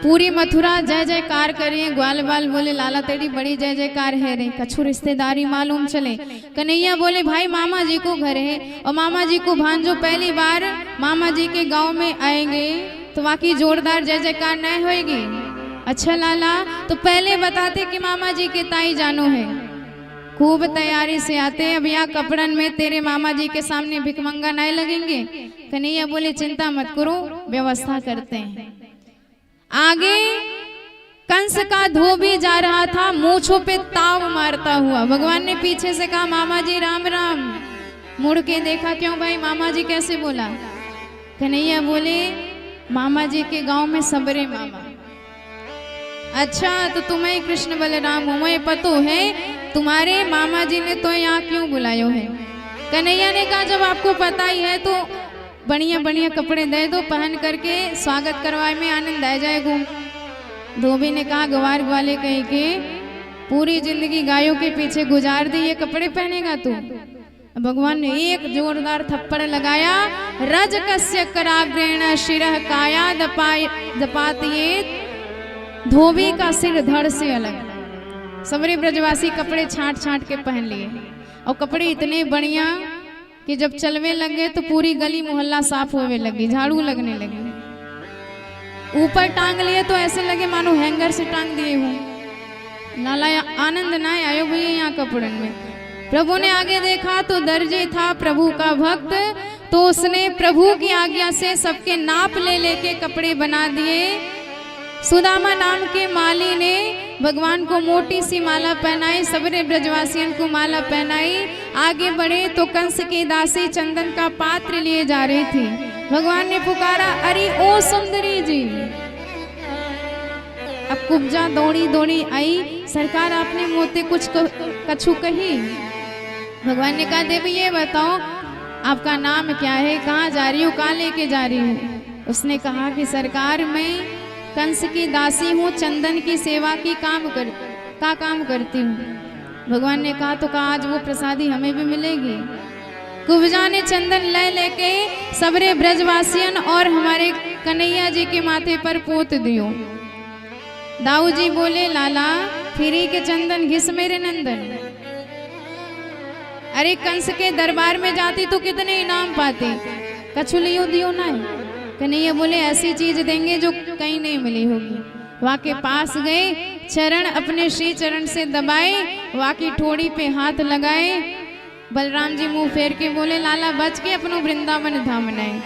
पूरी मथुरा जय जयकार करिए, ग्वाल बाल बोले लाला तेरी बड़ी जय जयकार है रे, कछु रिश्तेदारी मालूम चले। कन्हैया बोले भाई मामा जी को घर है, और मामा जी को भांजो पहली बार मामा जी के गांव में आएंगे तो वाकई जोरदार जय जयकार नहीं होगी। अच्छा लाला, तो पहले बताते कि मामा जी के ताई जानो है, खूब तैयारी से आते, अब यहाँ कपड़न में तेरे मामा जी के सामने भिकमंगा नहीं लगेंगे। कन्हैया बोले चिंता मत करो, व्यवस्था करते हैं। आगे कंस का धोबी जा रहा था, मूंछों पे ताव मारता हुआ। भगवान ने पीछे से कहा मामा जी राम राम। मुड़ के देखा, क्यों भाई मामा जी कैसे बोला? कन्हैया बोले मामा जी के गांव में सबरे मामा। अच्छा, तो तुम्हें कृष्ण बलराम हो, मुझे पतो है, तुम्हारे मामा जी ने तो यहाँ क्यों बुलायो है? कन्हैया ने कहा जब आपको पता ही है तो बढ़िया बढ़िया कपड़े दे दो, पहन करके स्वागत करवाए में आनंद आ जाएगा। धोबी ने कहा गवार ग्वाले कह के पूरी जिंदगी गायों के पीछे गुजार दी, ये कपड़े पहनेगा तू? भगवान ने एक जोरदार थप्पड़ लगाया। रज कस्य कराग्रेण शिरः काया दपातिये, धोबी का सिर धड़ से अलग। सबरे ब्रजवासी कपड़े छांट छांट के पहन लिए, और कपड़े इतने बढ़िया कि जब चलवे लगे तो पूरी गली मोहल्ला साफ होने लगी, झाड़ू लगने लगी। ऊपर टांग लिए तो ऐसे लगे मानो हैंगर से टांग दिए हूँ। नाला आनंद ना आयो भैया यहाँ कपड़न में। प्रभु ने आगे देखा तो दर्जी था प्रभु का भक्त, तो उसने प्रभु की आज्ञा से सबके नाप ले लेके कपड़े बना दिए। सुदामा नाम के माली ने भगवान को मोटी सी माला पहनाई, सबरे ब्रजवासियों को माला पहनाई। आगे बढ़े तो कंस की दासी चंदन का पात्र लिए जा रही थी। भगवान ने पुकारा, अरे ओ सुंदरी जी। अब कुब्जा दौड़ी दौड़ी आई, सरकार आपने मोते कुछ कछु कही? भगवान ने कहा देवी ये बताओ आपका नाम क्या है, कहाँ जा रही हो, कहाँ लेके जा रही हो? उसने कहा कि सरकार मैं कंस की दासी हूँ, चंदन की सेवा की काम करती हूँ। भगवान ने कहा तो कहा आज वो प्रसादी हमें भी मिलेगी। कुब्जा ने चंदन ले लेके सबरे ब्रजवासियन और हमारे कन्हैया जी के माथे पर पोत दियो। दाऊ जी बोले लाला फिरी के चंदन घिस मेरे नंदन। अरे कंस के दरबार में जाती तो कितने इनाम पाती, कछु लियो दियो ना। कन्हैया बोले ऐसी चीज देंगे जो कहीं नहीं मिली होगी। वहाँ के पास गए, चरण अपने श्री चरण से दबाए, वहाँ की ठोड़ी पे हाथ लगाए। बलराम जी मुंह फेर के बोले लाला बच के अपनो वृंदावन धाम बनाए।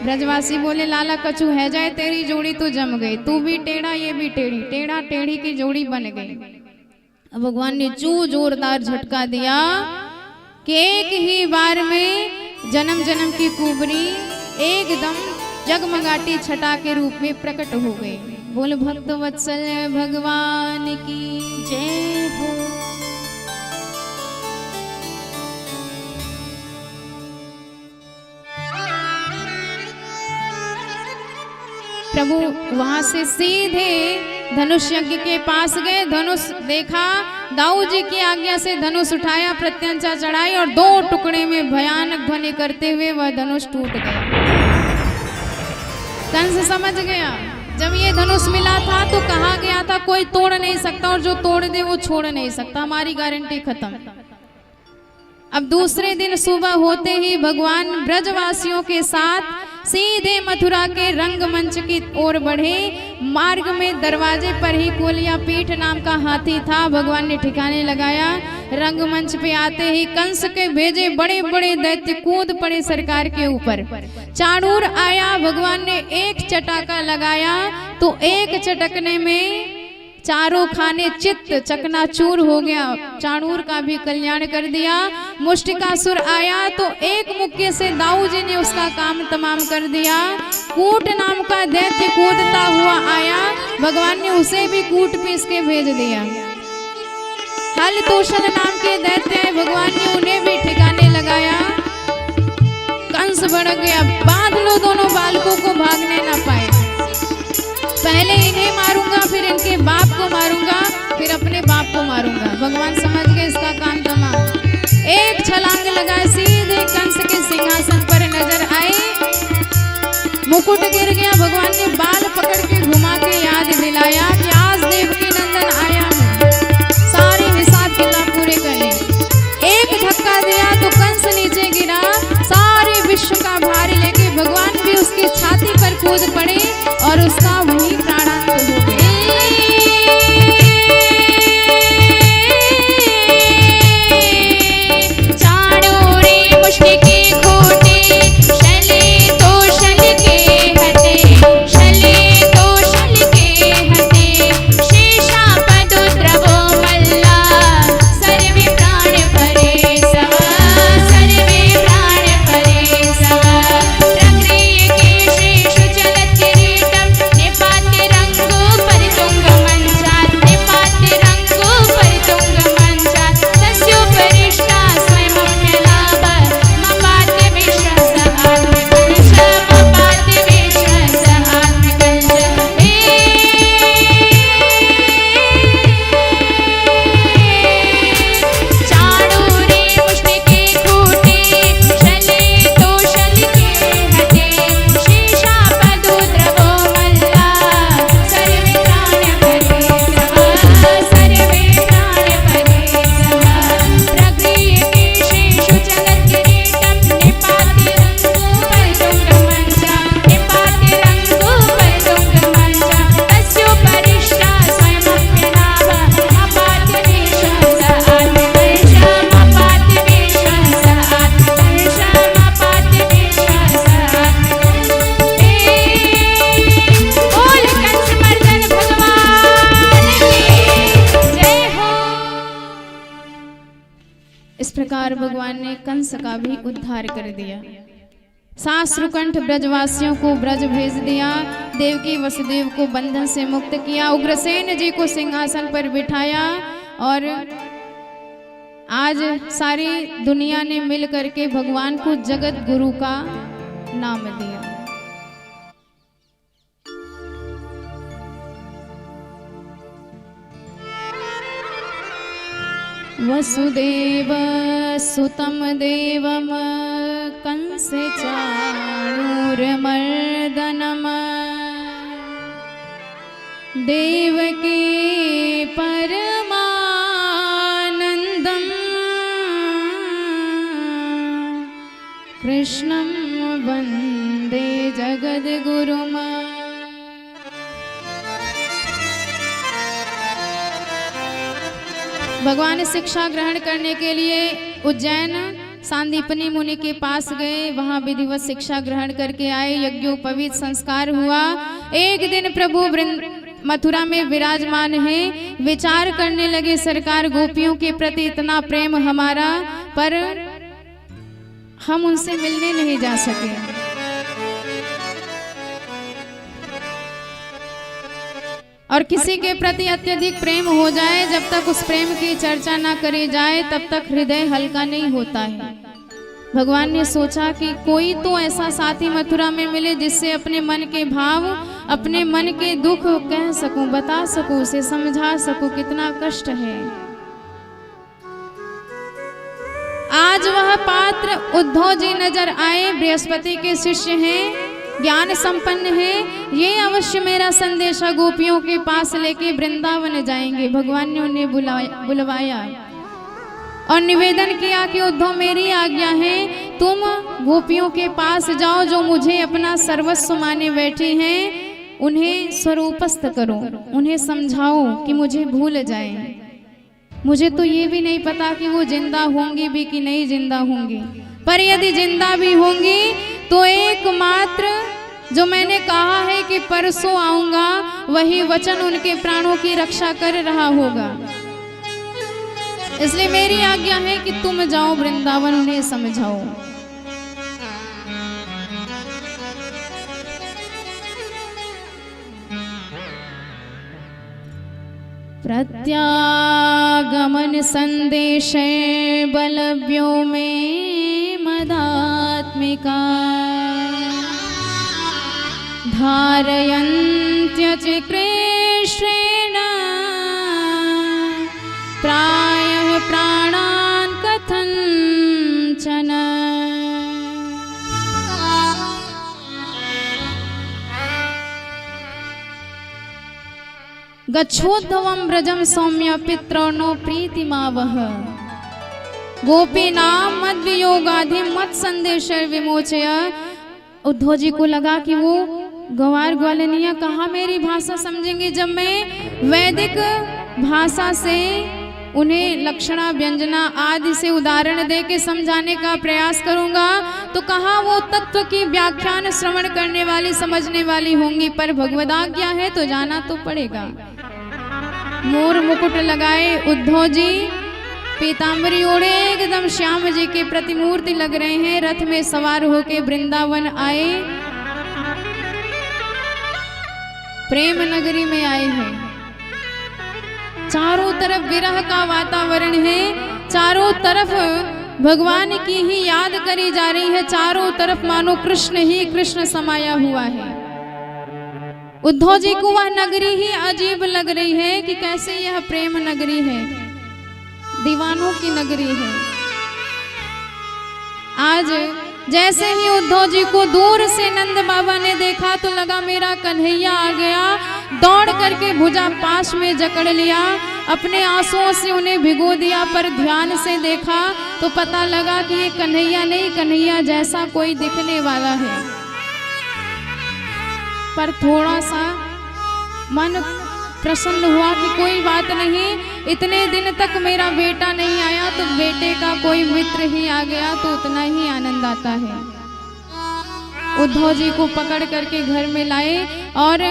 ब्रजवासी बोले लाला कछु है जाए तेरी जोड़ी तो जम गई, तू भी टेढ़ा ये भी टेढ़ी, टेढ़ा टेढ़ी की जोड़ी बन गई। अब भगवान ने जोरदार झटका दिया कि एक ही बार में जन्म जन्म की कुबरी एकदम जगमगाटी छटा के रूप में प्रकट हो गई। बोल भक्त वत्सल भगवान की जय हो। प्रभु वहां से सीधे धनुष यज्ञ के पास गए। धनुष देखा, दाऊद जी की आज्ञा से धनुष उठाया, प्रत्यंचा चढ़ाई और 2 टुकड़े में भयानक ध्वनि करते हुए वह धनुष टूट गया। कंस समझ गया, जब ये धनुष मिला था तो कहा गया था कोई तोड़ नहीं सकता, और जो तोड़ दे वो छोड़ नहीं सकता, हमारी गारंटी खत्म। अब दूसरे दिन सुबह होते ही भगवान ब्रजवासियों के साथ सीधे मथुरा के रंगमंच की ओर बढ़े। मार्ग में दरवाजे पर ही कोलिया पीठ नाम का हाथी था, भगवान ने ठिकाने लगाया। रंगमंच पे आते ही कंस के भेजे बड़े बड़े दैत्य कूद पड़े सरकार के ऊपर। चाणूर आया, भगवान ने एक चटाका लगाया तो एक चटकने में चारों खाने चित्त चकनाचूर हो गया, चाणूर का भी कल्याण कर दिया। मुष्टिकासुर आया तो एक मुक्के से दाऊद जी ने उसका काम तमाम कर दिया। कूट नाम का दैत्य कूदता हुआ आया, भगवान ने उसे भी कूट पीस के भेज दिया। हल तोषण नाम के दैत्य है, भगवान ने उन्हें भी ठिकाने लगाया। कंस बढ़ गया, बांध लो दोनों बालकों को, भागने ना पाए। पहले इन्हें मारूंगा, फिर इनके बाप को मारूंगा, फिर अपने बाप को मारूंगा। भगवान समझ गए इसका काम तमाम। एक छलांग लगाए, सीधे कंस के सिंहासन पर नजर आए। मुकुट गिर गया, भगवान ने बाल पकड़ के घुमा के याद दिलाया कि आज देवकी नंदन आया हूं सारे हिसाब किताब पूरे करने। एक धक्का दिया तो कंस नीचे गिरा, सारे विश्व का भार लेके भगवान भी उसकी छाती पर कूद पड़े और उसका वही प्राणांत हो गया। भगवान ने कंस का भी उद्धार कर दिया। सासुरकंठ ब्रजवासियों को ब्रज भेज दिया, देवकी वसुदेव को बंधन से मुक्त किया, उग्रसेन जी को सिंहासन पर बिठाया और आज सारी दुनिया ने मिल करके भगवान को जगत गुरु का नाम दिया। वसुदेव सुतम देवम कंस चाणूरमर्दनम देवकी परमानंदम कृष्णं वंदे जगद्गुरुम। भगवान शिक्षा ग्रहण करने के लिए उज्जैन सांदीपनी मुनि के पास गए, वहां विधिवत शिक्षा ग्रहण करके आए, यज्ञोपवीत संस्कार हुआ। एक दिन प्रभु मथुरा में विराजमान है, विचार करने लगे सरकार गोपियों के प्रति इतना प्रेम हमारा, पर हम उनसे मिलने नहीं जा सके। और किसी के प्रति अत्यधिक प्रेम हो जाए, जब तक उस प्रेम की चर्चा ना करी जाए तब तक हृदय हल्का नहीं होता है। भगवान ने सोचा कि कोई तो ऐसा साथी मथुरा में मिले जिससे अपने मन के भाव, अपने मन के दुख कह सकूं, बता सकूं, उसे समझा सकूं कितना कष्ट है। आज वह पात्र उद्धव जी नजर आए, बृहस्पति के शिष्य हैं, ज्ञान संपन्न है, ये अवश्य मेरा संदेशा गोपियों के पास लेके वृंदावन जाएंगे। भगवान ने उन्हें बुलवाया और निवेदन किया कि उद्धव मेरी आज्ञा है, तुम गोपियों के पास जाओ, जो मुझे अपना सर्वस्व माने बैठी हैं, उन्हें स्वरूपस्थ करो, उन्हें समझाओ कि मुझे भूल जाएं। मुझे तो ये भी नहीं पता कि वो जिंदा होंगी भी कि नहीं जिंदा होंगी, पर यदि जिंदा भी होंगी तो एकमात्र जो मैंने कहा है कि परसों आऊंगा, वही वचन उनके प्राणों की रक्षा कर रहा होगा। इसलिए मेरी आज्ञा है कि तुम जाओ वृंदावन, उन्हें समझाओ। प्रत्यागमन संदेश बलव्यो में मदात्मिका धारयन्त्य चिकृष्णेन प्रायः प्राणान् कथञ्चन। गच्छोद्धवं व्रजं सौम्य पितॄणो प्रीतिमावह गोपीनां मद्वियोगाधि मत संदेश विमोचय। उद्धव जी को लगा कि वो गंवार ग्वालिनिया कहाँ मेरी भाषा समझेंगे, जब मैं वैदिक भाषा से उन्हें लक्षणा व्यंजना आदि से उदाहरण दे के समझाने का प्रयास करूंगा तो कहाँ वो तत्व की व्याख्यान श्रवण करने वाली समझने वाली होंगी। पर भगवदाज्ञा है तो जाना तो पड़ेगा। मोर मुकुट लगाए उद्धव जी, पीतांबरी ओढ़े, एकदम श्याम जी के प्रतिमूर्ति लग रहे हैं, रथ में सवार होके वृंदावन आए, प्रेम नगरी में आए हैं। चारों तरफ विरह का वातावरण है, चारों तरफ भगवान की ही याद करी जा रही है, चारों तरफ मानो कृष्ण ही कृष्ण समाया हुआ है। उद्धव जी को वह नगरी ही अजीब लग रही है कि कैसे यह प्रेम नगरी है, दीवानों की नगरी है। आज जैसे ही उद्धव जी को दूर से नंद बाबा ने देखा तो लगा मेरा कन्हैया आ गया, दौड़ करके भुजा पास में जकड़ लिया, अपने आंसुओं से उन्हें भिगो दिया। पर ध्यान से देखा तो पता लगा कि ये कन्हैया नहीं, कन्हैया जैसा कोई दिखने वाला है। पर थोड़ा सा मन प्रसन्न हुआ कि कोई बात नहीं, इतने दिन तक मेरा बेटा नहीं आया तो बेटे का कोई मित्र ही आ गया तो उतना ही आनंद आता है। उद्धव जी को पकड़ करके घर में लाए और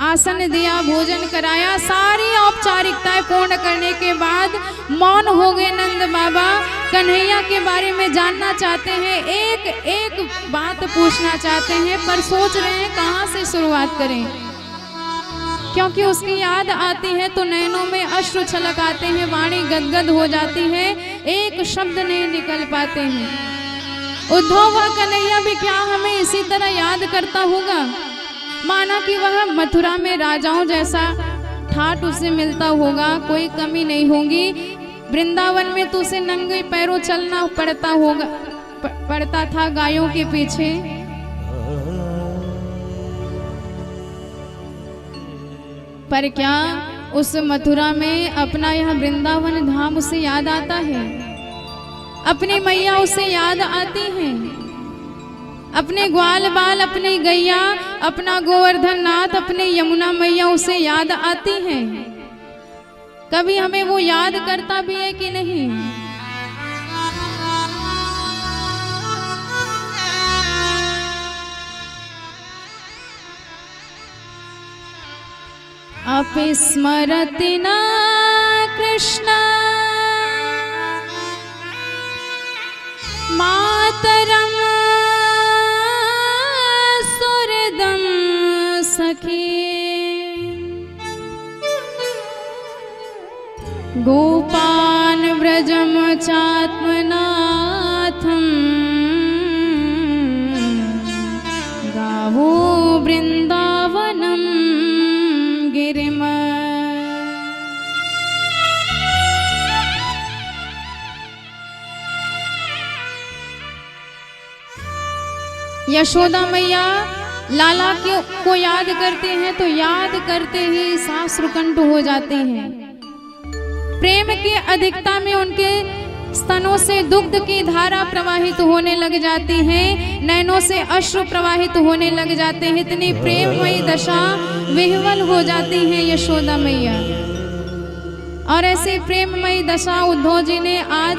आसन दिया, भोजन कराया। सारी औपचारिकताएं पूर्ण करने के बाद मौन हो गए नंद बाबा। कन्हैया के बारे में जानना चाहते हैं, एक एक बात पूछना चाहते हैं, पर सोच रहे हैं कहाँ से शुरुआत करें, क्योंकि उसकी याद आती है तो नैनों में अश्रु छलक आते हैं, वाणी गदगद हो जाती है, एक शब्द नहीं निकल पाते हैं। उद्धव व कन्हैया भी क्या हमें इसी तरह याद करता होगा? माना कि वह मथुरा में राजाओं जैसा ठाट उसे मिलता होगा, कोई कमी नहीं होगी। वृंदावन में तो उसे नंगे पैरों चलना पड़ता था गायों के पीछे। पर क्या उस मथुरा में अपना यह वृंदावन धाम उसे याद आता है? अपनी मैया उसे याद आती हैं, अपने ग्वाल बाल, अपनी गैया, अपना गोवर्धन नाथ, अपनी यमुना मैया उसे याद आती हैं। कभी हमें वो याद करता भी है कि नहीं? अपि स्मरति न कृष्ण मातरम सुहृदं सखी गोपान् व्रजम चात्मना नाथम गावो वृंदावनम गिरिमा। यशोदा मैया लाला को याद करते हैं तो याद करते ही साश्रुकंठ हो जाते हैं। प्रेम की अधिकता में उनके स्तनों से दुग्ध की धारा प्रवाहित होने लग जाती है, नैनों से अश्रु प्रवाहित होने लग जाते हैं। इतनी प्रेममयी दशा विह्वल हो जाती है यशोदा मैया। और ऐसी प्रेममयी दशा उद्धव जी ने आज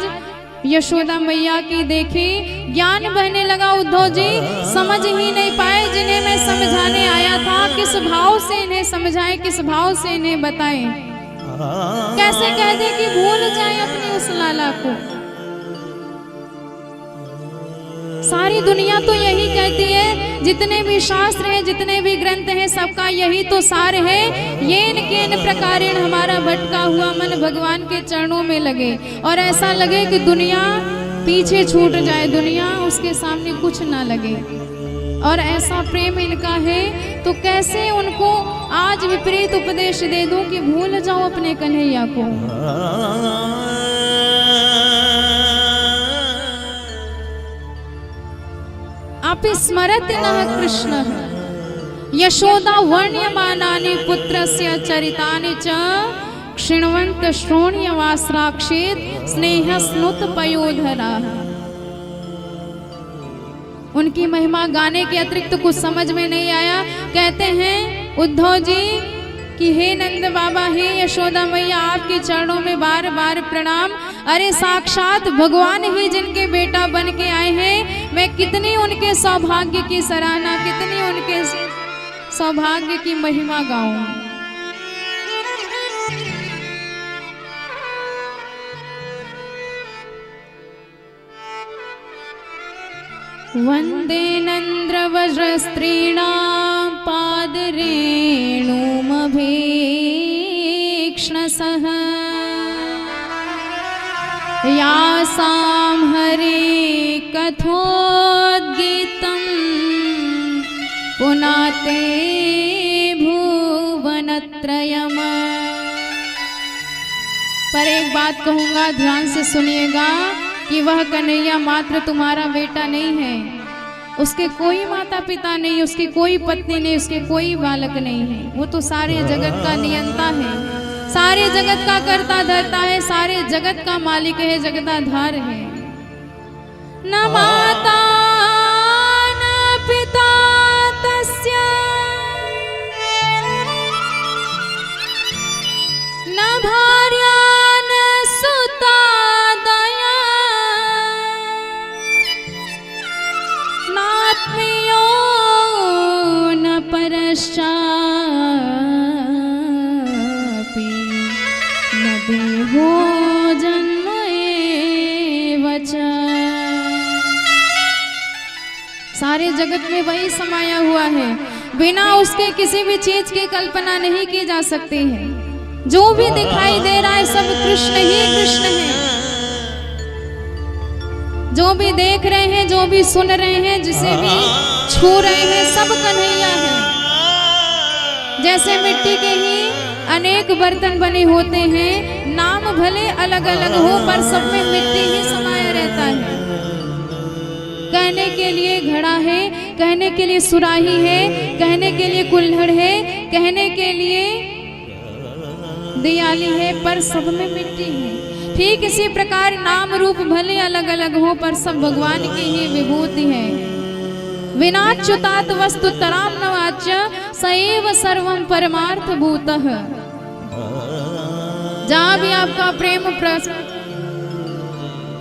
यशोदा मैया की देखी। ज्ञान बहने लगा, उद्धव जी समझ ही नहीं पाए जिन्हें मैं समझाने आया था। किस भाव से इन्हें समझाएं, किस भाव से इन्हें बताएं। कैसे कह दे कि भूल जाए अपनी उस लाला को। सारी दुनिया तो यही कहती है, जितने भी शास्त्र हैं, जितने भी ग्रंथ हैं, सबका यही तो सार है। येन केन प्रकारेण हमारा भटका हुआ मन भगवान के चरणों में लगे और ऐसा लगे कि दुनिया पीछे छूट जाए, दुनिया उसके सामने कुछ ना लगे। और ऐसा प्रेम इनका है तो कैसे उनको आज विपरीत उपदेश दे दूं कि भूल जाओ अपने कन्हैया को। अपि स्मरति नः कृष्णः यशोदा वर्ण्यमानानि पुत्रस्य चरितानि च क्षिण्वन्त श्रोण्यवास्राक्षेत स्नेहस्नुत पयोधराः। उनकी महिमा गाने के अतिरिक्त कुछ समझ में नहीं आया। कहते हैं उद्धव जी कि हे नंद बाबा, हे यशोदा मैया, आपके चरणों में बार बार प्रणाम। अरे साक्षात भगवान ही जिनके बेटा बन के आए हैं, मैं कितनी उनके सौभाग्य की सराहना, कितनी उनके सौभाग्य की महिमा गाऊं। वंदे नन्द्रवज्रस्त्रीणां पादरेणुमभीक्ष्णसः यासां हरे कथोद्गीतं पुनाते भुवनत्रयम्। पर एक बात कहूँगा, ध्यान से सुनिएगा कि वह कन्हैया मात्र तुम्हारा बेटा नहीं है। उसके कोई माता पिता नहीं, उसकी कोई पत्नी नहीं, उसके कोई बालक नहीं है। वो तो सारे जगत का नियंता है, सारे जगत का कर्ता धर्ता है, सारे जगत का मालिक है, जगताधार है। न माता न पिता तस्य न भार्या न सुता दया नात्मीयो न परश्चापि न देहो जन्म एव च। सारे जगत में वही समाया हुआ है, बिना उसके किसी भी चीज की कल्पना नहीं की जा सकती है। जो भी दिखाई दे रहा है सब कृष्ण ही कृष्ण है। जो भी देख रहे हैं, जो भी सुन रहे हैं, जिसे भी छू रहे हैं, सब कन्हैया है। जैसे मिट्टी के ही अनेक बर्तन बने होते हैं, नाम भले अलग अलग हो पर सब में मिट्टी ही समाया रहता है। कहने के लिए घड़ा है, कहने के लिए सुराही है, कहने के लिए कुल्हड़ है, कहने के लिए दियाली है, पर सब में मिट्टी है। ठीक इसी प्रकार नाम रूप भले अलग अलग हो पर सब भगवान की ही विभूति है। विनाच्युतात् वस्तु तराम न वाच्य सएव सर्वं परमार्थ भूतः। जहाँ भी आपका प्रेम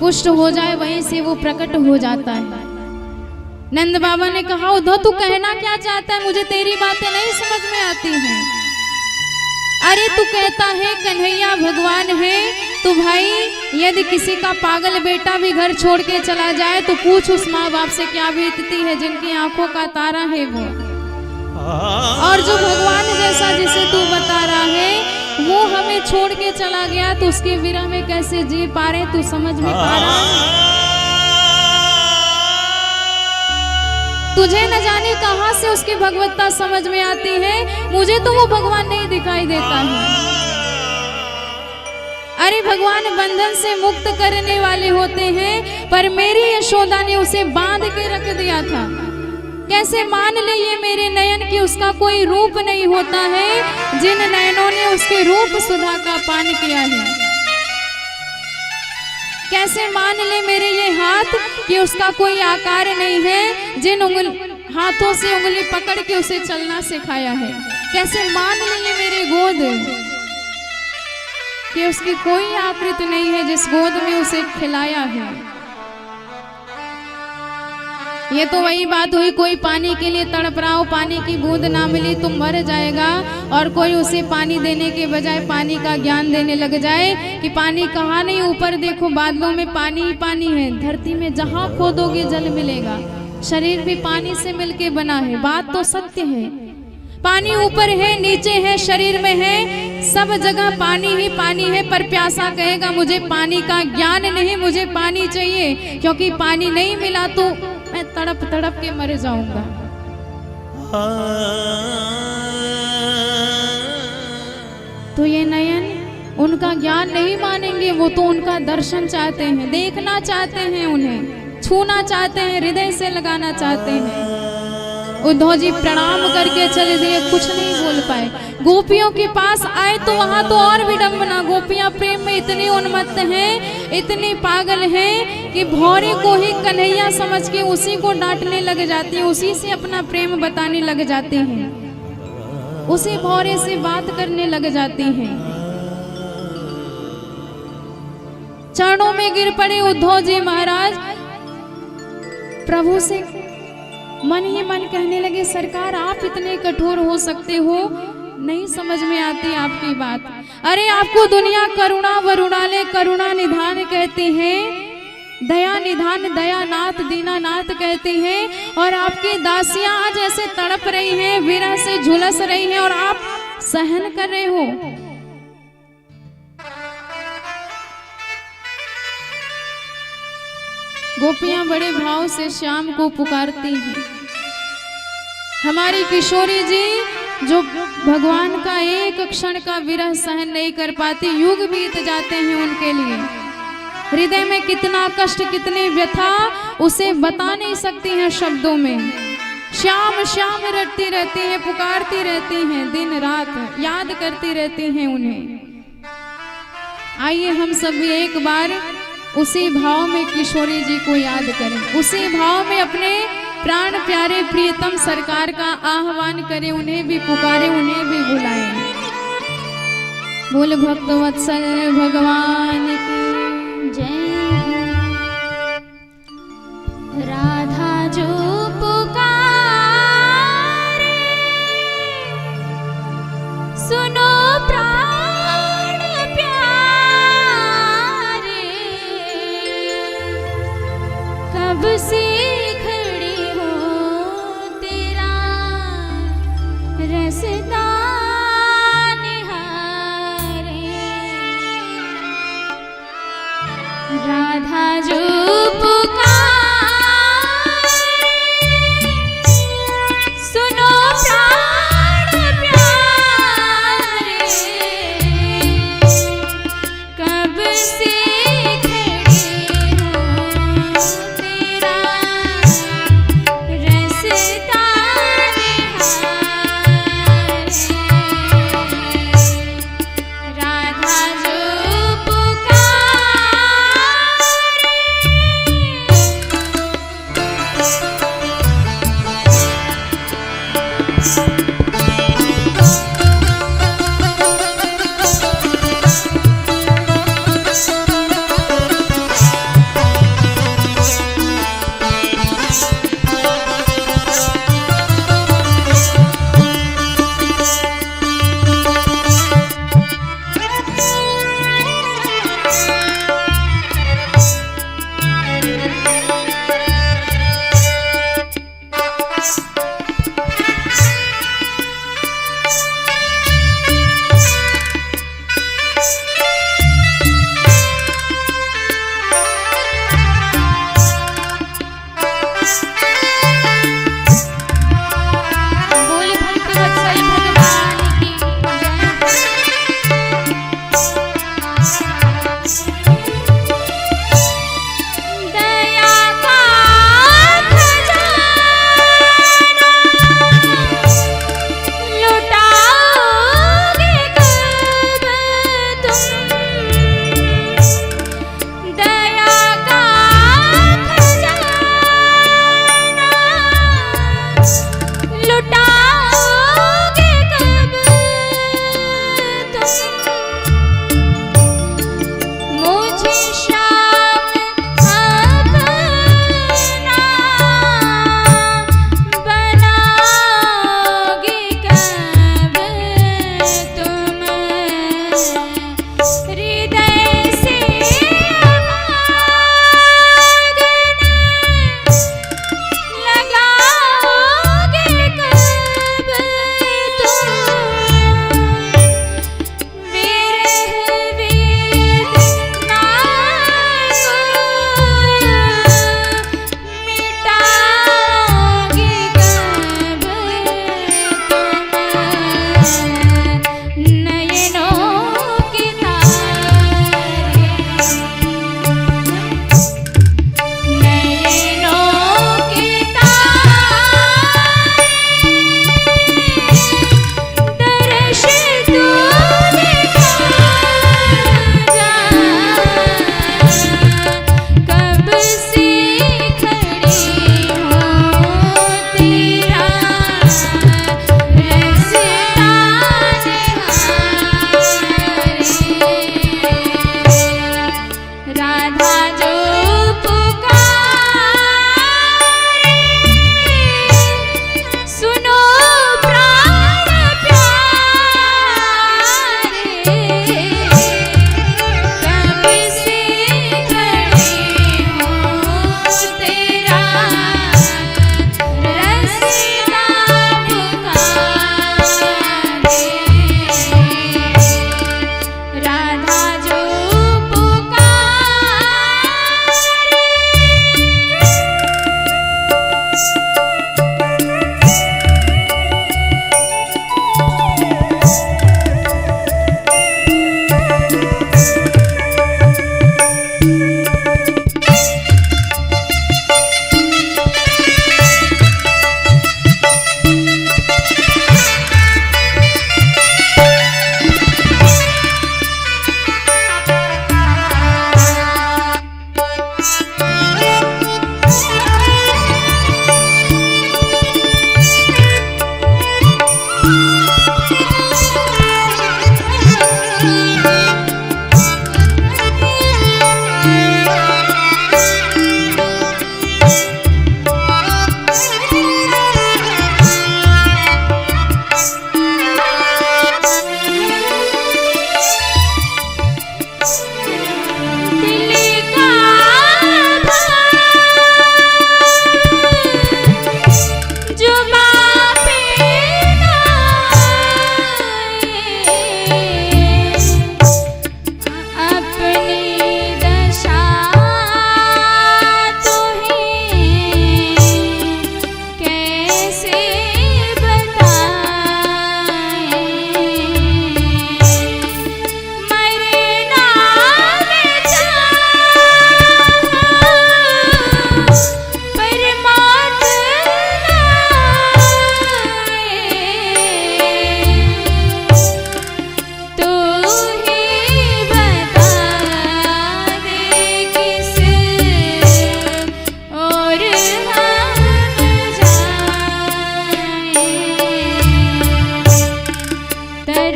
पुष्ट हो जाए वहीं से वो प्रकट हो जाता है। नंद बाबा ने कहा, उद्धव तू कहना क्या चाहता है, मुझे तेरी बातें नहीं समझ में आती हैं। अरे तू कहता है कन्हैया भगवान है, तो भाई यदि किसी का पागल बेटा भी घर छोड़ के चला जाए तो पूछ उस माँ बाप से क्या बीतती है जिनकी आंखों का तारा है वो। और जो भगवान जैसा जिसे तू बता रहा है वो हमें छोड़ के चला गया तो उसके विरह में कैसे जी पा रहे, तू समझ में पा रहा है? तुझे न जाने कहां से उसकी भगवत्ता समझ में आती है, मुझे तो वो भगवान नहीं दिखाई देता है। अरे भगवान बंधन से मुक्त करने वाले होते हैं, पर मेरी यशोदा ने उसे बांध के रख दिया था। कैसे मान ले ये मेरे नयन कि उसका कोई रूप नहीं होता है, जिन नयनों ने उसके रूप सुधा का पान किया है। कैसे मान ले मेरे ये हाथ कि उसका कोई आकार नहीं है, जिन हाथों से उंगली पकड़ के उसे चलना सिखाया है। कैसे मान ले ये मेरे गोद कि उसकी कोई आकृति नहीं है, जिस गोद में उसे खिलाया है। ये तो वही बात हुई, कोई पानी के लिए तड़प रहा हो, पानी की बूंद ना मिली तो मर जाएगा, और कोई उसे पानी देने के बजाय पानी का ज्ञान देने लग जाए कि पानी कहाँ नहीं, ऊपर देखो बादलों में पानी ही पानी है, धरती में जहाँ खोदोगे जल मिलेगा। शरीर भी पानी से मिलके बना है, बात तो सत्य है। पानी ऊपर है, नीचे है, शरीर में है, सब जगह पानी ही पानी है। पर प्यासा कहेगा मुझे पानी का ज्ञान नहीं, मुझे पानी चाहिए, क्योंकि पानी नहीं मिला तो मैं तड़प तड़प के मर जाऊंगा। तो ये नयन उनका ज्ञान नहीं मानेंगे, वो तो उनका दर्शन चाहते हैं, देखना चाहते हैं, उन्हें छूना चाहते हैं, हृदय से लगाना चाहते हैं। उद्धव जी प्रणाम करके चले दिए, कुछ नहीं बोल पाए। गोपियों के पास आए तो वहां तो और विडंबना, गोपियां प्रेम में इतनी उन्मत्त हैं, इतनी पागल हैं कि भौरे को ही कन्हैया समझ के उसी को डांटने लग जाती हैं, उसी से अपना प्रेम बताने लग जाते हैं, उसी भौरे से बात करने लग जाती हैं। चरणों में गिर पड़े उद्धव जी महाराज, प्रभु से मन ही मन कहने लगे, सरकार आप इतने कठोर हो सकते हो, नहीं समझ में आती आपकी बात। अरे आपको दुनिया करुणा वरुणालय करुणा निधान कहते हैं, दया निधान दयानाथ दीनानाथ कहते हैं, और आपकी दासियां आज ऐसे तड़प रही हैं, विरह से झुलस रही हैं, और आप सहन कर रहे हो। गोपियां बड़े भाव से श्याम को पुकारती हैं। हमारी किशोरी जी जो भगवान का एक क्षण का विरह सहन नहीं कर पाती, युग बीत जाते हैं उनके लिए, हृदय में कितना कष्ट कितनी व्यथा उसे बता नहीं सकती हैं शब्दों में। श्याम श्याम रटती रहती हैं, पुकारती रहती हैं, दिन रात याद करती रहती हैं उन्हें। आइए हम सब एक बार उसी भाव में किशोरी जी को याद करें, उसी भाव में अपने प्राण प्यारे प्रियतम सरकार का आह्वान करें, उन्हें भी पुकारें, उन्हें भी बुलाएं। बोल भक्त वत्सल भगवान की जय। राधा जो पुकारे सुनो प्राण प्यारे, कब से रसदा निहारे। राधा जो पुकारे सुनो प्राण प्यारे, कब से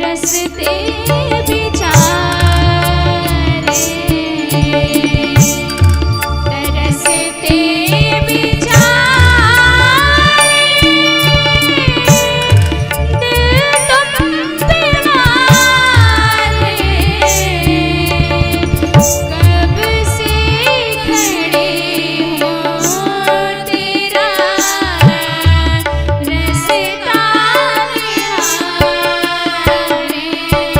रसता निहारे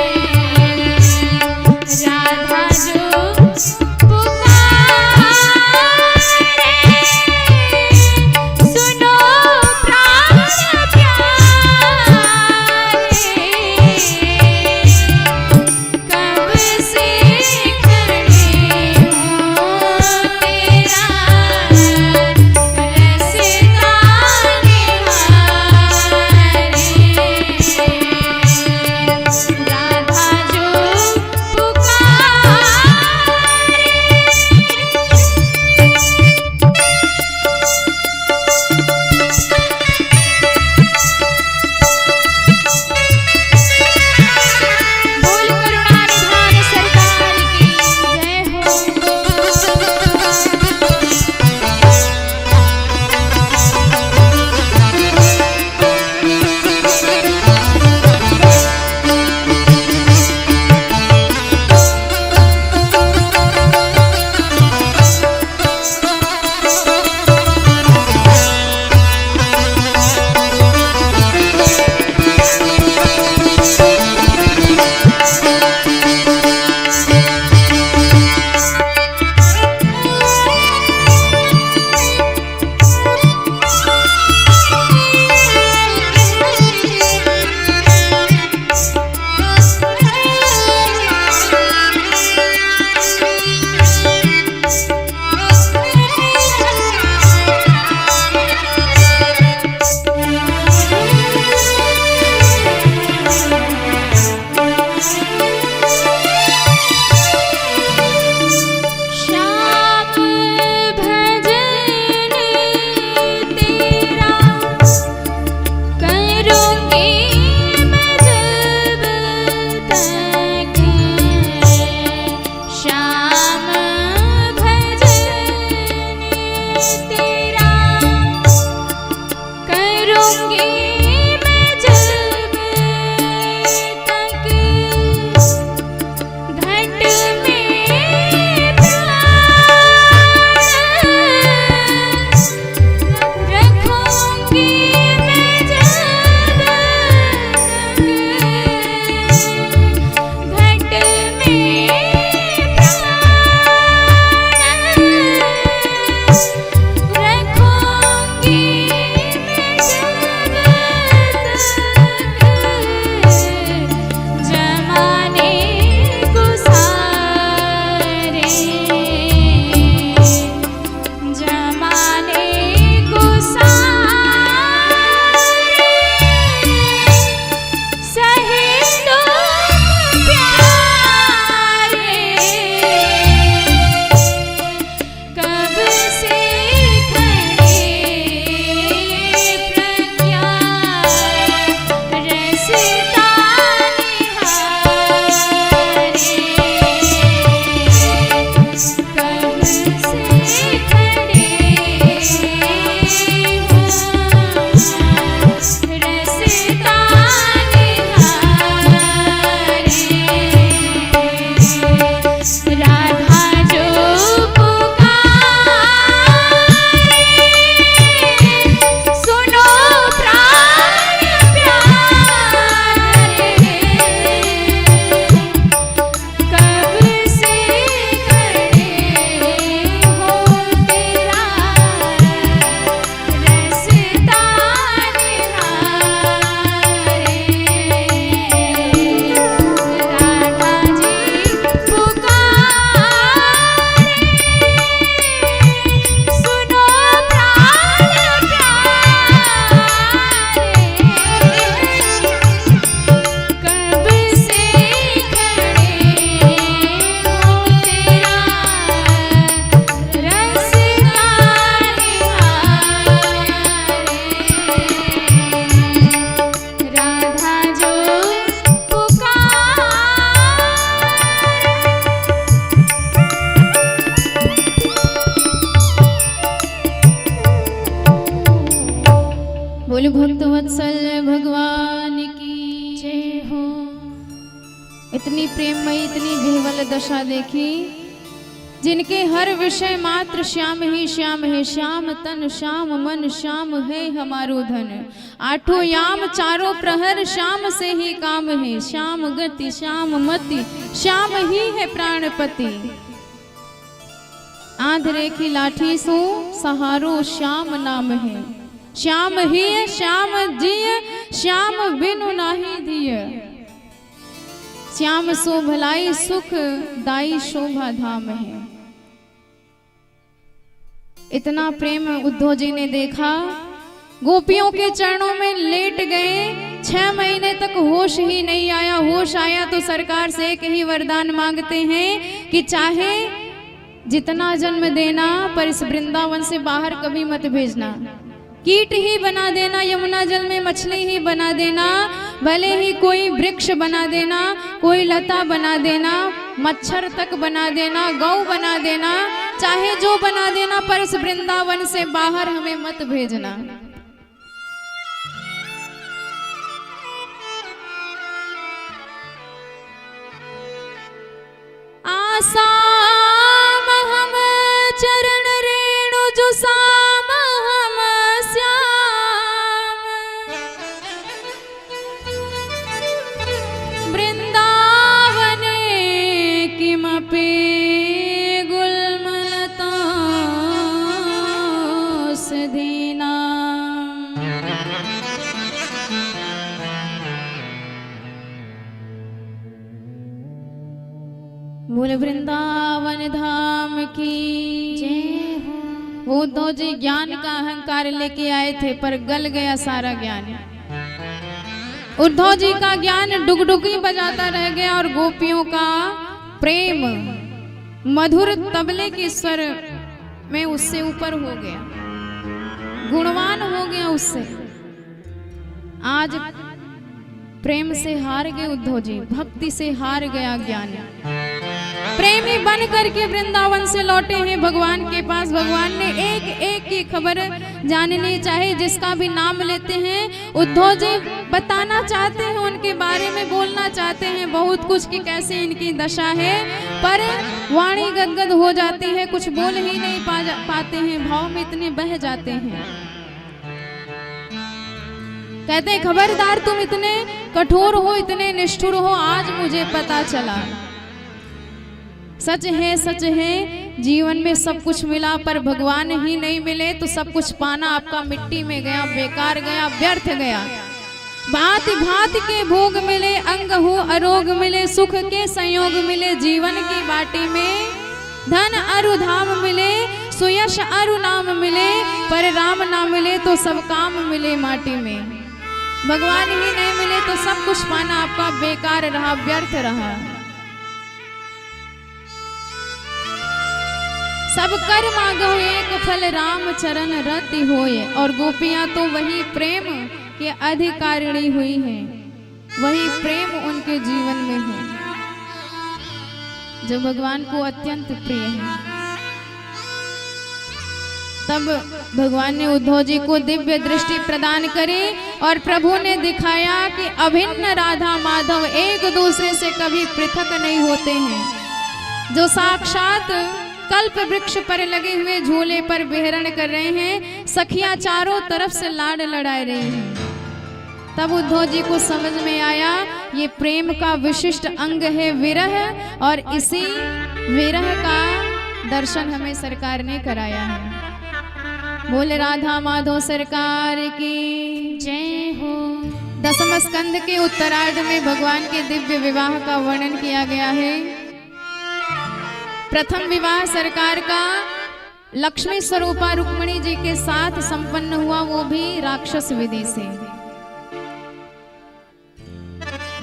बोल भक्तवत्सल भगवान की जय हो। इतनी प्रेममयी इतनी विह्वल दशा देखी, जिनके हर विषय मात्र श्याम ही श्याम है। श्याम तन श्याम मन श्याम है हमारो धन। आठों याम चारों प्रहर श्याम से ही काम है। श्याम गति श्याम मति श्याम ही है प्राणपति। आंधरे की लाठी सो सहारो श्याम नाम है। श्याम ही श्याम जिय श्याम बिनु नाही दिय। श्याम सो भलाई सुख दाई शोभा धाम है। इतना प्रेम उद्धव जी ने देखा, गोपियों के चरणों में लेट गए। 6 महीने तक होश ही नहीं आया। होश आया तो सरकार से एक ही वरदान मांगते हैं कि चाहे जितना जन्म देना, पर इस वृंदावन से बाहर कभी मत भेजना। कीट ही बना देना, यमुना जल में मछली ही बना देना, भले ही कोई वृक्ष बना देना, कोई लता बना देना, मच्छर तक बना देना, गौ बना देना, चाहे जो बना देना, पर इस वृंदावन से बाहर हमें मत भेजना। आसाम हम चरण रेणु जो साम हम श्याम। वृंदावने किमपि गुल्मलता सधीना। बोले वृंदावन धाम की जय हो। वो तो जी ज्ञान का अहंकार लेके आए थे, पर गल गया सारा ज्ञान। उद्धव जी का ज्ञान डुगडुगी बजाता रह गया और गोपियों का प्रेम मधुर तबले के स्वर में उससे ऊपर हो गया, गुणवान हो गया उससे। आज प्रेम से हार गए उद्धव जी, भक्ति से हार गया ज्ञान। प्रेमी बन करके वृंदावन से लौटे हैं भगवान के पास। भगवान ने एक एक की खबर जाननी चाहे, जिसका भी नाम लेते हैं उद्धव जी बताना चाहते हैं, उनके बारे में बोलना चाहते हैं बहुत कुछ कि कैसे इनकी दशा है, पर वाणी गदगद हो जाती है, कुछ बोल ही नहीं पाते हैं, भाव में इतने बह जाते हैं। कहते हैं खबरदार तुम इतने कठोर हो, इतने निष्ठुर हो, आज मुझे पता चला। सच है जीवन में सब कुछ मिला, पर भगवान ही नहीं मिले तो सब कुछ पाना आपका मिट्टी में गया, बेकार गया, व्यर्थ गया। भांति भांति के भोग मिले, अंग हो अरोग मिले, सुख के संयोग मिले जीवन की बाटी में। धन अरु धाम मिले, सुयश अरु नाम मिले, पर राम ना मिले तो सब काम मिले माटी में। भगवान ही नहीं मिले तो सब कुछ पाना आपका बेकार रहा, व्यर्थ रहा। सब कर मांगो एक फल, राम चरण रति होए। और गोपियां तो वही प्रेम के अधिकारिणी हुई हैं। वही प्रेम उनके जीवन में है जो भगवान को अत्यंत प्रिय है। तब भगवान ने उद्धव जी को दिव्य दृष्टि प्रदान करी और प्रभु ने दिखाया कि अभिन्न राधा माधव एक दूसरे से कभी पृथक नहीं होते हैं। जो साक्षात कल्प वृक्ष पर लगे हुए झूले पर विहरण कर रहे हैं, सखियां चारों तरफ से लाड लड़ाए रही हैं। तब उद्धव जी को समझ में आया ये प्रेम का विशिष्ट अंग है विरह, और इसी विरह का दर्शन हमें सरकार ने कराया है। बोले राधा माधव सरकार की जय हो। दसम स्कंद के उत्तरार्ध में भगवान के दिव्य विवाह का वर्णन किया गया है। प्रथम विवाह सरकार का लक्ष्मी स्वरूपा रुक्मिणी जी के साथ संपन्न हुआ, वो भी राक्षस विधि से।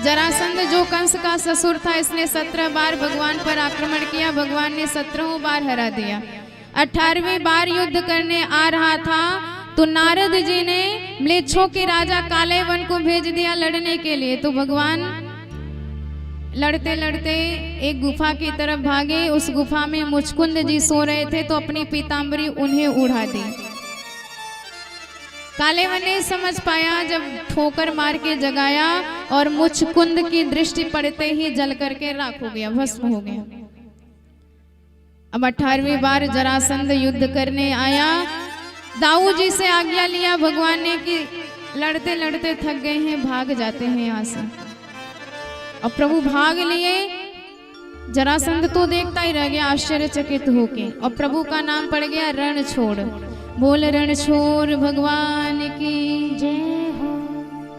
जरासंध जो कंस का ससुर था, इसने 17 बार भगवान पर आक्रमण किया। भगवान ने 17 बार हरा दिया। 18वीं बार युद्ध करने आ रहा था तो नारद जी ने म्लेच्छों के राजा काले वन को भेज दिया लड़ने के लिए। तो भगवान लड़ते लड़ते एक गुफा की तरफ भागे। उस गुफा में मुचकुंद जी सो रहे थे तो अपनी पीतांबरी उन्हें उड़ा दी। काले वन ने समझ पाया, जब ठोकर मार के जगाया और मुचकुंद की दृष्टि पड़ते ही जल करके राख हो गया, भस्म हो गया। अब 18वीं बार जरासंध युद्ध करने आया। दाऊ जी से आज्ञा लिया भगवान ने कि लड़ते लड़ते थक गए हैं, भाग जाते हैं यहाँ से। अब प्रभु भाग लिए। जरासंध तो देखता ही रह गया आश्चर्यचकित होके, और प्रभु का नाम पड़ गया रणछोड़। बोल रणछोड़ भगवान की जय हो।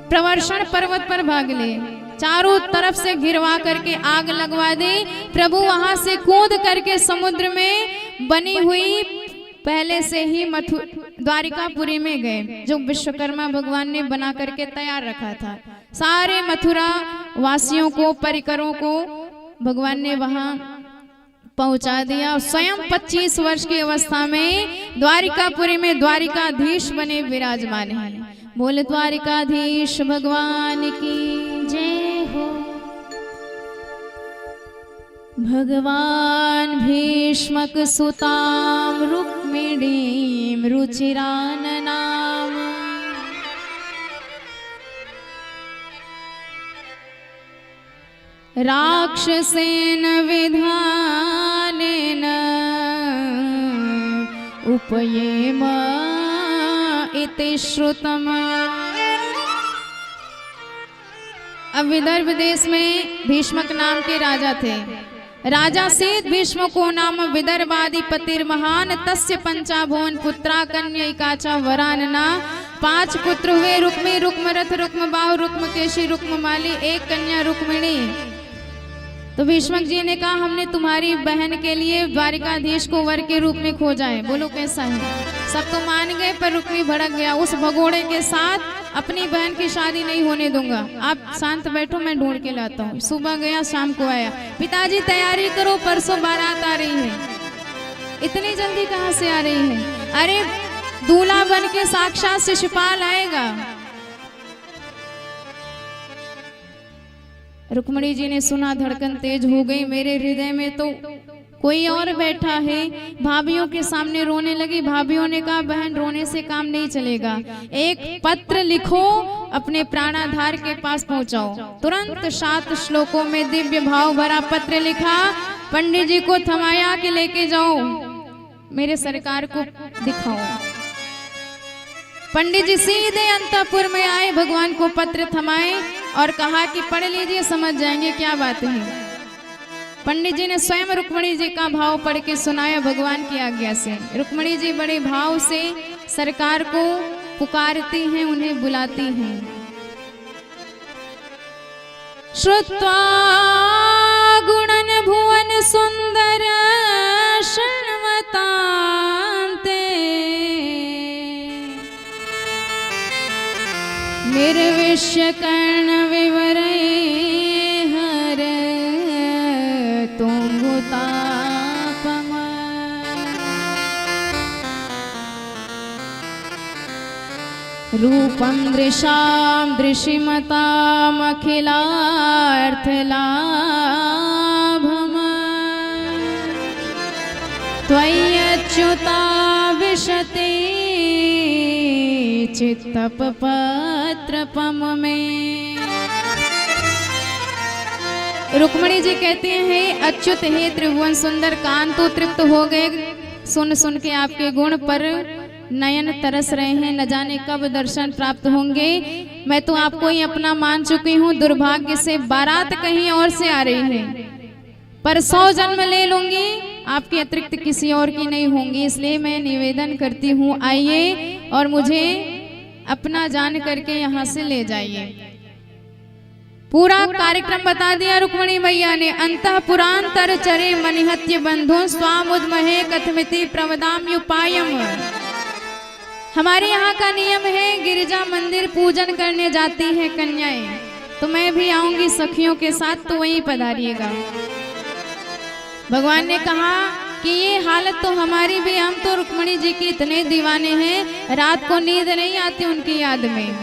प्रवर्षण पर्वत पर भाग ले, चारों तरफ से घिरवा करके आग लगवा दे। प्रभु वहां से कूद करके समुद्र में बनी हुई पहले से ही द्वारिकापुरी में गए, जो विश्वकर्मा भगवान ने बना करके तैयार रखा था। सारे मथुरा वासियों को, परिकरों को भगवान ने वहां पहुंचा दिया। स्वयं 25 वर्ष की अवस्था में द्वारिकापुरी में द्वारिकाधीश बने विराजमान हैं। बोले द्वारिकाधीश भगवान की जय हो। भगवान भीष्मक सुताम रुक्मिणीम रुचिराननाम। राक्षसेन विधानेन उपयेम इति श्रुतम। अब विदर्भ देश में भीष्मक नाम के राजा थे। राजा शीत भीष्म को नाम विदर्भाधिपतिर महान तस्य पंचाभुवन पुत्रा कन्यैकाचा वरानना। 5 पुत्र हुए, रुक्मी, रुक्मरथ, रुक्मबाहु, रुक्मकेशी, रुक्ममाली, एक कन्या रुक्मिणी। तो भीष्मक जी ने कहा हमने तुम्हारी बहन के लिए द्वारिकाधीश को वर के रूप में खोजा है, बोलो कैसा है। सब तो मान गए, पर रुक्मी भड़क गया। उस भगोड़े के साथ अपनी बहन की शादी नहीं होने दूंगा, आप शांत बैठो, मैं ढूंढ के लाता हूँ। सुबह गया, शाम को आया। पिताजी तैयारी करो, परसों बारात आ रही है। इतनी जल्दी कहाँ से आ रही है? अरे दूल्हा बन के साक्षात शिशुपाल आएगा। रुक्मिणी जी ने सुना, धड़कन तेज हो गई। मेरे हृदय में तो कोई और बैठा है। भाभीियों के सामने रोने लगी। भाभीियों ने कहा बहन रोने से काम नहीं चलेगा, एक पत्र लिखो, अपने प्राणाधार के पास पहुंचाओ। तुरंत 7 श्लोकों में दिव्य भाव भरा पत्र लिखा, पंडित जी को थमाया कि लेके जाओ, मेरे सरकार को दिखाओ। पंडित जी सीधे अंतःपुर में आए, भगवान को पत्र थमाए और कहा कि पढ़ लीजिए, समझ जाएंगे क्या बात है। पंडित जी ने स्वयं रुक्मिणी जी का भाव पढ़ के सुनाया भगवान की आज्ञा से। रुक्मिणी जी बड़े भाव से सरकार को पुकारती हैं, उन्हें बुलाती हैं। श्रुत्वा गुणन भुवन सुंदर शृण्वतान्ते निर्विश्य कर्ण विवरे हर तुंगुतापम। रूपं दृशां दृशिमतामखिलार्थलाभम् त्वय्यच्युता विशते चित्तपत्रपम में। रुक्मणी जी कहते हैं, अच्युत हे त्रिभुवन सुंदर, कान तो तृप्त हो गए सुन सुन के आपके गुण पर, नयन तरस रहे हैं, न जाने कब दर्शन प्राप्त होंगे। मैं तो आपको ही अपना मान चुकी हूँ, दुर्भाग्य से बारात कहीं और से आ रही है, पर 100 जन्म ले लूंगी, आपके अतिरिक्त किसी और की नहीं होंगी। इसलिए मैं निवेदन करती हूँ, आइए और मुझे अपना जान करके यहाँ से ले जाइए। पूरा कार्यक्रम बता दिया रुक्मणी मैया ने। अंतः पुरांतर चरे मनिहत्य बंधु स्वामुद्महे कथमिति प्रवदाम्युपायम। हमारे यहाँ का नियम है, गिरिजा मंदिर पूजन करने जाती है कन्याएं, तो मैं भी आऊंगी सखियों के साथ, तो वहीं पधारिएगा। भगवान ने कहा कि ये हालत तो हमारी भी, हम तो रुक्मणी जी की इतने दीवाने हैं, रात को नींद नहीं आती उनकी याद में।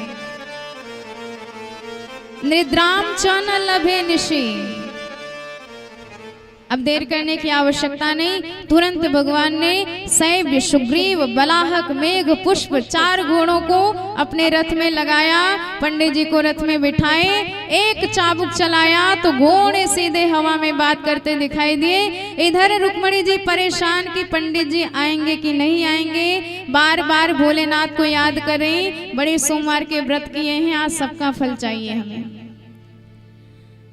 निद्राम च न लभे निशि। अब देर करने की आवश्यकता नहीं, तुरंत भगवान ने सैव्य, सुग्रीव, बलाहक, मेघ, पुष्प 4 घोड़ों को अपने रथ में लगाया, पंडित जी को रथ में बिठाए, एक चाबुक चलाया तो घोड़े सीधे हवा में बात करते दिखाई दिए। इधर रुक्मणी जी परेशान कि पंडित जी आएंगे कि नहीं आएंगे, बार बार भोलेनाथ को याद करें, बड़े सोमवार के व्रत किए हैं, आज सबका फल चाहिए हमें।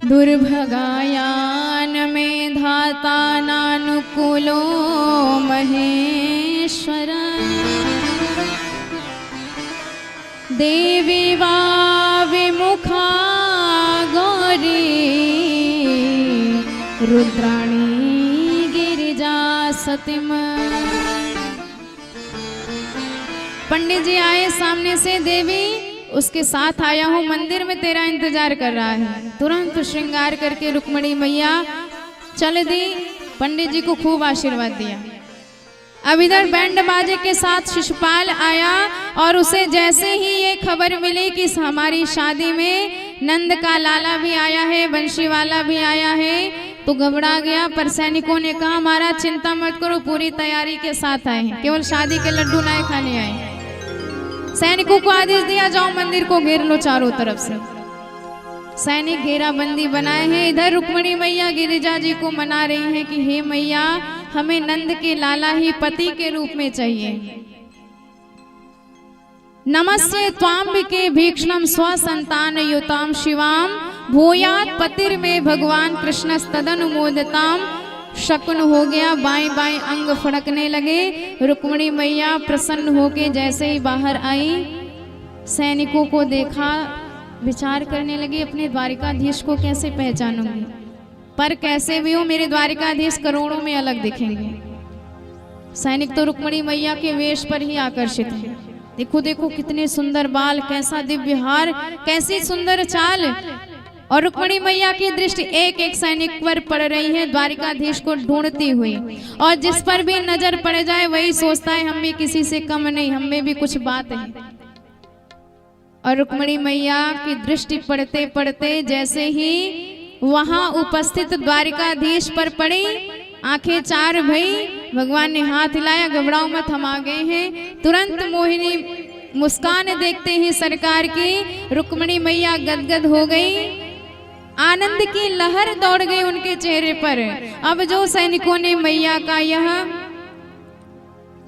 दुर्भगायान में धाता नानुकूलो महेश्वर, देवी वा विमुखा गौरी, रुद्राणी गिरिजा सतीम। पंडित जी आए सामने से, देवी उसके साथ आया हूँ, मंदिर में तेरा इंतजार कर रहा है। तुरंत श्रृंगार करके रुक्मणी मैया चल दी, पंडित जी को खूब आशीर्वाद दिया। अब इधर बैंड बाजे के साथ शिशुपाल आया और उसे जैसे ही ये खबर मिली कि हमारी शादी में नंद का लाला भी आया है, बंशी वाला भी आया है, तो घबरा गया। पर सैनिकों ने कहा, महाराज चिंता मत करो, पूरी तैयारी के साथ आए हैं, केवल शादी के लड्डू नहीं खाने आए। सैनिकों को आदेश दिया, जाओ मंदिर को घेर लो चारों तरफ से। सैनिक घेराबंदी बनाए हैं। इधर रुक्मणी मैया गिरिजा जी को मना रही हैं कि हे मैया, हमें नंद के लाला ही पति के रूप में चाहिए। नमस्ये त्वाम्बिके भीक्ष्णम स्वसंतान युताम शिवाम, भूयात पतिर में भगवान कृष्णस्तदनुमोदताम। शकुन हो गया, बाएं बाएं अंग फड़कने लगे। रुक्मणी मैया प्रसन्न होके जैसे ही बाहर आई, सैनिकों को देखा, विचार करने लगी, अपने द्वारिकाधीश को कैसे पहचानूंगी, पर कैसे भी हो मेरे द्वारिकाधीश करोड़ों में अलग दिखेंगे। सैनिक तो रुक्मणी मैया के वेश पर ही आकर्षित है। देखो देखो कितने सुंदर बाल, कैसा दिव्य हार, कैसी सुंदर चाल। और रुक्मणी मैया की दृष्टि एक एक सैनिक पर पड़ रही है, द्वारिकाधीश को ढूंढती हुई। और जिस पर भी नजर पड़ जाए वही सोचता है हम भी किसी से कम नहीं, हम में भी कुछ बात है। और रुक्मणी मैया की दृष्टि पड़ते पड़ते जैसे ही वहां उपस्थित द्वारिकाधीश पर पड़ी, आंखें चार भई। भगवान ने हाथ हिलाया, घबराओ मत, हम आ गए हैं। तुरंत मोहिनी मुस्कान देखते ही सरकार की रुक्मणी मैया गदगद हो गई, आनंद की लहर दौड़ गई उनके चेहरे पर। अब जो सैनिकों ने मैया का यह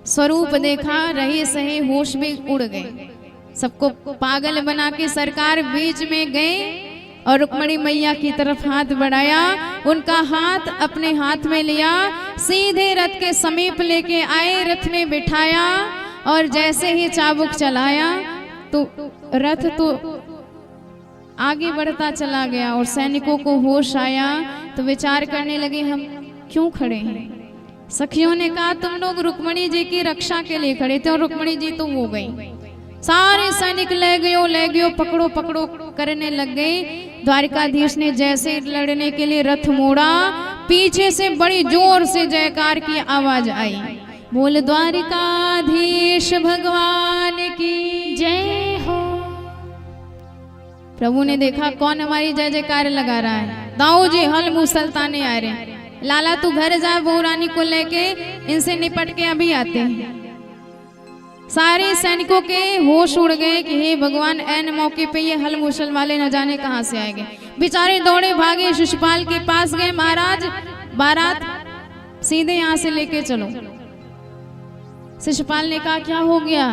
स्वरूप देखा, रहे सहे होश भी उड़ गए। सबको पागल बना के सरकार बीच में गए और रुक्मणी मैया की तरफ हाथ बढ़ाया, उनका हाथ अपने हाथ में लिया, सीधे रथ के समीप लेके आए, रथ में बिठाया और जैसे ही चाबुक चलाया तो रथ तो आगे बढ़ता चला गया। और सैनिकों को होश आया तो विचार करने लगे हम क्यों खड़े हैं। सखियों ने कहा तुम लोग रुक्मणी जी की रक्षा के लिए खड़े थे और रुक्मणी जी तो हो गई। सारे सैनिक ले गयो पकड़ो पकड़ो करने लग गए। द्वारिकाधीश ने जैसे लड़ने के लिए रथ मोड़ा, पीछे से बड़ी जोर से जयकार की आवाज आई, बोल द्वारिकाधीश भगवान की जय हो। प्रभु ने देखा कौन हमारी जय जयकार लगा रहा है। दाऊ जी हल मुसलताने आ रहे हैं। लाला तू घर जा, बहू रानी को लेके इनसे निपट के अभी आते हैं। सारे सैनिकों के होश उड़ गए कि हे भगवान, ऐन मौके पे ये हल मुसल वाले न जाने कहां से आएंगे। बेचारे दौड़े भागे, शिशुपाल के पास गए। महाराज बारात सीधे यहाँ से लेके चलो। शिशुपाल ने कहा क्या हो गया,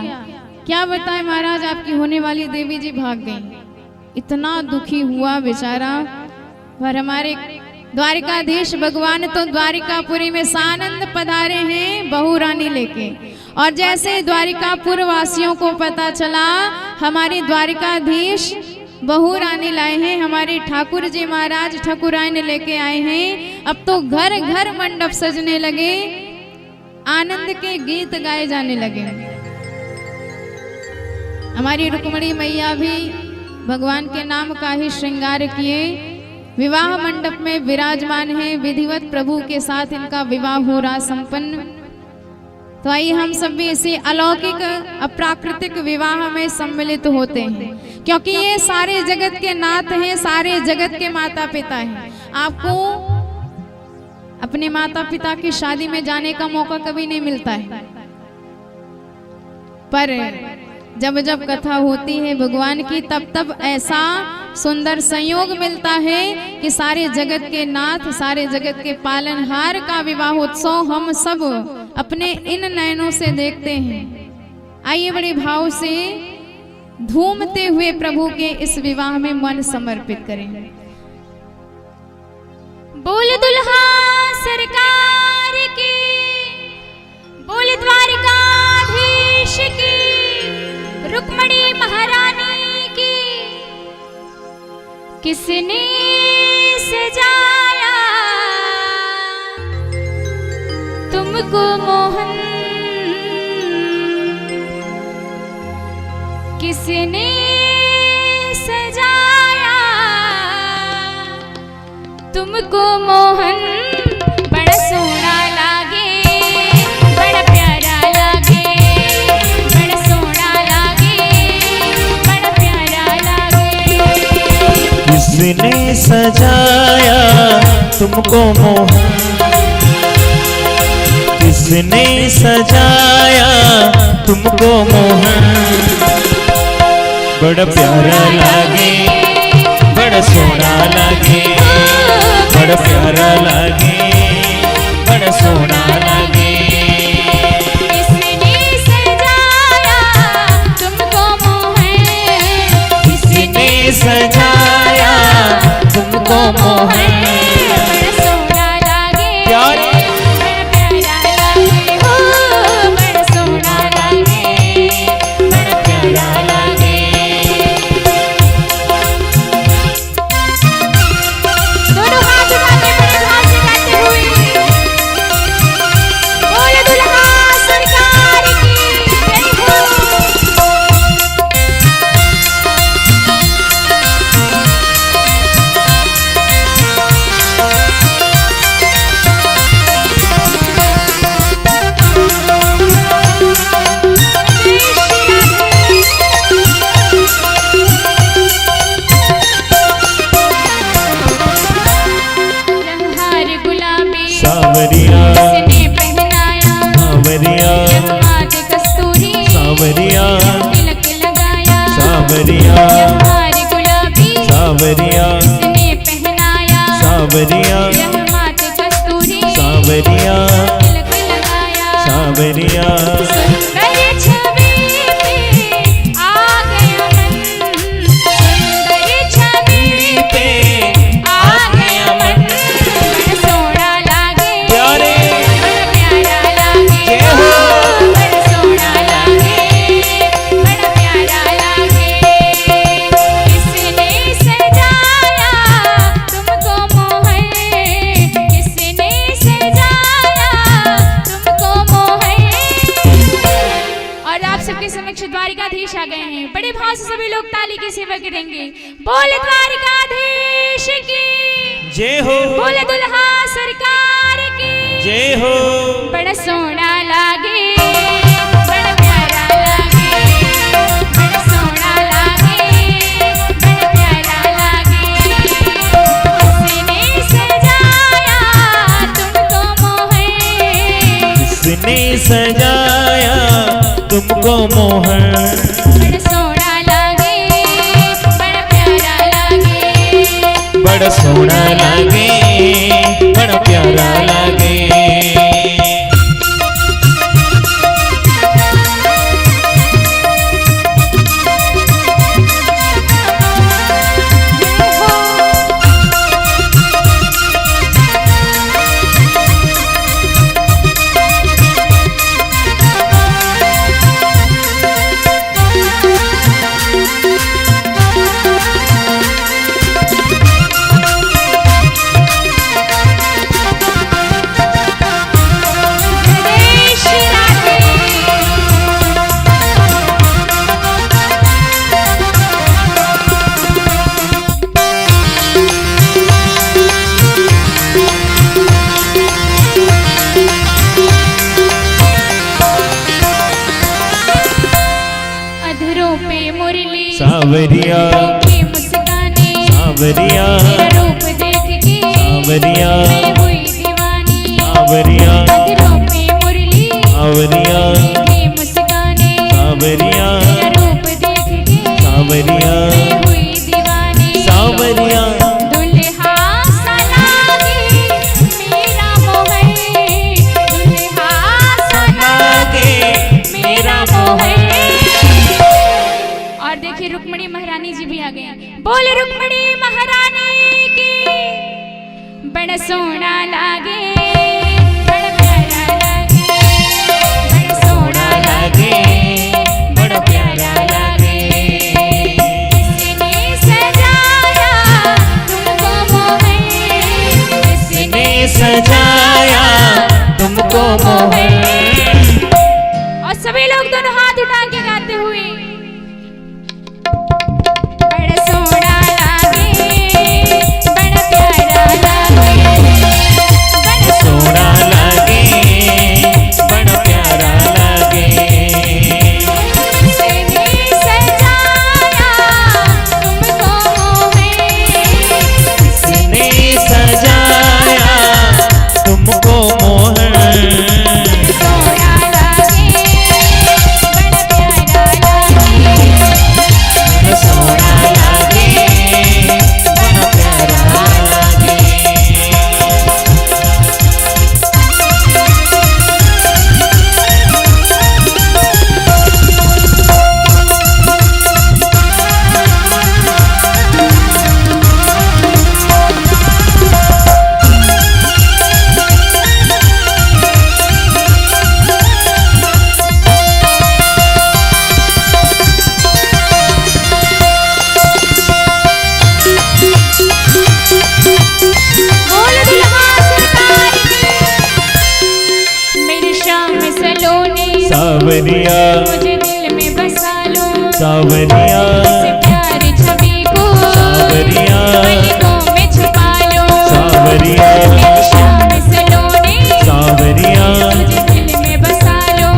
क्या बताए महाराज, आपकी होने वाली देवी जी भाग गई। इतना दुखी हुआ बेचारा। पर हमारे द्वारिकाधीश भगवान तो द्वारिकापुरी में सानंद पधारे हैं बहू रानी लेके। और जैसे द्वारिकापुर वासियों को पता चला हमारी द्वारिकाधीश बहू रानी लाए हैं, हमारे ठाकुर जी महाराज ठाकुराइन लेके आए हैं, अब तो घर घर मंडप सजने लगे, आनंद के गीत गाए जाने लगे। हमारी रुक्मणी मैया भी भगवान के नाम का ही श्रृंगार किए विवाह मंडप में विराजमान है। विधिवत प्रभु के साथ इनका विवाह हो रहा संपन्न। तो आइए हम सब भी इसी अलौकिक अप्राकृतिक विवाह में सम्मिलित होते हैं, क्योंकि ये सारे जगत के नाथ हैं, सारे जगत के माता पिता हैं। आपको अपने माता पिता की शादी में जाने का मौका कभी नहीं मिलता है, पर जब जब कथा होती है भगवान की तब तब ऐसा सुंदर संयोग मिलता है कि सारे जगत के नाथ, सारे जगत के पालनहार का विवाहोत्सव हम सब अपने इन नयनों से देखते हैं। आइए बड़े भाव से धूमते हुए प्रभु के इस विवाह में मन समर्पित करें। बोल दुल्हा सरकार की, बोल द्वारिकाधीश की, रुक्मणी महारानी की। किसने सजाया तुमको मोहन, किसने सजाया तुमको मोहन। बड़ा सोना लागे, बड़ा प्यारा लागे, बड़ा सोना लागे, बड़ा प्यारा लागे। किसने सजाया तुमको मोहन, किसने सजाया तुमको मोहन। बड़ा प्यारा लागे, बड़ा सोना लागे, बड़ा प्यारा लागे, बड़ा सोना लागे। किसने सजाया तुमको मोहन, किसने सजाया तुमको मोहन। बड़ा सोना लागे, प्यारे बड़ा प्यारा लागे, हो बड़ा सोना लागे, बड़ा प्यारा लागे। दोनों हाथ उठाके बड़े भाव से गाते हुए बोल दुल्हा सरकार की जय हो। रंगहार गुलाबी सावरिया, किसने पहनाया, सावरिया, माथ कस्तूरी सावरिया, तिलक लगाया। सावरिया, रंगहार गुलाबी सावरिया, किसने पहनाया, सावरिया, माथ कस्तूरी सावरिया, तिलक लगाया। सावरिया। सुंदर छवि पे आ गया मन, सुंदर छवि पे आ गया मन। बड़ा सोना लागे, प्यारे बड़ा प्यारा लागे, जय हो। बड़ा सोना लागे, बड़ा प्यारा लागे। किसने सजाया तुमको मोहन, किसने सजाया तुमको मोहन। और आप सबके समक्ष द्वारिकाधीश आ गए हैं। बड़े भाव से सभी लोग ताली की सेवा करेंगे। बोल द्वारिकाधीश की, जय हो, बोल दुल्हा सरकार की। जय हो। बड़ा सोना लागे, बड़ा प्यारा लागे, बड़ा सोना लागे, बड़ा प्यारा किसने सजाया तुमको मोहन। बड़ा सोना लागे, बड़ा प्यारा लागे, बड़ा सोना लागे, बड़ा प्यारा लागे। गणेश राधे, अधरों पे मुरली, सावरिया, की मुस्काने, सावरिया, तेरा रूप देख के सावरिया, मैं हुई दीवानी। सावरिया, अधरों पे मुरली, सावरिया, की मुस्काने, सावरिया, तेरा रूप देख के सावरिया, मैं हुई दीवानी। सावरिया। दुल्हा सा लागे मेरा मोहन, दुल्हा सा लागे मेरा मोहन। और देखिए रुक्मणी महारानी जी भी आ गई। बोल रुक्मणी महारानी की। बड़ा सोना लागे, बड़ा प्यारा लागे, बड़ा सोना लागे, बड़ा प्यारा लागे। किसने सजाया तुमको मोहन, किसने सजाया तुमको मोहन। और सभी लोग दोनों हाथ उठा के गाते हुए। बड़ा सोना लागे, बड़ा प्यारा लागे, बड़ा सोना लागे, बड़ा प्यारा लागे। किसने सजाया तुमको मोहन, किसने सजाया तुमको मोहन। सोना लागे, बड़ा प्यारा लागे, सोना लागे, बड़ा प्यारा लागे। बोल दुल्हा सरकार की। मेरी शाम सलोनी, सावरिया, मुझे दिल में बसा लो, सावरिया, इस प्यार छवि को सावरिया, पलकों में छुपा लो। सावरिया, मेरी शाम सलोनी, सावरिया, मुझे दिल में बसा लो,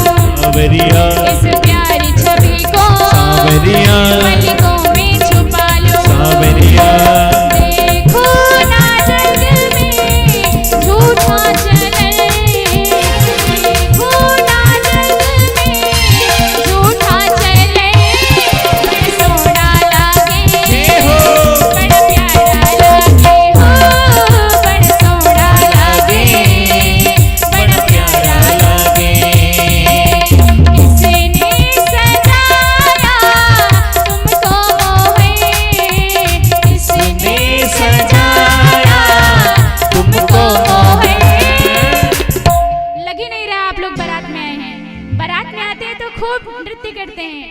सावरिया, इस प्यार छवि को सावरिया, पलकों में छुपा लो। सावरिया। देखो ना जंगल में झूठा चले, देखो ना जंगल में झूठा चले। बड़ा सोना लागे, बड़ा प्यारा लागे, हो बड़ा सोना लागे, बड़ा प्यारा लागे। किसने सजाया तुमको मोहन, किसने सजाया तुमको मोहन। लग ही नहीं रहा आप लोग बारात में आए हैं। बारात में आते हैं तो खूब नृत्य करते हैं।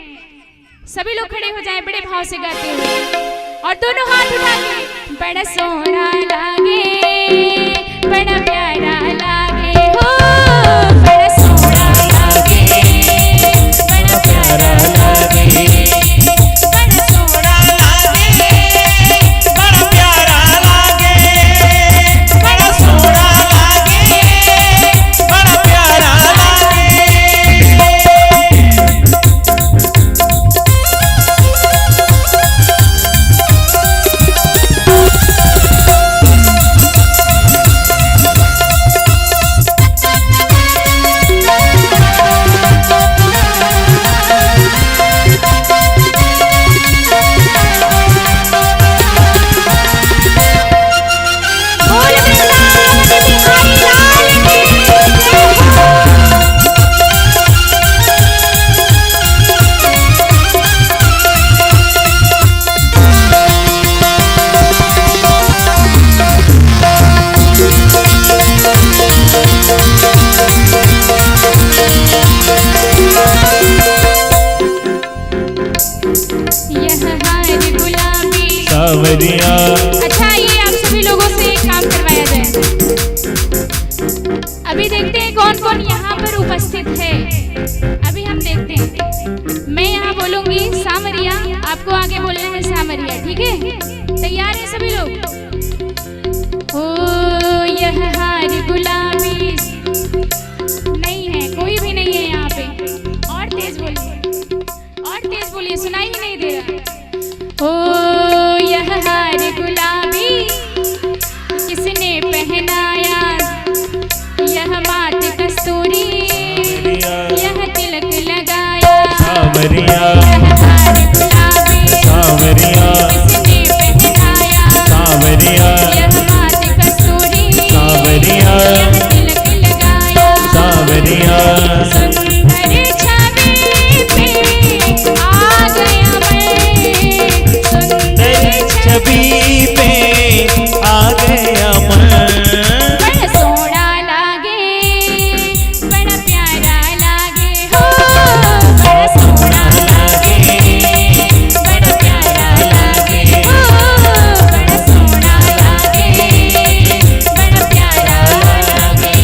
सभी लोग खड़े हो जाएं बड़े भाव से गाते हुए और दोनों हाथ उठा के। बड़ा सोना लागे, बड़ा प्यारा लागे, हो बड़ा सोना लागे, बड़ा प्यारा लागे, बड़ा सोना लागे, बड़ा प्यारा लागे, बड़ा सोना लागे, बड़ा प्यारा लागे। अच्छा आइए आप सभी लोगों से एक काम करवाया जाए। अभी देखते हैं कौन कौन यहाँ पर उपस्थित है। अभी हम देखते हैं। मैं यहाँ बोलूंगी सामरिया, आपको आगे बोलना है सामरिया, ठीक है? तैयार है सभी लोग? ओ यह हार गुलाबी, नहीं है, कोई भी नहीं है यहाँ पे। और तेज बोलिए, और तेज बोलिए, सुनाई ही नहीं दे रहा। ओ यह हार गुलाबी किसने पहनाया, यह मात कस्तूरी यह तिलक लगाया। सावरिया यह हार गुलाबी सावरिया किसने पहनाया, सावरिया यह मात कस्तूरी सावरिया यह तिलक लगाया। सावरिया सुंदर छवि पे आ गया मैं, सुंदर छवि पे आ गया मन। बड़ा सोना लागे, बड़ा प्यारा लागे हो, बड़ा सोना लागे, बड़ा प्यारा लागे हो, बड़ा सोना लागे, बड़ा प्यारा लागे।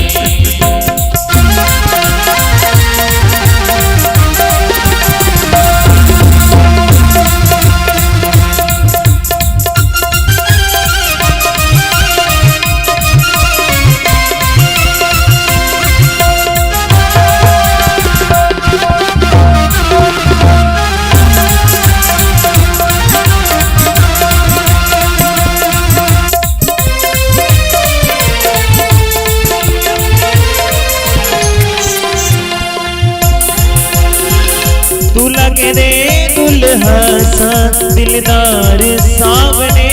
तू लगे रे दुल्हा सा दिलदार सावने,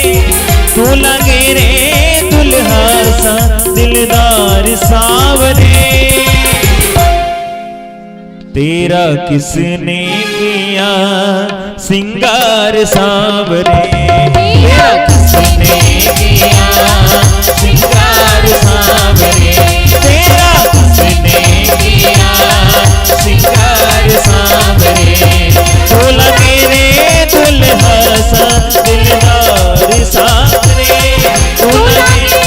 तू लगे रे दुल्हा सा दिलदार सावने। तेरा किसने किया सिंगार सावरे, तेरा किसने किया सिंगार सावरे, तेरा किसने किया सिंगार सावरे। तो लगे रे दुल्हा सा दिलदार सावरे, तो लगे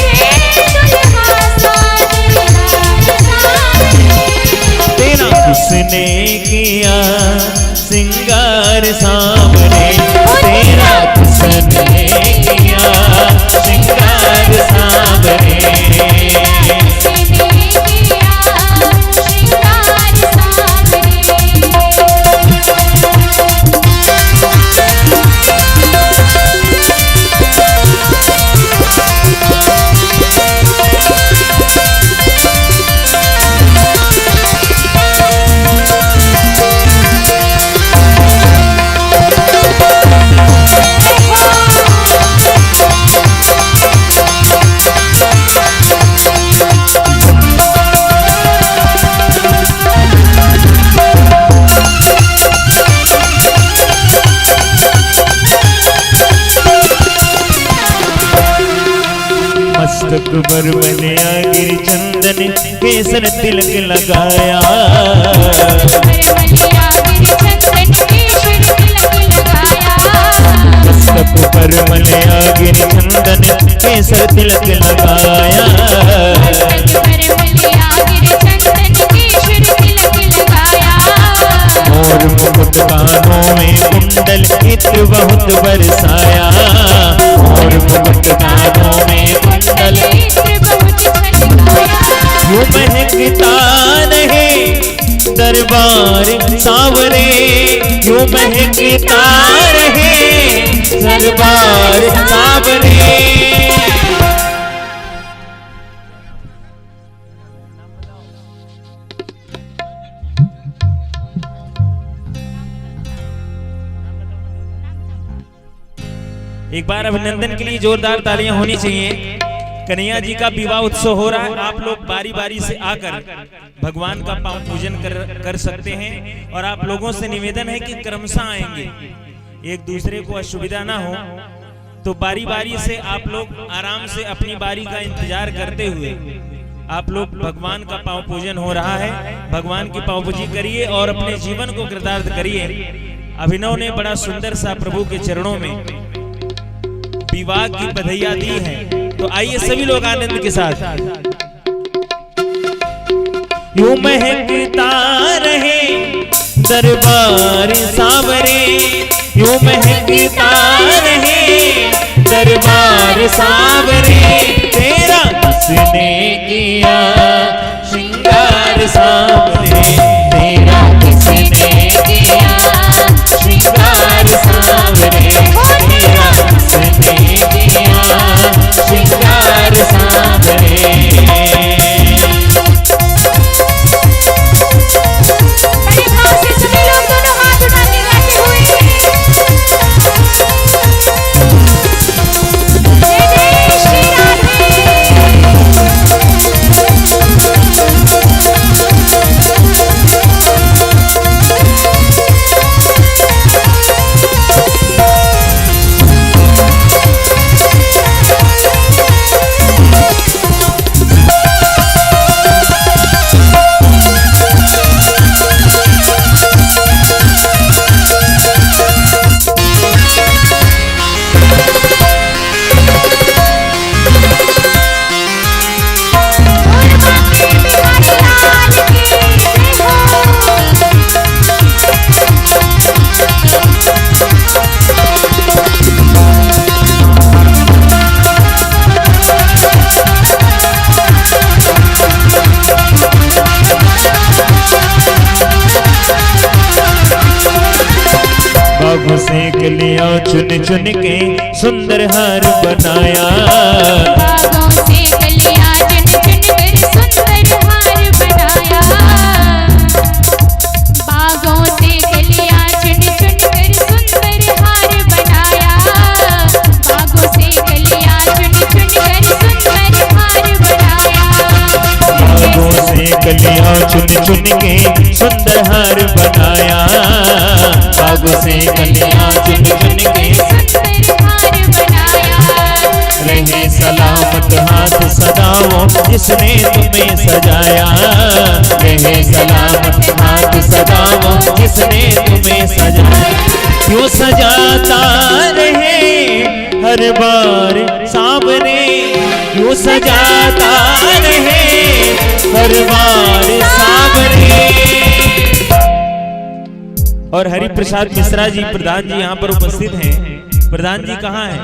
तेरा किसने किया सिंगार सावरे, तेरा किसने किया सिंगार सावरे। मस्तक पर मलिया गिर चंदन केसर तिलक लगाया, मस्तक पर मलिया गिर चंदन केसर तिलक लगाया। और मुकुट कानों में कुंडल इत्र बहुत बरसाया, और मुकुट कानों में कुंडल यूं महकता रहे दरबार सावरे, यूं महकता रहे दरबार सावरे। एक बार अभिनंदन के लिए जोरदार तालियां होनी चाहिए। कन्हैया जी का विवाह उत्सव हो रहा है। आप लोग बारी बारी से आकर भगवान का पांव पूजन कर सकते हैं। और आप लोगों से निवेदन है कि क्रमशः आएंगे, एक दूसरे को असुविधा ना हो, तो बारी बारी से आप लोग आराम से अपनी बारी का इंतजार करते हुए आप लोग भगवान का पांव पूजन हो रहा है, भगवान की पांव पूजी करिए और अपने जीवन को कृतार्थ करिए। अभिनव ने बड़ा सुंदर सा प्रभु के चरणों में विवाह की बधाइयां दी है। तो आइए सभी लोग आनंद के साथ। यूं महकता रहे दरबार सावरे, यूं महकता रहे दरबार सावरे, तेरा किसने किया श्रृंगार सावरे, तेरा किसने किया श्रृंगार सावरे, तेरा किसने किया श्रृंगार सावरे। सेक लिया चुन चुन के सुंदर हार बनाया, बागों सेक लिया चुन चुन कर सुंदर हार बनाया, बागों सेक लिया चुन चुन कर सुंदर हार बनाया, बागों सेक लिया चुन चुन कर सुंदर हार बनाया, बागों सेक लिया चुन चुन के सुंदर हार बनाया, बागों से कलियां चुन चुन के सुंदर हार बनाया, रहे सलामत हाथ सदाओ जिसने तुम्हें सजाया, रहे सलामत हाथ सदाओ जिसने तुम्हें सजाया, क्यों सजाता रहे हर बार सावरे, क्यों सजाता रहे हर बार सावरे। और हरि प्रसाद मिश्रा जी प्रधान जी यहाँ पर उपस्थित हैं। प्रधान जी कहाँ हैं?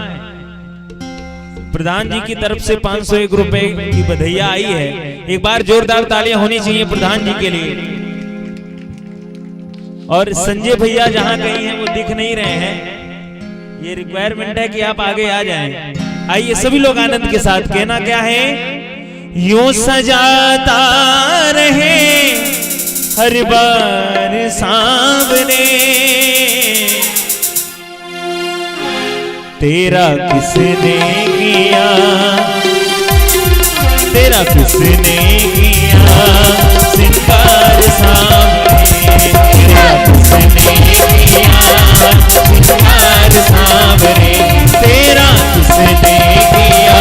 प्रधान जी की तरफ से 501 रुपए की बधाइयां आई है। एक बार जोरदार तालियां होनी चाहिए प्रधान जी के लिए। और संजय भैया जहाँ कहीं हैं वो दिख नहीं रहे हैं, ये रिक्वायरमेंट है कि आप आगे आ जाएं। आइए सभी लोग आनंद के साथ। कहना क्या है? यूं सजाता रहे हर बार सामने, तेरा किसने किया, तेरा किसने किया श्रृंगार सावरे, तेरा किसने किया श्रृंगार सावरे, तेरा किसने किया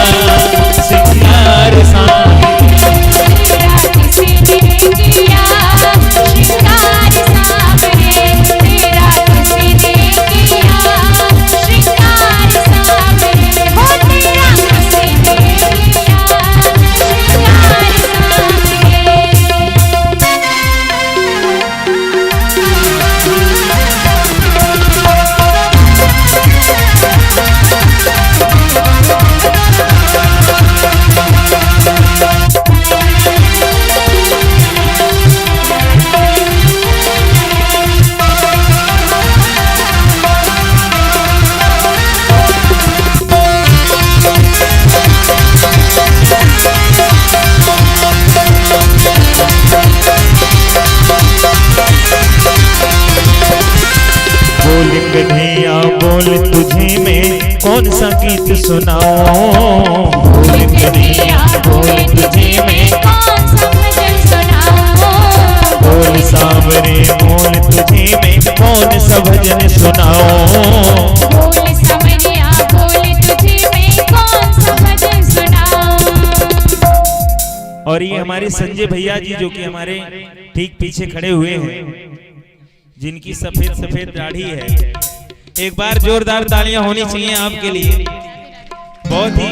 श्रृंगार सावरे, तेरा किसने किया श्रृंगार सावरे, तेरा किसने किया श्रृंगार सावरे, हो तेरा किसने किया श्रृंगार सावरे। बोल कन्हैया बोल तुझे मैं कौन सा गीत सुनाऊं, बोल कन्हैया बोल तुझे मैं कौन सा भजन सुनाऊं, बोल सावरे बोल तुझे मैं कौन सा भजन सुनाऊं, बोल समरिया बोल तुझे मैं कौन सा भजन सुनाऊं। और ये हमारे संजय भैया जी जो कि हमारे ठीक पीछे खड़े हुए हैं, जिनकी सफेद सफेद दाढ़ी है, एक बार जोरदार तालियां होनी चाहिए आपके लिए। बहुत ही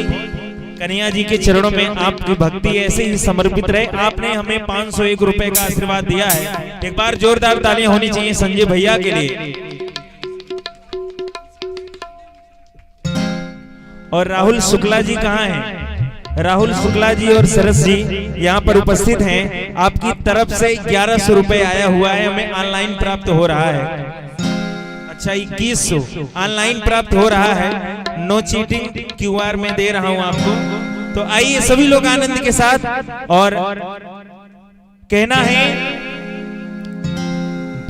कन्हैया जी के चरणों में आपकी भक्ति ऐसे ही समर्पित रहे। आपने हमें 501 रुपए का आशीर्वाद दिया है। एक बार जोरदार तालियां होनी चाहिए संजय भैया के लिए। और राहुल शुक्ला जी कहाँ हैं? राहुल शुक्ला जी और सरस जी यहाँ पर उपस्थित हैं। आपकी तरफ से 1100 रुपए आया हुआ है, हमें ऑनलाइन प्राप्त हो रहा है। अच्छा 2100 ऑनलाइन प्राप्त हो रहा है। नो चीटिंग, क्यूआर में दे रहा हूं आपको। तो आइए सभी लोग आनंद के साथ। और कहना है,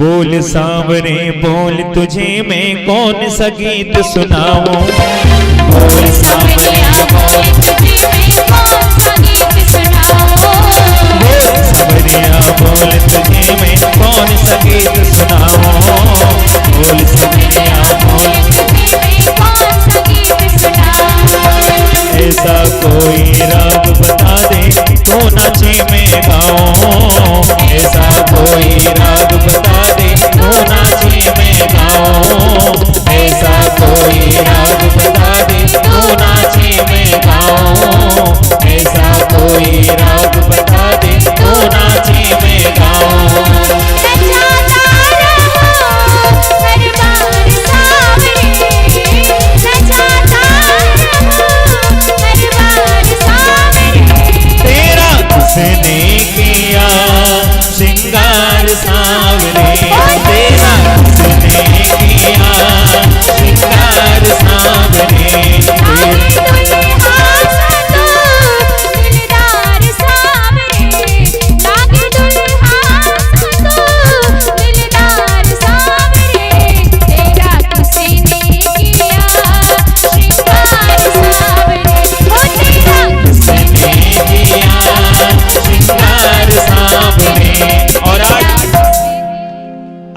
बोल सांवरे बोल तुझे मैं कौन सा गीत सुनाऊं। बोल सांवरे बोल तुझे मैं कौन सा गीत सुनाऊं। बोल सांवरिया बोल तुझे मैं कौन सा गीत सुनाऊं। बोल सांवरिया बोल तुझे मैं कौन सा गीत सुनाऊं। ऐसा कोई राग बता दे तो नाचे मैं गाऊं। ऐसा कोई राग बता दे तो नाचे मैं गाऊं। ऐसा कोई राग बता दे तो नाचे मैं गाऊं। ऐसा कोई राग बता दे तो नाचे मैं गाऊं। किसने किया श्रृंगार सांवरे, तेरा किसने किया श्रृंगार सांवरे।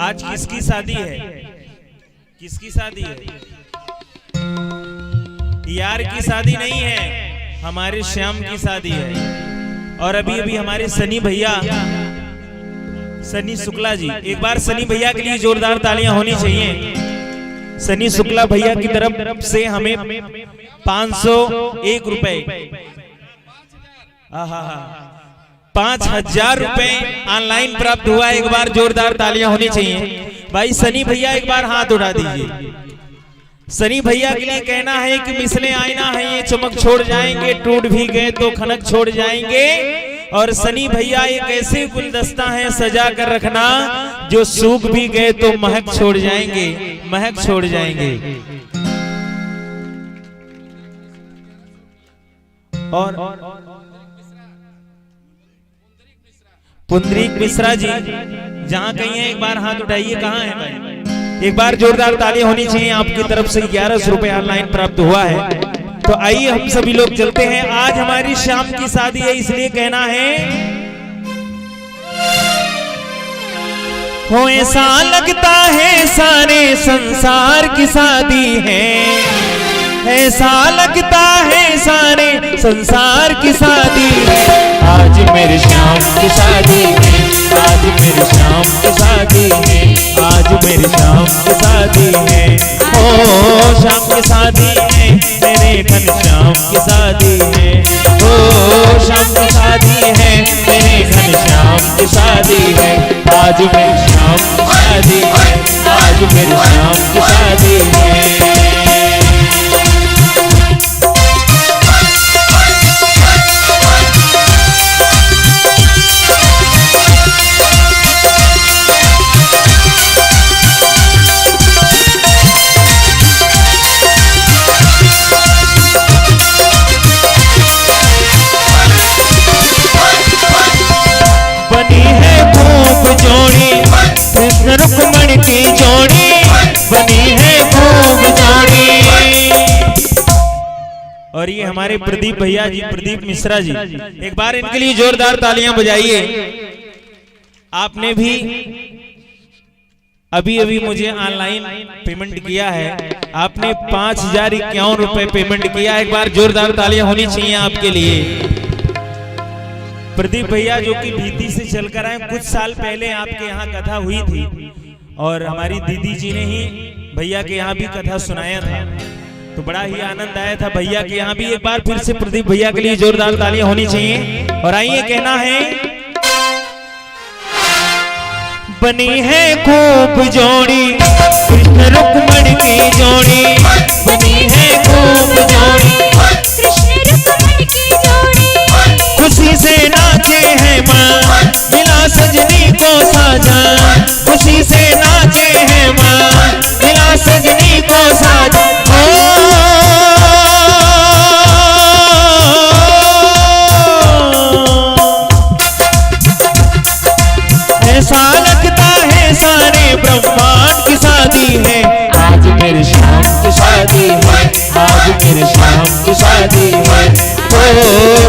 आज किसकी शादी है? किसकी शादी है? यार की शादी नहीं है, हमारे श्याम की शादी है। और अभी अभी हमारे सनी भैया, सनी शुक्ला जी, एक बार सनी भैया के लिए जोरदार तालियां होनी चाहिए। सनी शुक्ला भैया की तरफ से हमें 501 रुपए, 5000 रुपए ऑनलाइन प्राप्त हुआ। एक बार जोरदार तालियां होनी चाहिए। भाई सनी भैया एक बार हाथ उठा दीजिए। सनी भैया के लिए कहना है कि मिसले आईना है, ये चमक छोड़ जाएंगे, टूट भी गए तो खनक छोड़ जाएंगे। और सनी भैया एक ऐसे गुलदस्ता है सजा कर रखना, जो सूख भी गए तो महक छोड़ जाएंगे, महक छोड़ जाएंगे। और पुंडरीक मिश्रा जी जहां कहीं है, एक बार हाथ उठाइए। कहां है भाई? एक बार जोरदार तालियां होनी चाहिए। आपकी तरफ से 1100 रुपए ऑनलाइन प्राप्त हुआ है। तो आइए हम सभी लोग चलते हैं। आज हमारी शाम की शादी है, इसलिए कहना है, हो ऐसा लगता है सारे संसार की शादी है। ऐसा लगता है सारे संसार की शादी है। आज मेरे श्याम की शादी है, आज मेरे श्याम की शादी है, आज मेरे श्याम की शादी है। ओ श्याम की शादी है, मेरे घनश्याम की शादी है। ओ श्याम की शादी है, मेरे घनश्याम की शादी है। आज मेरे श्याम की शादी है, आज मेरे श्याम की शादी है। रुक्मणी की जोड़ी बनी है खूब जोड़ी। और ये हमारे प्रदीप भैया जी, प्रदीप मिश्रा जी, एक बार इनके लिए जोरदार तालियां बजाइए। आपने भी अभी अभी मुझे ऑनलाइन पेमेंट किया है। आपने 5051 रुपए पेमेंट किया। एक बार जोरदार तालियां होनी चाहिए आपके लिए। प्रदीप भैया जो कि भीती से चलकर आए, कुछ साल पहले आपके यहाँ कथा हुई थी और हमारी दीदी जी ने ही भैया के यहाँ भी कथा सुनाया था। तो बड़ा ही आनंद आया था भैया के यहाँ भी। एक बार फिर से प्रदीप भैया के लिए जोरदार तालियां होनी चाहिए। और आइए कहना है, बनी है खूब जोड़ी कृष्ण रुक्मणी की जोड़ी, बनी है खूब जोड़ी कृष्ण रुक्मणी की जोड़ी, खुशी से नाचे हैं माँ मिला सजनी को साजा, खुशी से नाचे हैं माँ मिला सजनी को साजा। ऐसा लगता है सारे ब्रह्मांड की शादी है, आज मेरे श्याम की शादी है, आज मेरे श्याम की शादी है, ओ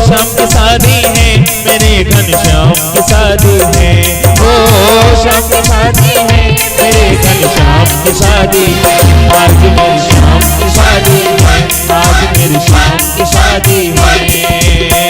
श्याम की शादी है, मेरे घनश्याम की शादी है, ओ श्याम की शादी है, मेरे घनश्याम की शादी है, आज मेरे श्याम की शादी है, आज मेरे श्याम की शादी है।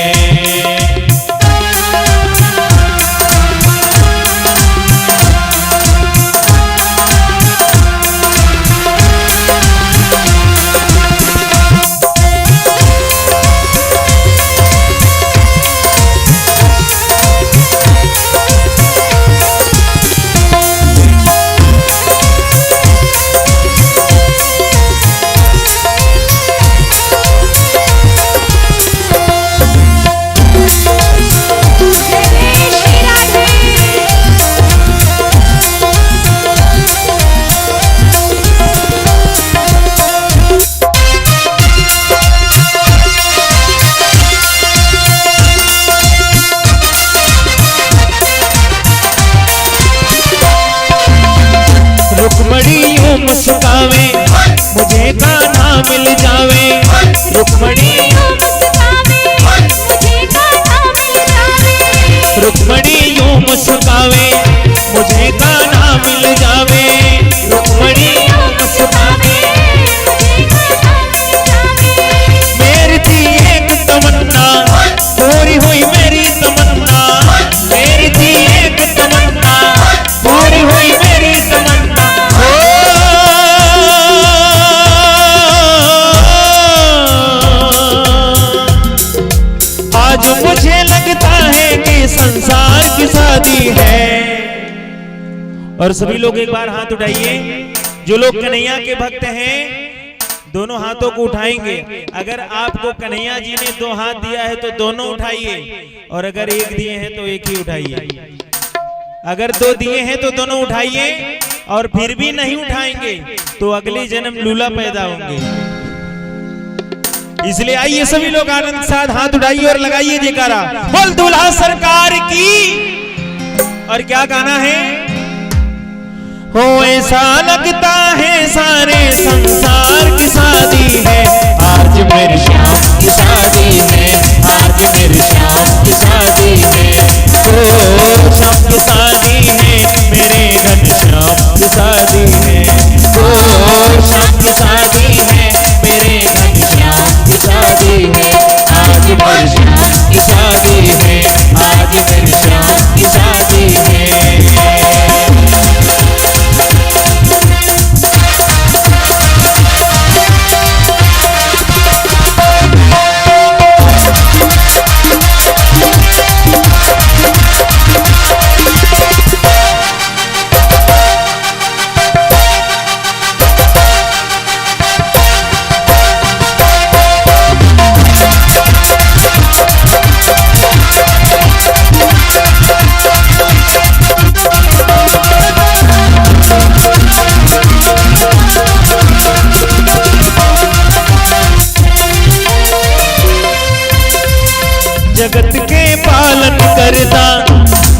मुस्कावे मुझे कान्हा मिल जावे, रुक्मणी रुक्मणी यूं मुस्कावे मुझे कान्हा मिल जावे, रुक्मणी यूं मुस्कावे मेरी थी एक तमन्ना पूरी हुई मेरी तमन्ना, मेरी थी एक तमन्ना पूरी हुई मेरी तमन्ना। आज मुझे लगता है कि संसार की शादी है। और सभी लोग एक बार हाथ उठाइए, जो लोग कन्हैया के भक्त हैं दोनों हाथों को उठाएंगे। अगर आपको कन्हैया जी ने 2 हाथ दिया है तो दोनों उठाइए, और अगर 1 दिए हैं तो 1 ही उठाइए। अगर 2 दिए हैं तो दोनों उठाइए, और फिर भी नहीं उठाएंगे तो अगले जन्म लूला पैदा होंगे। इसलिए आइए सभी लोग आनंद के साथ हाथ उठाइए और लगाइए जयकारा, बोल दूल्हा सरकार की। और क्या गाना है, हो ऐसा लगता है सारे संसार की शादी है, आज मेरे श्याम की शादी है, आज मेरे श्याम की शादी है, ओ श्याम की शादी है, मेरे घनश्याम की शादी है, ओ श्याम की शादी है, मेरे घनश्याम की शादी है, आज मेरे श्याम की शादी है, आज मेरे श्याम की शादी है। जगत के पालन करता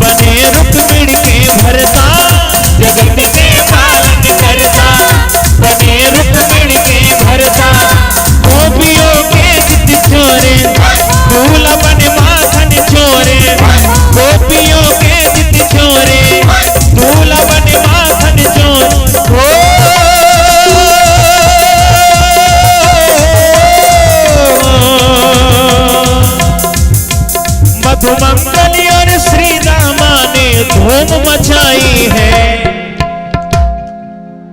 बने रुक्मिणी के भरता, जगत के पालन करता बने रुक्मिणी के भरता, गोपियों के चित चोरे दूल्हा बने माखन चोरे, गोपियों के चित चोरे दूल्हा बने माखन चोरे। मधुमंगली और श्री रामा ने धूम मचाई है।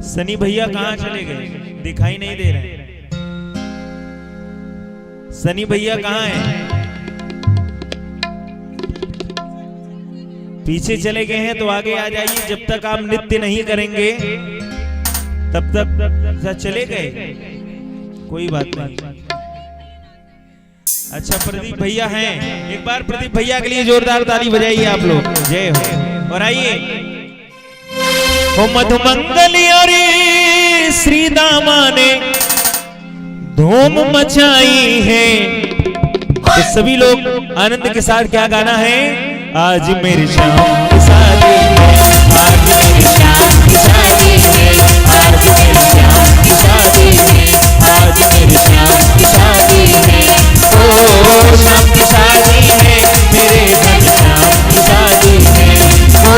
सनी भैया कहाँ चले गए, दिखाई नहीं दे रहे। सनी भैया कहाँ हैं? पीछे चले गए हैं तो आगे आ जाइए। जब तक आप नृत्य नहीं करेंगे तब तक चले गए, कोई बात नहीं। अच्छा प्रदीप भैया हैं, एक बार प्रदीप भैया के लिए जोरदार ताली बजाइए आप लोग। जय हो। और आइए हो मधुमंगली और श्री दामा ने धूम मचाई है। तो सभी लोग आनंद के साथ क्या गाना है? आज मेरी शाम की शादी है, आज मेरी शाम की शादी है, आज मेरी शाम की शादी है, आज मेरी शाम की शादी है। ओ शाम की शादी है, मेरे घर शाम की शादी है। ओ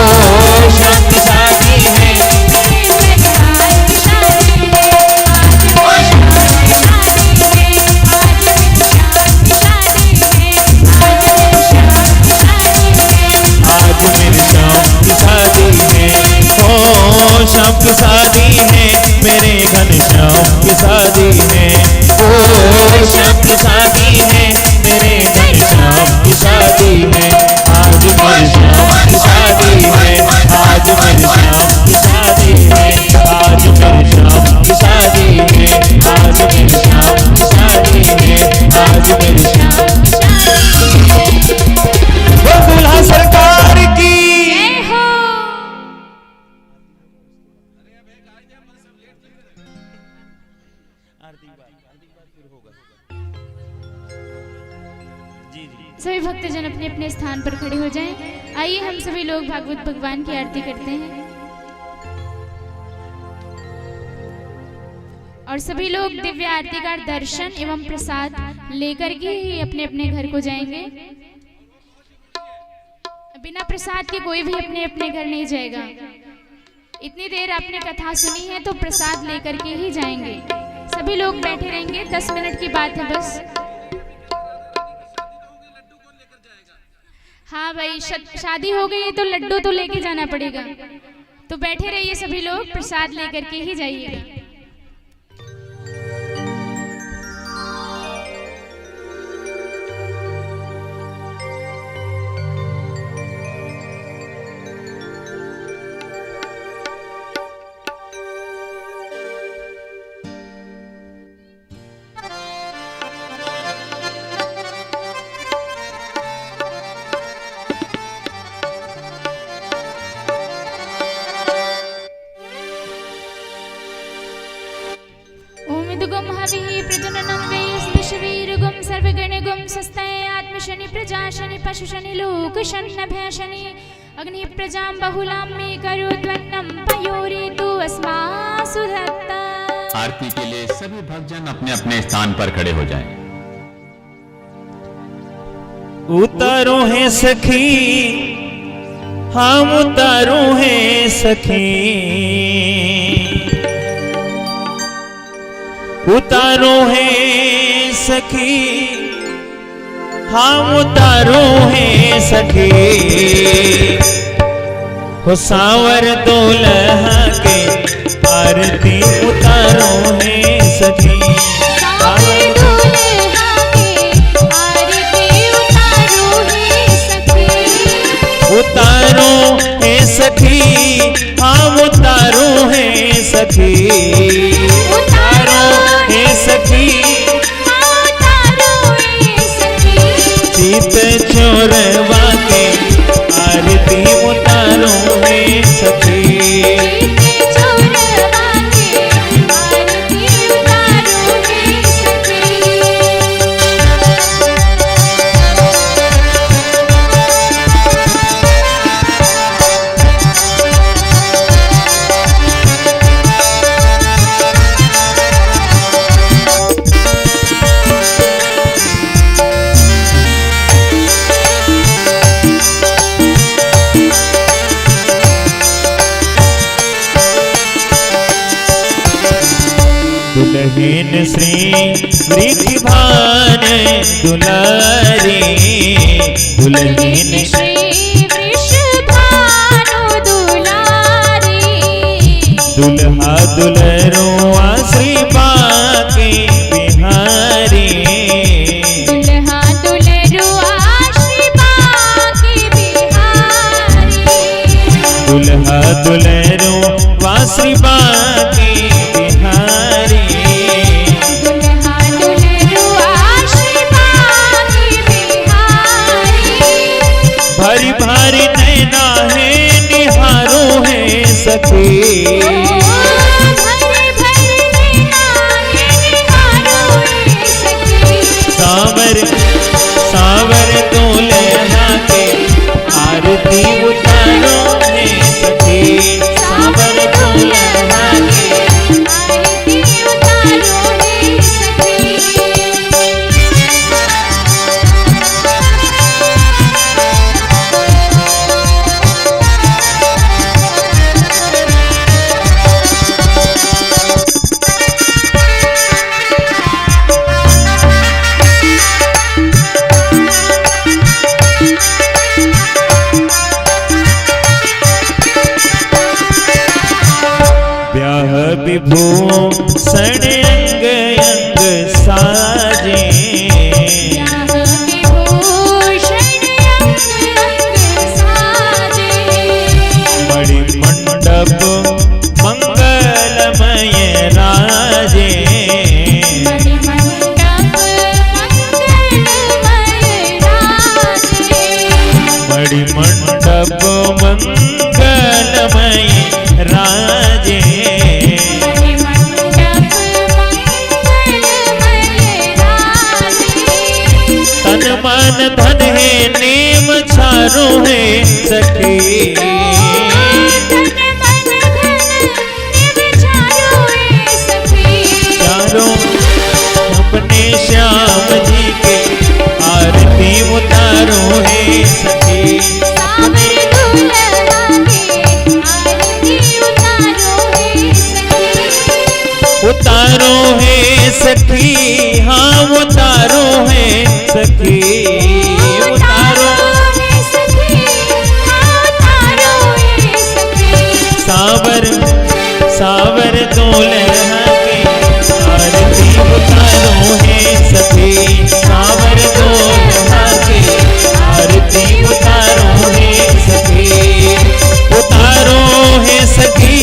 शाम की शादी है, शाम की शादी है, मेरे घनश्याम की शादी है। ओ शाम की शादी है, मेरे घनश्याम की शादी है। आज मेरी शाम की शादी है, आज मेरी शाम की शादी है, आज मेरी शाम की शादी है, आज मेरी शाम की शादी है, आज मेरी शाम की शादी है। वो दूल्हा सरकार की सभी भक्तजन अपने अपने स्थान पर खड़े हो जाएं। आइए हम सभी लोग भागवत भगवान की आरती करते हैं और सभी लोग दिव्य आरती का दर्शन एवं प्रसाद लेकर के ही अपने अपने घर को जाएंगे। बिना प्रसाद के कोई भी अपने अपने घर नहीं जाएगा। इतनी देर आपने कथा सुनी है तो प्रसाद लेकर के ही जाएंगे। सभी लोग बैठे रहेंगे, 10 मिनट की बात है बस। हाँ भाई, शादी हो गई है तो लड्डू तो लेके जाना पड़ेगा, तो बैठे रहिए सभी लोग, प्रसाद लेकर के ही जाइएगा। शनि प्रजा शनि पशु शनि लोक शनि भय शनि अग्नि प्रजां बहुलां मे करोद्वन्नं पयोरी तु अस्मासु दत्ता। आरती के लिए सभी भक्तजन अपने अपने स्थान पर खड़े हो जाएं। उतारो है सखी, हम उतारो है सखी, उतारो है सखी, हम उतारो है सखी। हो सावर दुल्हा के आरती उतारो है सखी, सावर दुल्हा के आरती उतारो है सखी, उतारो है सखी, हम उतारो है सखी, उतारो है सखी, चित चोरवा के आरती उतारो है सखी, चित चोरवा के आरती उतारो है सखी। दुल्हन श्री वृषभान दुलारी, दुल्हन श्री वृषभानु दुलारी, दुल्हा दुल्हरुआ श्री बाके बिहारी, दुलरो वाश्री बाकी बिहारी। दुल्हा दुल्हरुआ श्री बाकी बिहारी। भारी भारी नैना है निहारो है सखी। भरे भरे नैना है निहारो है सखी। सावर सावर दुल्हा के आरती उतारो है सखी। सावर दुल्हा के आरती उतारो है सखी। ब्याह विभूषण अंग अंग साजे। ब्याह विभूषण अंग अंग साजे। बड़ी मंडप मंगलमय राजे। बड़ी मंडप मंगलमय राजे। बड़ी मंडप मंगलमय राजे। बड़ी मंडप मंगलमय राजे। तन मन धन है नेम चारों है सखी। तन मन धन निव चारो है सखी। चारों अपने श्याम जी के आरती उतारो है सखी। सावर दुल्हा के आरती उतारो है सखी। उतारो है सखी। हाँ उतारो है सखी। उतारो है सखी। उतारो है सखी। सावर सावर दुल्हा के आरती उतारो है सखी। सावर दुल्हा के आरती उतारो है सखी। उतारो है सखी।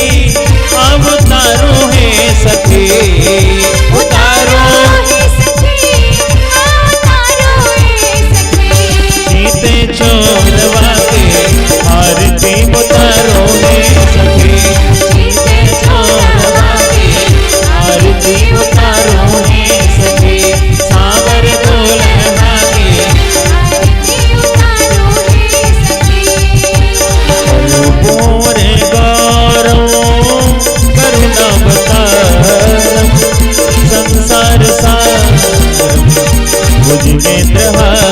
अब उतारो है सखी। उतारो है सखी। उतारो है सखी। सीते चोरवा के आरती उतारो है सखी। सीते चोरवा के आरती उतारो है सखी। सावर दुल्हा के आरती उतारो है सखी। मोरे गौरव करुणावतारम संसार सारम भुजगेन्द्रहारम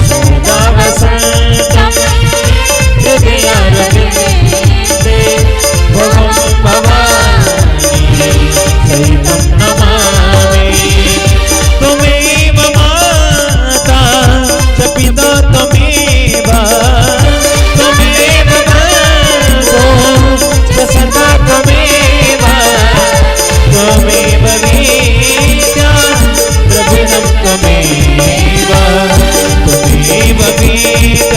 सदा वसंतम हृदयारविन्दे भवं भवानी सहितं नमामि। त्वमेव माता च पिता त्वमेव। त्वमेव बन्धो च सखा त्वमेव। त्वमेव विद्या प्रभुनं त्वमेव। त्वमेव विद्या